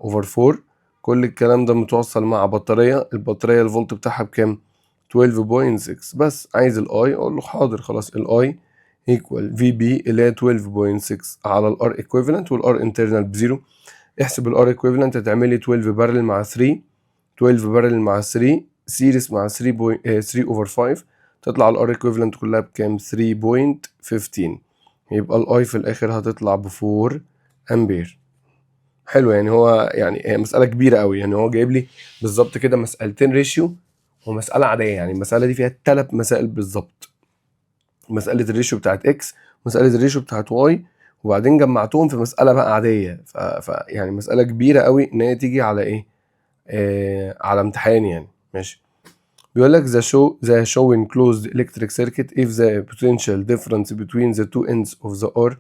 اوفر 4. كل الكلام ده متوصل مع بطارية، البطارية الفولت بتاعها بكام؟ 12.6. بس عايز الاي، اقول له حاضر خلاص، الاي ايكوال في بي اللي هي 12.6 على الار ايكويفالنت، والار انترنال بزيرو. احسب الار ايكويفالنت، هتعمل لي 12 بارل مع 3، 12 بارل مع 3 سيريس مع 3 اوفر 5، تطلع الار ايكويفالنت كلها بكام؟ 3.15. يبقى الاي في الاخر هتطلع ب 4 امبير. حلو، يعني هو يعني هي مساله كبيره قوي، يعني هو جايب لي بالظبط كده مسالتين ريشيو ومساله عاديه، يعني المساله دي فيها 3 مسائل بالظبط، مساله الريشيو بتاعت اكس ومساله الريشيو بتاعت واي، وبعدين جمعتهم في مساله بقى عاديه. يعني مساله كبيره قوي ان هي تيجي على ايه؟ على امتحان يعني. ماشي، بيقول لك the showing closed electric circuit if the potential difference between the two ends of the R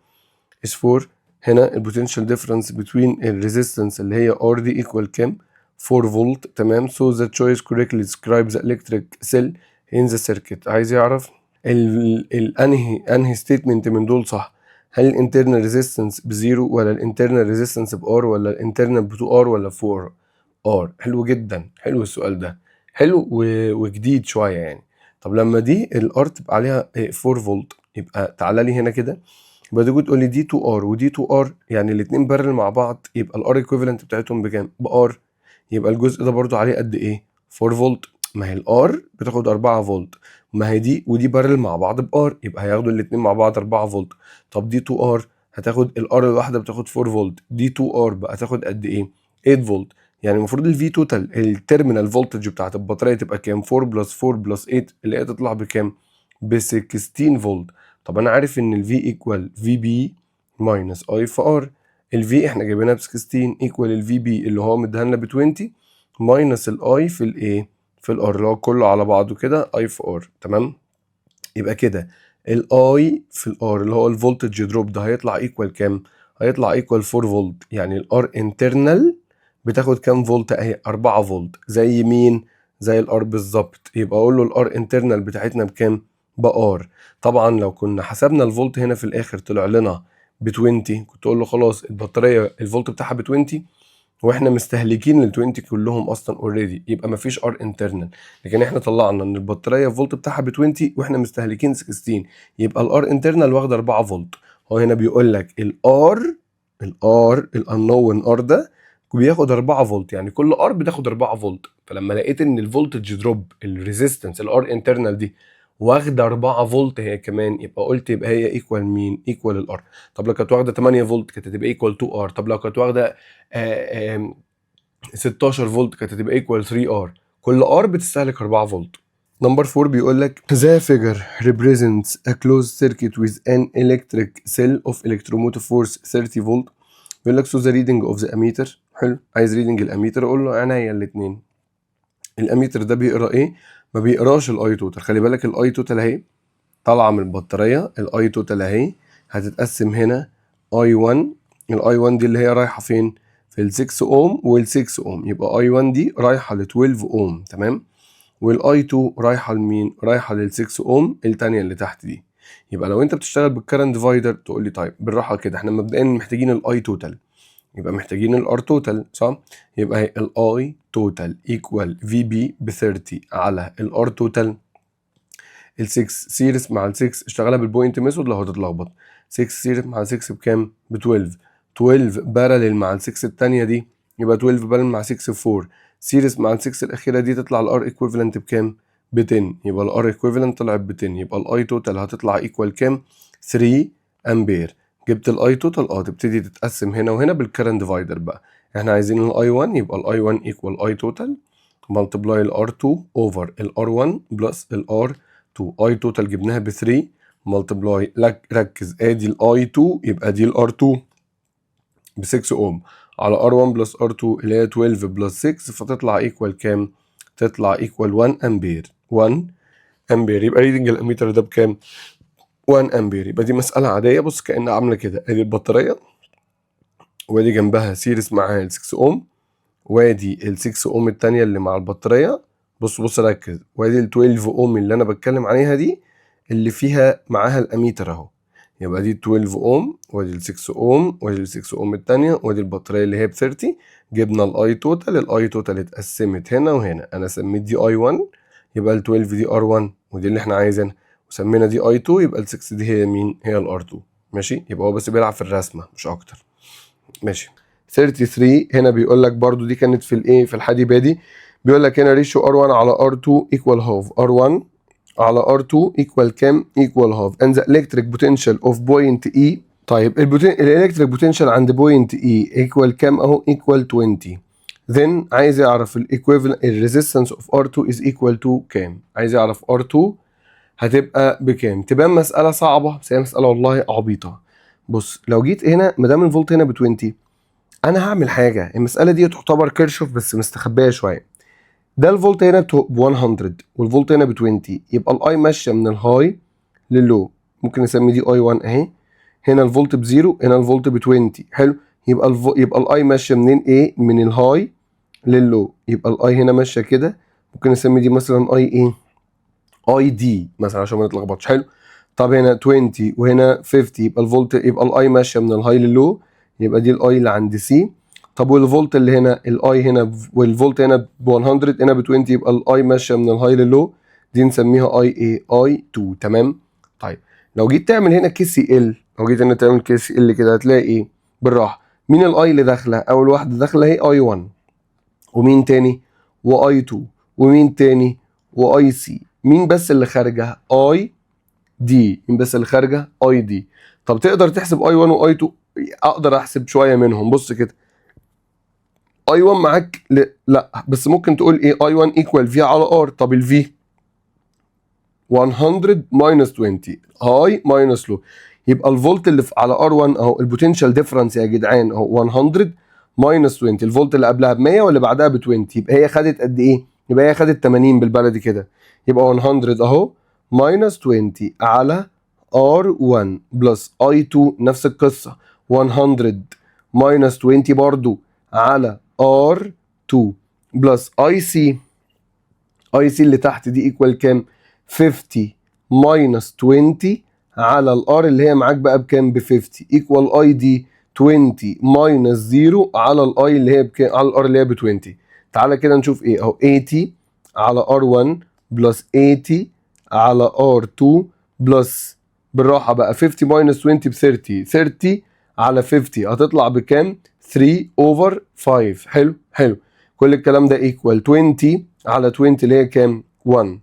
is 4. هنا ال potential difference between ال resistance اللي هي R دي equal كام؟ 4 فولت. تمام، so the choice correctly describes the electric cell in the circuit. عايز يعرف انهي statement من دول صح؟ هل ال internal resistance بزيرو، ولا ال internal resistance بR، ولا ال internal ب 2R، ولا 4R؟ حلو جدا، حلو السؤال ده، حلو وجديد شويه يعني. طب لما دي الار تبقى عليها 4 فولت، يبقى تعالى لي هنا كده، يبقى تيجي تقول لي دي 2 ار ودي 2 ار، يعني الاثنين بارل مع بعض، يبقى الار ايكويفالنت بتاعتهم بكام؟ بار. يبقى الجزء ده برضو عليه قد ايه؟ 4 فولت. ما هي الار بتاخد 4 فولت، ما هي دي ودي بارل مع بعض بار، يبقى هياخدوا الاثنين مع بعض 4 فولت. طب دي 2 ار هتاخد الار الواحده بتاخد 4 فولت، دي 2 ار بقى تاخد قد ايه؟ 8 فولت. يعني المفروض الفي توتال التيرمينال فولتج بتاعت البطاريه تبقى كام؟ 4 بلس 4 بلس 8 اللي هي تطلع بكام؟ ب 16 فولت. طب انا عارف ان الفي ايكوال في بي ماينس اي في ار، الفي احنا جايبينها ب 16 ايكوال الفي بي اللي هو مديها لنا ب 20 ماينس الاي في الايه؟ في الار اللي هو كله على بعضه كده اي في ار. تمام، يبقى كده الاي في الار اللي هو الفولتج دروب ده هيطلع ايكوال كام؟ هيطلع ايكوال 4 فولت. يعني الار انترنال بتاخد كام فولت؟ اهي 4 فولت، زي مين؟ زي الار بالظبط. يبقى اقول له الار انترنال بتاعتنا بكام؟ بار. طبعا لو كنا حسبنا الفولت هنا في الاخر طلع لنا ب 20، كنت اقول له خلاص البطاريه الفولت بتاعها ب 20، واحنا مستهلكين ال 20 كلهم اصلا اوريدي، يبقى مفيش ار انترنال. لكن احنا طلعنا ان البطاريه الفولت بتاعها ب 20 واحنا مستهلكين 16، يبقى الار انترنال واخده 4 فولت. هو هنا بيقول لك الار الانون ار ده بياخد 4 فولت، يعني كل ار بتاخد 4 فولت. فلما لقيت ان الفولتج دروب الريزيستنس الار انترنال دي واخده 4 فولت هي كمان، يبقى قلت يبقى هي ايكوال مين؟ ايكوال الار. طب لو كانت واخده 8 فولت كانت هتبقى ايكوال 2 ار. طب لو كانت واخده 16 فولت كانت هتبقى ايكوال 3 ار. كل ار بتستهلك 4 فولت. نمبر 4 بيقول لك the figure represents a closed circuit with an electric cell of electromotive force 30 فولت. بيقول لك so the reading of the ammeter. حلو، عايز ريدنج الاميتر، اقول له عينيا الاثنين. الاميتر ده بيقرا ايه؟ ما بيقراش الاي توتال. خلي بالك الاي توتال اهي طالعه من البطاريه، الاي توتال اهي هتتقسم هنا اي 1. الاي 1 دي اللي هي رايحه فين؟ في ال 6 اوم وال 6 اوم، يبقى اي 1 دي رايحه ل 12 اوم، تمام. والاي 2 رايحه لمين؟ رايحه لل 6 اوم الثانيه اللي تحت دي. يبقى لو انت بتشتغل بالكرنت ديفايدر تقول لي طيب بالراحه كده، احنا مبدئيا محتاجين الاي توتال، يبقى محتاجين الار توتال، صح؟ يبقى الاي توتال ايكوال في بي ب 30 على الار توتال. ال 6 سيريس مع ال 6 اشتغلها بالبوينت ميثود لو هتتلخبط. 6 سيريس مع 6 بكام؟ ب 12. 12 بارلل مع ال 6 الثانيه دي، يبقى 12 بارلل مع 6 ب 4. سيريس مع ال 6 الاخيره دي تطلع الار ايكويفالنت بكام؟ ب 10. يبقى الار ايكويفالنت طلعت ب 10، يبقى الاي توتال هتطلع ايكوال كام؟ 3 امبير. جبت الاي توتال، تبتدي تتقسم هنا وهنا بالكرنت ديفايدر بقى. احنا عايزين الاي 1، يبقى الاي 1 ايكوال اي توتال ملتبلاي الار 2 اوفر الار 1 بلس الار 2. اي توتال جبناها ب 3 ملتبلاي، ركز ادي الاي 2 يبقى دي الار 2 ب 6 اوم على ار 1 بلس ار 2 اللي هي 12 بلس 6، فتطلع ايكوال كام؟ تطلع ايكوال 1 امبير. 1 امبير. يبقى ريدنج الاميتر ده بكام؟ 1 امبير. يبقى دي مساله عاديه. بص كانها عامله كده، ادي البطاريه وادي جنبها سيريس معاها ال 6 اوم، وادي ال 6 اوم التانية اللي مع البطاريه. بص ركز، وادي ال 12 اوم اللي انا بتكلم عليها دي اللي فيها معاها الاميتر اهو. يبقى دي 12 اوم وادي ال 6 اوم وادي ال 6 اوم التانية وادي البطاريه اللي هي ب 30. جبنا الاي توتال، الاي توتال اتقسمت هنا وهنا، انا سميت دي اي 1 يبقى ال 12 دي ار 1 ودي اللي احنا عايزينها، وسمينا دي اي 2 يبقى ال 6 دي هي مين؟ هي الار 2. ماشي، يبقى هو بس بيلعب في الرسمه مش اكتر. ماشي. 33 هنا بيقول لك برضو دي كانت في الايه؟ في الحادي بادي. بيقول لك هنا ريشيو ار 1 على ار 2 ايكوال هاف. ار 1 على ار 2 ايكوال كام؟ ايكوال هاف. and the electric potential of point E. طيب الالكتريك بوتنشال عند بوينت E ايكوال كام اهو؟ ايكوال 20. then عايز يعرف الايكويفالنت الريزيستنس اوف ار 2 از ايكوال تو كام؟ عايز يعرف ار 2 هتبقى بكام؟ تبان مساله صعبه بس هي مساله والله عبيطه. بص لو جيت هنا ما دام الفولت هنا ب 20، انا هعمل حاجه. المساله دي تعتبر كيرشوف بس مستخبيه شويه. ده الفولت هنا ب 100 والفولت هنا ب 20، يبقى الاي ماشيه من الهاي لللو. ممكن نسمي دي اي 1 اهي. هنا الفولت بزيرو، هنا الفولت ب 20. حلو، يبقى الاي ماشيه منين؟ ايه؟ من الهاي لللو. يبقى الاي هنا ماشيه كده، ممكن نسمي دي مثلا اي ايه؟ اي دي مثلا عشان ما نتلخبطش. حلو. طب هنا 20 وهنا 50، يبقى الفولت، يبقى الاي ماشيه من الهاي لللو، يبقى دي الاي اللي عند سي. طب والفولت اللي هنا الاي هنا والفولت هنا ب 100 هنا ب 20، يبقى الاي ماشيه من الهاي لللو، دي نسميها اي ايه؟ اي 2. تمام. طيب لو جيت تعمل هنا كي سي ال، لو جيت هنا تعمل كي سي ال كده هتلاقي ايه؟ بالراحه، مين الاي اللي داخله؟ اول واحده داخله هي اي 1، ومين تاني؟ واي 2، ومين تاني؟ واي سي. مين بس اللي خارجه؟ اي دي. مين بس اللي خارجه؟ اي دي. طب تقدر تحسب اي 1 واي 2؟ اقدر احسب شويه منهم. بص كده، اي 1 معاك لا، بس ممكن تقول ايه؟ اي 1 ايكوال في على ار. طب الفي 100 ماينس 20 هاي ماينس لو، يبقى الفولت اللي على ار 1 اهو البوتنشال ديفرنس يا جدعان اهو 100 ماينس 20. الفولت اللي قبلها ب 100 واللي بعدها ب 20، يبقى هي خدت قد ايه؟ يبقى هي خدت 80 بالبلدي كده. يبقى 100 اهو ماينس 20 على ار 1 بلس اي 2 نفس القصه 100 ماينس 20 برضو على ار 2 بلس اي سي. اي سي اللي تحت دي ايكوال كام؟ 50 ماينس 20 على الار اللي هي معاك بقى بكام؟ ب 50 ايكوال اي دي 20 ماينس 0 على الاي اللي هي بكام؟ على الار اللي هي ب 20. تعالى كده نشوف ايه اهو 80 على ار 1 بلس 80 على ار 2 بلس بالراحه بقى 50 ماينس 20 ب 30. 30 على 50 هتطلع بكام؟ 3 اوفر 5. حلو. كل الكلام ده ايكوال 20 على 20 اللي هي كام؟ 1.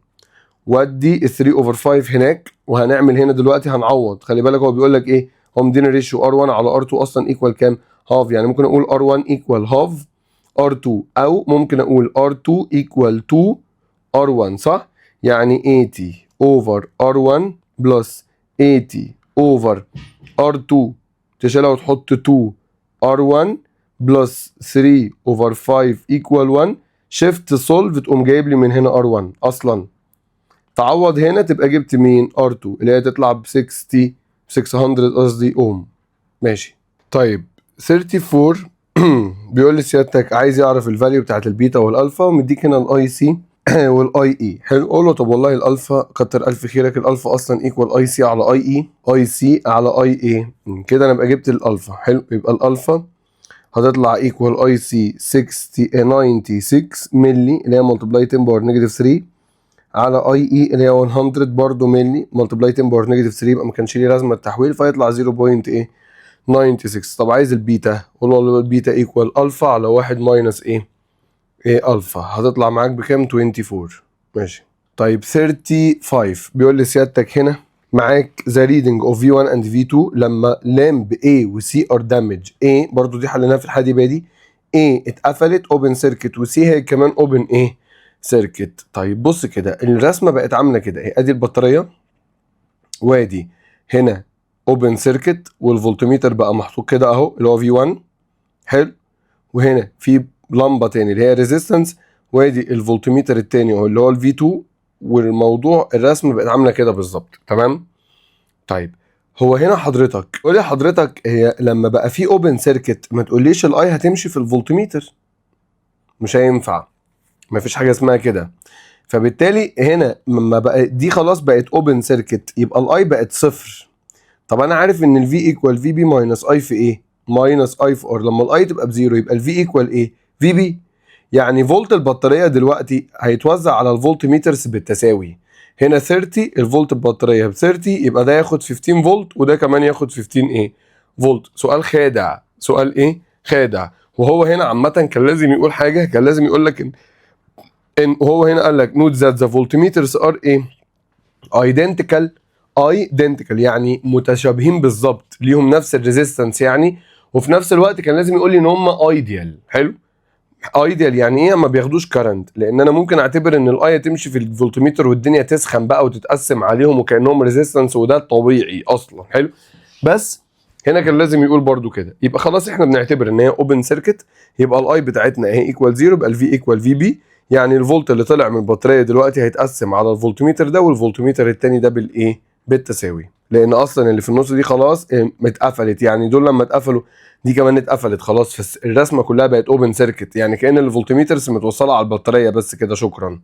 ودي 3 اوفر 5 هناك، وهنعمل هنا دلوقتي هنعوض. خلي بالك هو بيقول لك ايه، هو مدينا ريشيو R1 على R2 اصلا ايكوال كام؟ هاف. يعني ممكن اقول R1 ايكوال هاف R2، او ممكن اقول R2 ايكوال 2 R1، صح؟ يعني 80 اوفر R1 بلس 80 اوفر R2 تشيلها وتحط 2 R1 بلس 3 اوفر 5 ايكوال 1. شيفت سولف تقوم جايب لي من هنا R1 اصلا. تعوض هنا تبقى جبت مين؟ R2 اللي هي تطلع ب 600 قصدي اوم. ماشي. طيب 34 بيقول لي سيادتك عايز يعرف الفاليو بتاعت البيتا والالفا، ومديك هنا الاي سي والاي اي. حلو، قول له طب والله الالفا كتر الف خيرك، الالفا اصلا ايكوال اي سي على اي اي، اي سي على اي اي. كده انا بقى جبت الالفا. حلو، يبقى الالفا هتطلع ايكوال اي سي 96 ملي اللي هي ملتبلاي 10 باور نيجاتيف 3 على اي اي اللي هي 100 برضه ملي ملتبلاي 10 باور نيجاتيف 3، يبقى ما كانش ليه لازمه التحويل، فيطلع 0.96. طب عايز البيتا، قول له البيتا ايكوال الفا على 1 ماينس ايه الفا، هتطلع معاك بكام؟ 24. ماشي. طيب 35 بيقول لي سيادتك هنا معاك ذا ريدنج اوف في 1 اند في 2 لما لامب A و C ار دامج. A برضو دي حليناها في الحدي بادي، A اتقفلت اوبن سيركت، و C هي كمان اوبن سيركت. طيب بص كده الرسمه بقت عامله كده ايه، ادي البطاريه وادي هنا اوبن سيركت، والفولتميتر بقى محطوط كده اهو اللي هو في 1. حلو، وهنا في لمبه تاني اللي هي ريزيستنس، وادي الفولتميتر التاني اهو اللي هو الفي 2، والموضوع الرسم بقت عامله كده بالظبط. تمام. طيب هو هنا حضرتك قول لي حضرتك، هي لما بقى في اوبن سيركت ما تقوليش الاي هتمشي في الفولتميتر، مش هينفع، ما فيش حاجه اسمها كده. فبالتالي هنا لما بقى دي خلاص بقت اوبن سيركت يبقى الاي بقت صفر. طب انا عارف ان الفي ايكوال في بي ماينس اي في ايه؟ ماينس اي في ار. لما الاي تبقى بزيرو يبقى الفي ايكوال ايه؟ في بي. يعني فولت البطاريه دلوقتي هيتوزع على الفولت ميترز بالتساوي. هنا 30 الفولت البطاريه ب 30، يبقى ده ياخد 15 فولت وده كمان ياخد 15 فولت. سؤال خادع، سؤال خادع. وهو هنا عامه كان لازم يقول حاجه، كان لازم يقول لك ان هو هنا قال لك نوت ذات ذا فولتميترز ار ايدنتيكال يعني متشابهين بالظبط، ليهم نفس الريزيستنس يعني. وفي نفس الوقت كان لازم يقول لي ان هم ايديال. حلو، ايديال يعني ايه؟ ما بياخدوش كارنت، لان انا ممكن اعتبر ان الاي تمشي في الفولتميتر والدنيا تسخن بقى وتتقسم عليهم وكانهم ريزيستنس، وده طبيعي اصلا. حلو، بس هنا كان لازم يقول برضو كده. يبقى خلاص احنا بنعتبر ان هي اوبن سيركت، يبقى الاي بتاعتنا اهي ايكوال 0، يبقى الفي ايكوال في بي. يعني الفولت اللي طلع من البطاريه دلوقتي هيتقسم على الفولتميتر ده والفولتميتر التاني ده بالتساوي، لان اصلا اللي في النص دي خلاص اتقفلت. يعني دول لما اتقفلوا دي كمان اتقفلت خلاص، فالرسمه كلها بقت اوبن سيركت، يعني كأن الفولتميترز متوصله على البطاريه بس كده. شكرا.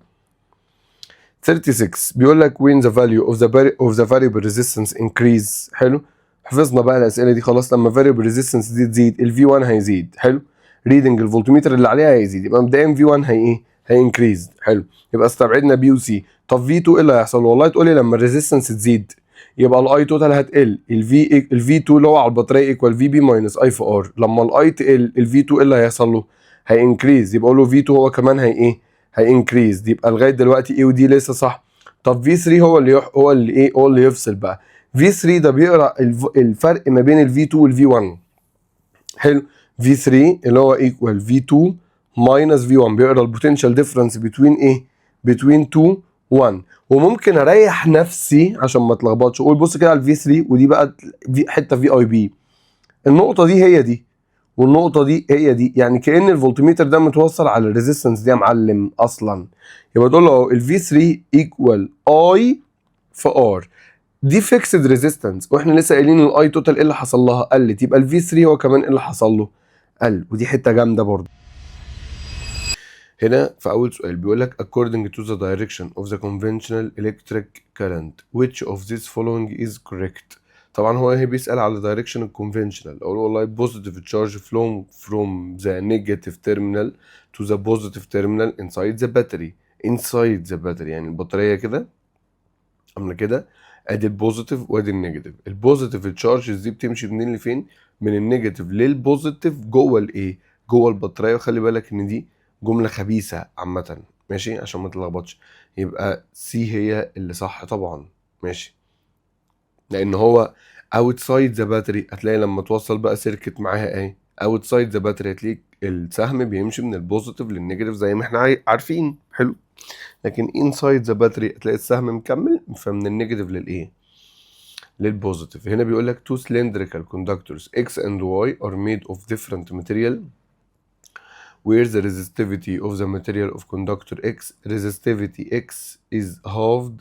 36 بيقول لك when the value of the variable resistance increase. حلو، حفظنا بقى الاسئله دي خلاص. لما variable resistance دي تزيد الفي 1 هيزيد. حلو، ريدنج الفولتميتر اللي عليها هيزيد، يبقى مبدئيا في 1 هي انكريز. حلو، يبقى استبعدنا بي وسي. طب في 2 ايه اللي هيحصل؟ والله تقول لي لما الريزيستنس تزيد يبقى الاي توتال هتقل، الفي 2 اللي هو على البطاريه ايكوال في بي ماينس اي في ار. لما الاي تقل الفي 2 ايه اللي هيحصل له؟ هينكريز، يبقى له في 2 هو كمان هينكريز. يبقى لغايه دلوقتي ايه ودي لسه صح. طب في 3 هو اللي يفصل بقى. في 3 ده بيقرا الفرق ما بين الفي 2 والفي 1. حلو، في 3 اللي هو ايكوال في 2 ماينس في 1، بيقرا البوتنشال ديفرنس بتوين 2 1. وممكن اريح نفسي عشان ما اتلخبطش اقول بص كده على الفي 3 ودي بقى في حته في اي بي، النقطه دي هي دي والنقطه دي هي دي، يعني كأن الفولتميتر ده متوصل على الريزيستنس دي يا معلم اصلا. يبقى تقول له الفي 3 ايكوال اي في ار، دي فيكسد ريزيستنس، واحنا لسه قايلين الاي توتال ايه اللي حصل لها؟ قلت، يبقى الفي 3 هو كمان ايه اللي حصل له؟ قل. ودي حته جامده برضه. هنا في اول سؤال بيقول لك according to the direction of the conventional electric current which of these following is correct. طبعا هو هي بيسأل على direction الكونفنشنال، اقول والله positive charge flow from the negative terminal to the positive terminal inside the battery يعني البطارية كده عاملة كده، ادي البوزيتيف وادي النيجاتيف. البوزيتيف التشارجز دي بتمشي منين لفين؟ من النيجاتيف للبوزيتيف جوه جوه البطارية. وخلي بالك ان دي جملة خبيثة عامة، ماشي عشان ما تلخبطش. يبقى سي هي اللي صح طبعا. ماشي، لان هو outside the battery. هتلاقي لما توصل بقى سيركت معاها ايه outside the battery هتلاقي السهم بيمشي من البوزيتيف للنيجاتيف زي ما احنا عارفين. حلو. لكن inside the battery هتلاقي السهم مكمل فمن النيجاتيف للايه للبوزيتيف. هنا بيقول لك two cylindrical conductors X and Y are made of different material where the resistivity of the material of conductor X resistivity X is halved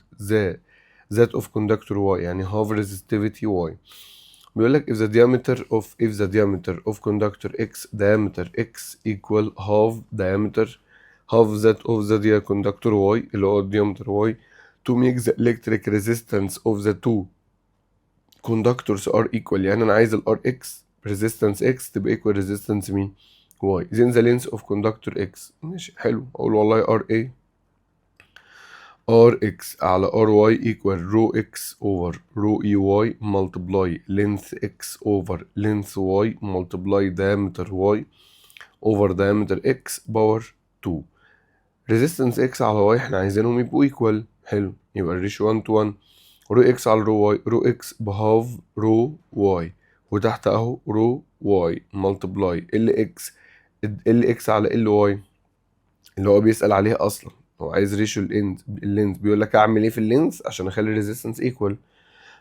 that of conductor Y. يعني half resistivity Y. بيقول لك if the diameter of conductor X diameter X equal half that of the conductor Y اللي هو diameter Y to make the electric resistance of the two conductors are equal. يعني انا عايز ال Rx resistance X تبقى equal resistance مين Y. then the length of conductor X. ماشي حلو. اقول والله RA Rx على Ry equal rho X over rho EY multiply length X over length Y multiply diameter Y over diameter X power 2. resistance X على Y احنا عايزينهم يبقوا equal. حلو. يبقى الريشيو 1 to 1. رو X على رو Y رو X بهاف رو Y وتحت اهو رو Y multiply ال X على ال Y اللي هو بيسأل عليها اصلا. هو عايز ريشيو اللينز بيقول لك اعمل ايه في اللينز عشان اخلي الريزيستنس ايكوال.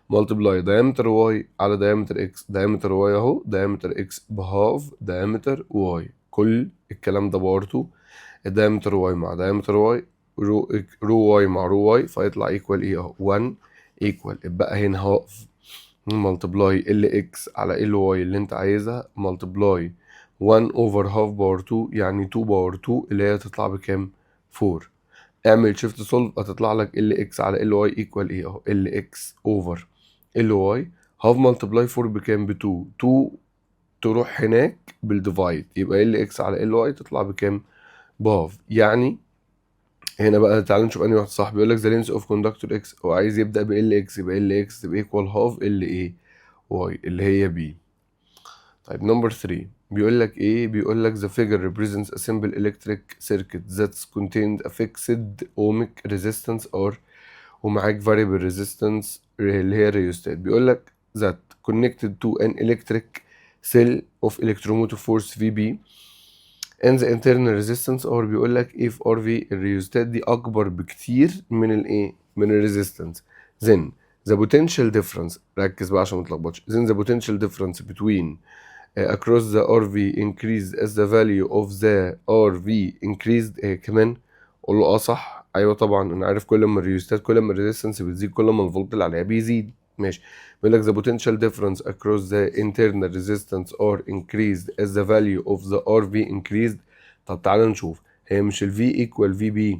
مالتبلاي diameter Y على diameter X. diameter Y اهو diameter X بهاف diameter Y. كل الكلام ده باور 2. diameter Y مع diameter Y رو Y مع رو Y فيطلع ايكوال ايه اهو 1 ايكوال. يبقى هنا هاف مالتبلاي ال X على ال Y اللي انت عايزها مالتبلاي 1 over half باور 2 يعني 2 باور 2 اللي هي تطلع بكام 4. اعمل شيفت سولف هتطلع لك ال X على ال Y ايكوال ايه اهو ال X over ال Y هاف مالتبلاي 4 بكام ب 2 2 تروح هناك بالديفايد يبقى ال X على ال Y تطلع بكام بهاف. يعني هنا بقى تعالى نشوف انهي واحد صح. بيقول لك the length of conductor X هو عايز يبدأ ب LX يبقى LX تبقى equal half LA Y اللي هي B. طيب نمبر 3 بيقول لك ايه؟ بيقول لك the figure represents a simple electric circuit that's contained a fixed ohmic resistance R ومعاك variable resistance اللي هي rheostat. بيقول لك that connected to an electric cell of electromotive force VB and the internal resistance R. بيقول لك if RV الريوستات دي اكبر بكتير من الايه من الريزيستنس then the potential difference. ركز بقى عشان ما تلخبطش. then the potential difference between across the RV increased as the value of the RV increased. كمان قول له صح. ايوه طبعا انا عارف كل ما الريوستات كل ما الريزيستنس بتزيد كل ما الفولت اللي عليها بيزيد. ماشي. بيقول لك the potential difference across the internal resistance are increased as the value of the RV increased. طب تعالى نشوف. هي مش ال V equal VB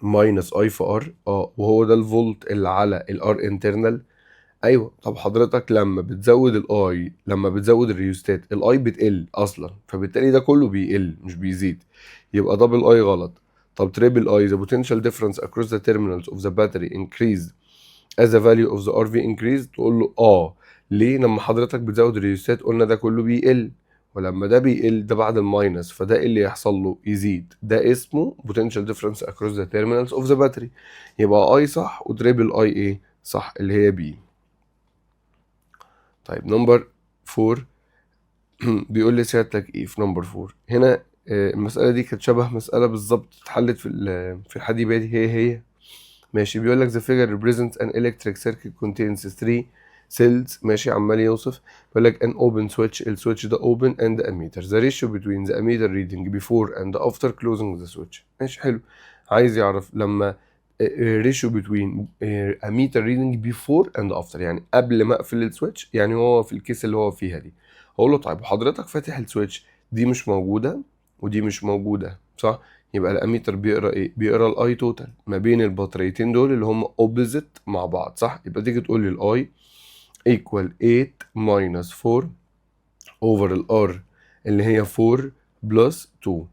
minus I في R وهو ده الفولت اللي على ال R internal. ايوه. طب حضرتك لما بتزود الاي لما بتزود الريوستات الاي بتقل اصلا فبالتالي ده كله بيقل مش بيزيد. يبقى دبل اي غلط. طب تريبل اي the potential difference across the terminals of the battery increased as the value of the RV increased. تقول له ليه؟ لما حضرتك بتزود الريوستات قلنا ده كله بيقل ولما ده بيقل ده بعد الماينس فده إيه اللي يحصل له يزيد. ده اسمه potential difference across the terminals of the battery. يبقى اي صح وتريبل اي ايه صح اللي هي بي. طيب نمبر 4 بيقول لي سيادتك ايه في نمبر 4 هنا. المسألة دي كانت شبه مسألة بالظبط اتحلت في الحديبادي هي. ماشي. بيقول لك the figure represents an electric circuit contains 3 cells. ماشي عمال يوصف. بيقول لك an open switch السويتش ده open and ammeter the ratio between the ammeter reading before and after closing the switch. ماشي حلو. عايز يعرف لما ratio between ammeter reading before and after يعني قبل ما اقفل السويتش يعني هو في الكيس اللي هو فيها دي. هقول له طيب حضرتك فاتح السويتش دي مش موجودة ودي مش موجودة صح. يبقى الاميتر بيقرا ايه؟ بيقرا الاي توتال ما بين البطاريتين دول اللي هم اوبوزيت مع بعض صح. يبقى تيجي تقول لي الاي ايكوال 8 ماينس 4 اوفر الار اللي هي 4 بلس 2.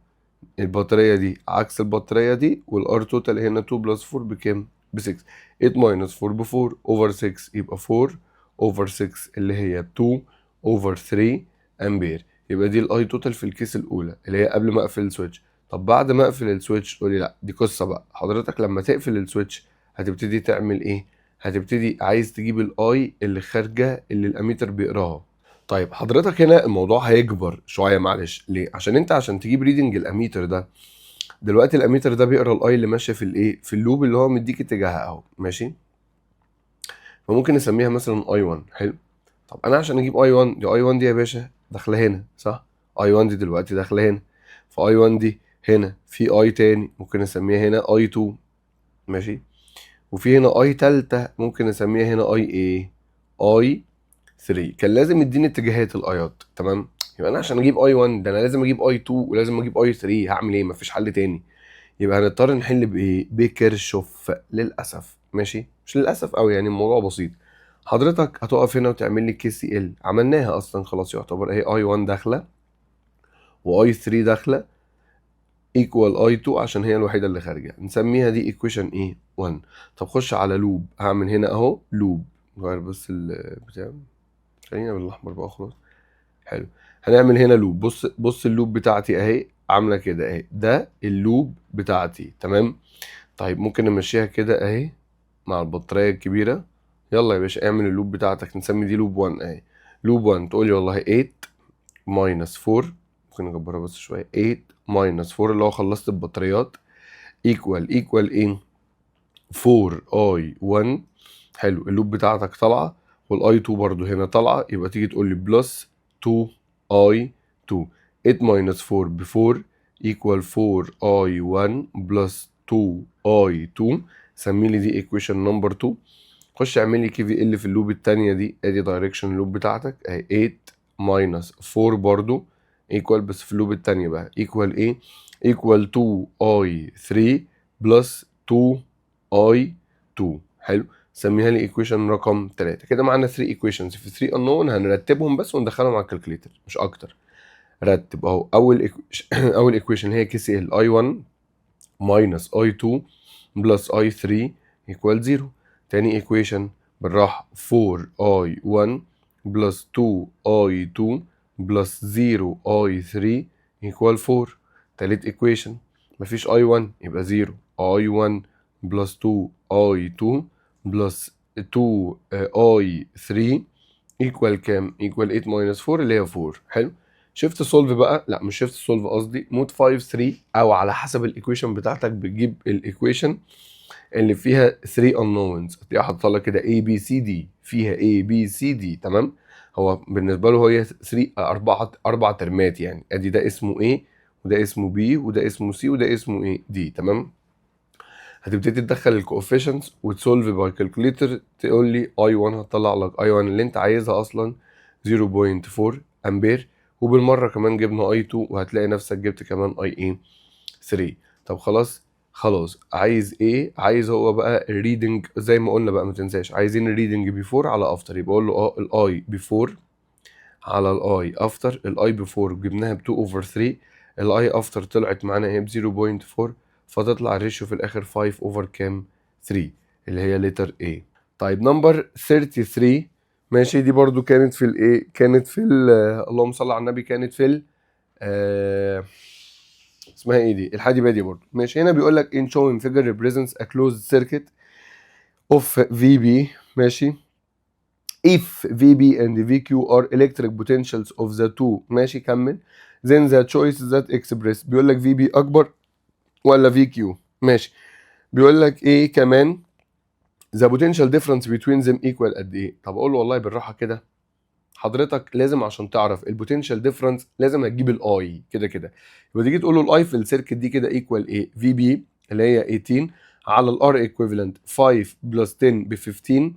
البطاريه دي عكس البطاريه دي والار توتال هنا 2 بلس 4 بكام؟ ب 6. 8 ماينس 4 ب 4 اوفر 6 يبقى 4 اوفر 6 اللي هي 2 اوفر 3 امبير. يبقى دي الاي توتال في الكيس الاولى اللي هي قبل ما اقفل السويتش. طب بعد ما اقفل السويتش تقولي لا دي قصه بقى. حضرتك لما تقفل السويتش هتبتدي تعمل ايه؟ هتبتدي عايز تجيب الاي اللي خارجه اللي الاميتر بيقراها. طيب حضرتك هنا الموضوع هيكبر شويه، معلش ليه؟ عشان انت عشان تجيب ريدنج الاميتر ده، دلوقتي الاميتر ده بيقرا الاي اللي ماشيه في الايه، في اللوب اللي هو مديك اتجاهها اهو، ماشي؟ فممكن نسميها مثلا اي 1. حلو. طب انا عشان اجيب اي 1 دي، اي 1 دي يا باشا داخله هنا صح؟ اي 1 دي دلوقتي داخله هنا، فاي 1 دي هنا في اي تاني ممكن نسميها هنا اي 2، ماشي؟ وفي هنا اي تالتة ممكن نسميها هنا اي ايه، اي 3. كان لازم يديني اتجاهات الايات، تمام؟ يبقى انا عشان اجيب اي 1 ده انا لازم اجيب اي 2 ولازم اجيب اي 3. هعمل ايه؟ مفيش حل تاني. يبقى هنضطر نحل بايه؟ بكيرشوف للاسف، ماشي؟ مش للاسف قوي يعني، الموضوع بسيط. حضرتك هتقف هنا وتعمل لي كي سي ال، عملناها اصلا خلاص، يعتبر اهي اي 1 داخله واي 3 داخله ايكوال اي 2 عشان هي الوحيده اللي خارجه، نسميها دي ايكويشن ايه 1. طب خش على لوب، هعمل هنا اهو لوب، غير بس البتاع، خلينا بالاحمر بقى خلاص. حلو. هنعمل هنا لوب، بص اللوب بتاعتي اهي عامله كده اهي، ده اللوب بتاعتي، تمام؟ طيب ممكن نمشيها كده اهي مع البطاريه الكبيره. يلا يا باشا اعمل اللوب بتاعتك، نسمي دي لوب 1 اهي. لوب 1 تقول لي والله 8 ماينس 4، ممكن نكبرها بس شويه، 8 ماينس 4 اللي هو خلصت البطاريات، ايكوال ايه، 4 اي 1. حلو. اللوب بتاعتك طالعه والاي 2 برضو هنا طالعه، يبقى تيجي تقول لي بلس 2 اي 2. 8 ماينس 4 ب 4 ايكوال 4 اي 1 بلس 2 اي 2. سمي لي دي ايكويشن نمبر 2. خش اعمل لي كي في ال في اللوب الثانيه دي، ادي دايركشن اللوب بتاعتك اهي، 8 ماينس 4 برضو ايكوال، بس في اللوب الثانيه بقى ايكوال ايه، ايكوال 2 اي 3 بلس 2 اي 2. حلو. سميها لي ايكويشن رقم 3. كده معانا 3 ايكويشنز في 3 unknown، هنرتبهم بس وندخلهم على الكالكوليتر مش اكتر. رتب اهو. اول اول ايكويشن هي كي سي ال اي 1 ماينس اي 2 بلس اي 3 ايكوال 0. تاني ايكويشن بالراحه، 4 اي 1 بلس 2 اي 2 بلس 0 اي 3 ايكوال 4. تالت ايكويشن مفيش اي 1 يبقى 0 اي 1 بلس 2 اي 2 بلس 2 اي 3 ايكوال كام؟ ايكوال 8 ماينس 4 اللي هي 4. حلو. شيفت سولف بقى، لا مش شيفت سولف قصدي، مود 5 3، او على حسب الايكويشن بتاعتك بتجيب الايكويشن اللي فيها 3 unknowns، هتلاقيها حاطه لك كده A B C D، فيها A B C D، تمام؟ هو بالنسبه له هي 3 اربع ترمات يعني، ادي ده اسمه A وده اسمه B وده اسمه C وده اسمه ايه D، تمام؟ هتبتدي تدخل الكوفيشنتس وتسولف باي كالكوليتر، تقول لي اي 1 هتطلع لك اي 1 اللي انت عايزها اصلا 0.4 امبير، وبالمره كمان جبنا اي 2 وهتلاقي نفسك جبت كمان اي ايه 3. طب خلاص عايز ايه؟ عايز هو بقى الريدنج زي ما قلنا بقى، ما تنساش عايزين الريدنج بيفور على افتر، يبقى اقول له الاي بيفور على الاي افتر. الاي بيفور جبناها ب 2 اوفر 3، الاي افتر طلعت معانا ايه ب 0.4، فتطلع الريشيو في الاخر 5 اوفر كام 3 اللي هي لتر A. طيب نمبر 33 ماشي، دي برضو كانت في الايه، كانت في اللهم صل على النبي، كانت في اسمها ايه دي، الحادي بادي برضو، ماشي؟ هنا بيقول لك in showing figure represents a closed circuit of VB، ماشي؟ if VB and VQ are electric potentials of the two، ماشي كمل، then the choice that express، بيقول لك VB اكبر ولا VQ، ماشي؟ بيقول لك ايه كمان the potential difference between them equal قد ايه. طب اقول له والله بالراحه كده، حضرتك لازم عشان تعرف البوتنشال ديفرنس لازم هتجيب الاي كده كده، يبقى تيجي تقول له الاي في السيركت دي كده ايكوال ايه، في بي اللي هي 18 على الار ايكويفالنت 5 بلس 10 ب 15،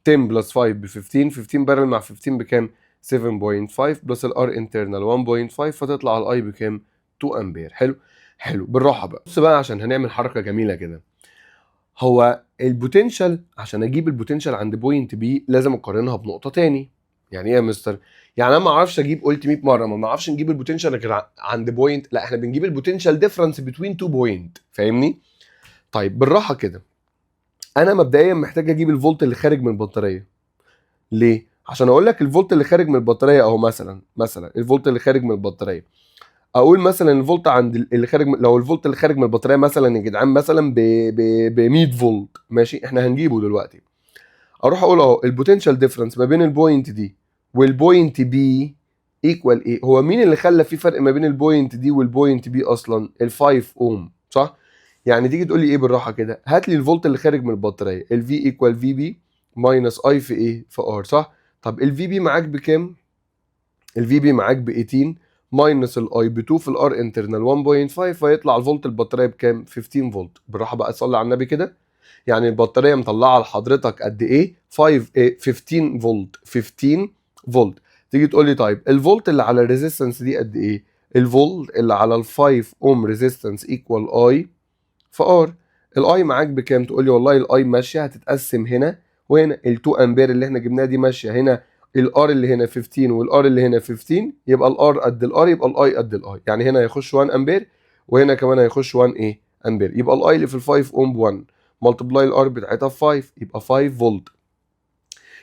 10 بلس 5 ب 15، 15 بارل مع 15 بكام 7.5 بلس الار انترنال 1.5، فتطلع الاي بكام 2 امبير. حلو بالراحه بقى، بص بقى عشان هنعمل حركه جميله كده. هو البوتنشال عشان اجيب البوتنشال عند بوينت بي لازم اقارنها بنقطه تاني. يعني ايه يا مستر؟ يعني انا ما اعرفش اجيب، قلت 100 مره ما نعرفش نجيب البوتنشال غير عند بوينت، لا احنا بنجيب البوتنشال ديفرنس بين تو بوينت، فاهمني؟ طيب بالراحه كده، انا مبدئيا محتاج اجيب الفولت اللي خارج من البطاريه. ليه؟ عشان اقول لك الفولت اللي خارج من البطاريه اهو، مثلا الفولت اللي خارج من البطاريه اقول مثلا الفولت عند اللي خارج لو الفولت اللي خارج من البطاريه مثلا يا جدعان مثلا ب 100 فولت، ماشي، احنا هنجيبه دلوقتي. اروح اقول اهو البوتنشال ديفرنس ما بين البوينت دي والبوينت بي ايكوال ايه. هو مين اللي خلى في فرق ما بين البوينت دي والبوينت بي اصلا؟ ال5 اوم، صح؟ يعني تيجي تقول لي ايه بالراحه كده، هات لي الفولت اللي خارج من البطاريه، الفي ايكوال في بي ماينس اي في ايه في ار، صح؟ طب الفي بي معاك بكام؟ الفي بي معاك ب 18 ماينس الاي ب 2 في الار انترنال 1.5، فيطلع الفولت البطاريه بكام؟ 15 فولت. بالراحه بقى صلي على النبي كده. يعني البطاريه مطلعه لحضرتك قد ايه؟ 15 فولت. 15 فولت. تيجي تقول لي طيب الفولت اللي على الريزيستنس دي قد ايه؟ الفولت اللي على ال 5 اوم ريزيستنس ايكوال اي في ار. الاي معاك بكام؟ تقول لي والله الاي ماشيه هتتقسم هنا وهنا، ال 2 امبير اللي احنا جبناها دي ماشيه هنا، الار اللي هنا 15 والار اللي هنا 15، يبقى الار قد الار، يبقى الاي قد الاي. يعني هنا هيخش 1 امبير وهنا كمان هيخش 1 ايه امبير، يبقى الاي اللي في ال 5 اوم ب 1 ملتبلاي الار بتاعتها ب 5 يبقى 5 فولت.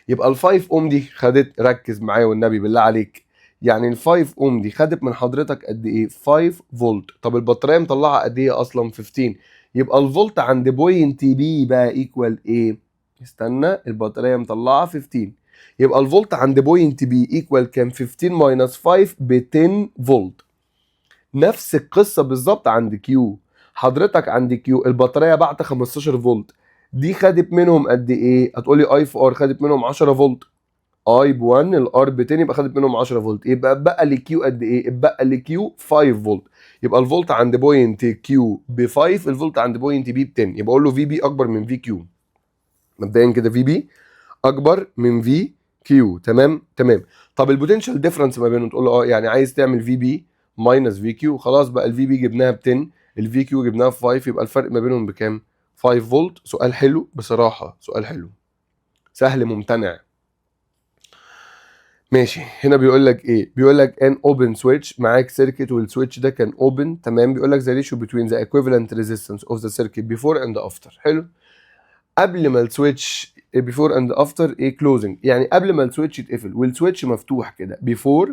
يبقى ال 5 اوم دي خدت، ركز معايا والنبي بالله عليك، يعني ال 5 اوم دي خدت من حضرتك قد ايه؟ 5 فولت. طب البطاريه مطلعه قد ايه اصلا؟ 15. يبقى الفولت عند بوينت بي بقى ايكوال ايه؟ استنى، البطاريه مطلعه 15، يبقى الفولت عند بوينت بي ايكوال كام؟ 15 ماينس 5 ب 10 فولت. نفس القصه بالظبط عند كيو. حضرتك عند كيو البطاريه بعت 15 فولت، دي خدت منهم قد ايه؟ هتقولي اي في ار خدت منهم 10 فولت، اي ب 1 الار ب 10 يبقى خدت منهم 10 فولت، يبقى بقى لكيو قد ايه؟ بقى لكيو 5 فولت. يبقى الفولت عند بوينت كيو ب 5، الفولت عند بوينت بي ب 10، يبقى اقول له في بي اكبر من في كيو. مبدئيا كده في بي اكبر من في كيو. تمام تمام. طب البوتنشال ديفرنس ما بينهم، تقول له اه يعني عايز تعمل في بي ماينس في كيو، خلاص بقى الفي بي جبناها ب 10، الفي كيو جبناها ب 5، يبقى الفرق ما بينهم بكام؟ 5 فولت. سؤال حلو بصراحه، سؤال حلو سهل ممتنع. ماشي. هنا بيقول لك ايه؟ بيقول لك ان اوبن سويتش، معاك سيركت والسويتش ده كان اوبن، تمام. بيقول لك ذا ريشيو بتوين ذا equivalent resistance of the circuit before and after. حلو. قبل ما السويتش before and after ايه closing، يعني قبل ما السويتش يتقفل والسويتش مفتوح كده. before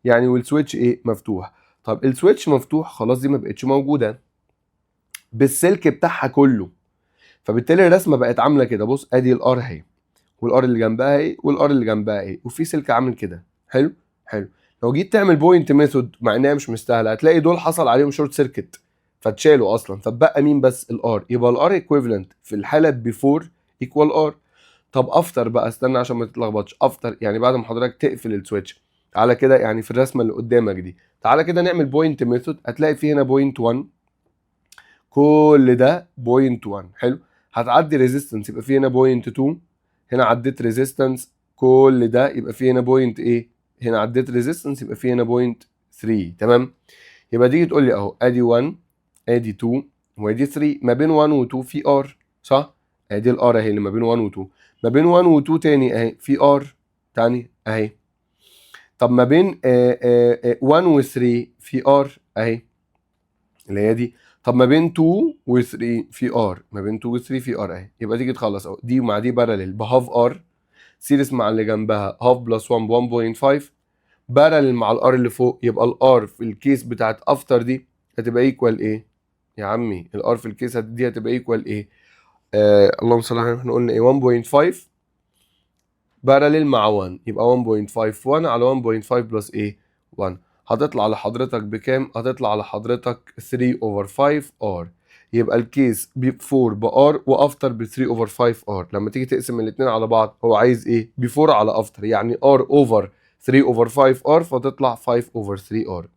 يعني والسويتش ايه مفتوح. طب السويتش مفتوح خلاص، دي ما بقتش موجوده بالسلك بتاعها كله، فبالتالي الرسمه بقت عامله كده. بص ادي الار اهي، والار اللي جنبها ايه، والار اللي جنبها ايه، وفي سلك عامل كده. حلو حلو. لو جيت تعمل بوينت ميثود مع انها مش مستاهله، هتلاقي دول حصل عليهم شورت سيركت فاتشالوا اصلا، فبقى مين بس؟ الار. يبقى الار ايكويفالنت في الحاله بيفور ايكوال ار. طب افتر بقى، استنى عشان ما تتلخبطش، افتر يعني بعد ما حضرتك تقفل السويتش. تعالى كده يعني في الرسمه اللي قدامك دي، تعالى كده نعمل بوينت ميثود، هتلاقي في هنا بوينت 1، كل ده بوينت 1. حلو. هتعدي ريزيستنس يبقى في هنا بوينت 2، هنا عديت ريزيستنس، كل ده يبقى في هنا بوينت ايه؟ هنا عديت ريزيستنس يبقى في هنا بوينت 3. تمام. يبقى تيجي تقول لي اهو ادي 1 ادي 2 وادي 3، ما بين 1 و 2 في ار، صح؟ ادي الار اهي اللي ما بين 1 و 2، ما بين 1 و 2 تاني اهي في ار تاني اهي. طب ما بين 1 و 3 في ار اهي اللي هي دي. طب ما بين 2 و 3 في ار، ما بين 2 و 3 في ار اهي. يبقى تيجي تخلص اهو، دي مع دي باراليل بهاف ار، سيريس مع اللي جنبها هاف بلس 1 ب 1.5، باراليل مع الار اللي فوق. يبقى الار في الكيس بتاعت افتر دي هتبقى ايكوال ايه يا عمي؟ الار في الكيس دي هتبقى ايكوال ايه؟ اللهم صل على النبي، احنا قلنا ايه؟ 1.5 باراليل مع 1، يبقى 1.51 على 1.5 بلس ايه 1، هتطلع لحضرتك بكام؟ هتطلع لحضرتك 3 اوفر 5 ار. يبقى الكيس بيفور بار وافتر ب 3 اوفر 5 ار. لما تيجي تقسم الاثنين على بعض، هو عايز ايه؟ بيفور على افتر، يعني ار اوفر 3 اوفر 5 ار، فتطلع 5 اوفر 3 ار.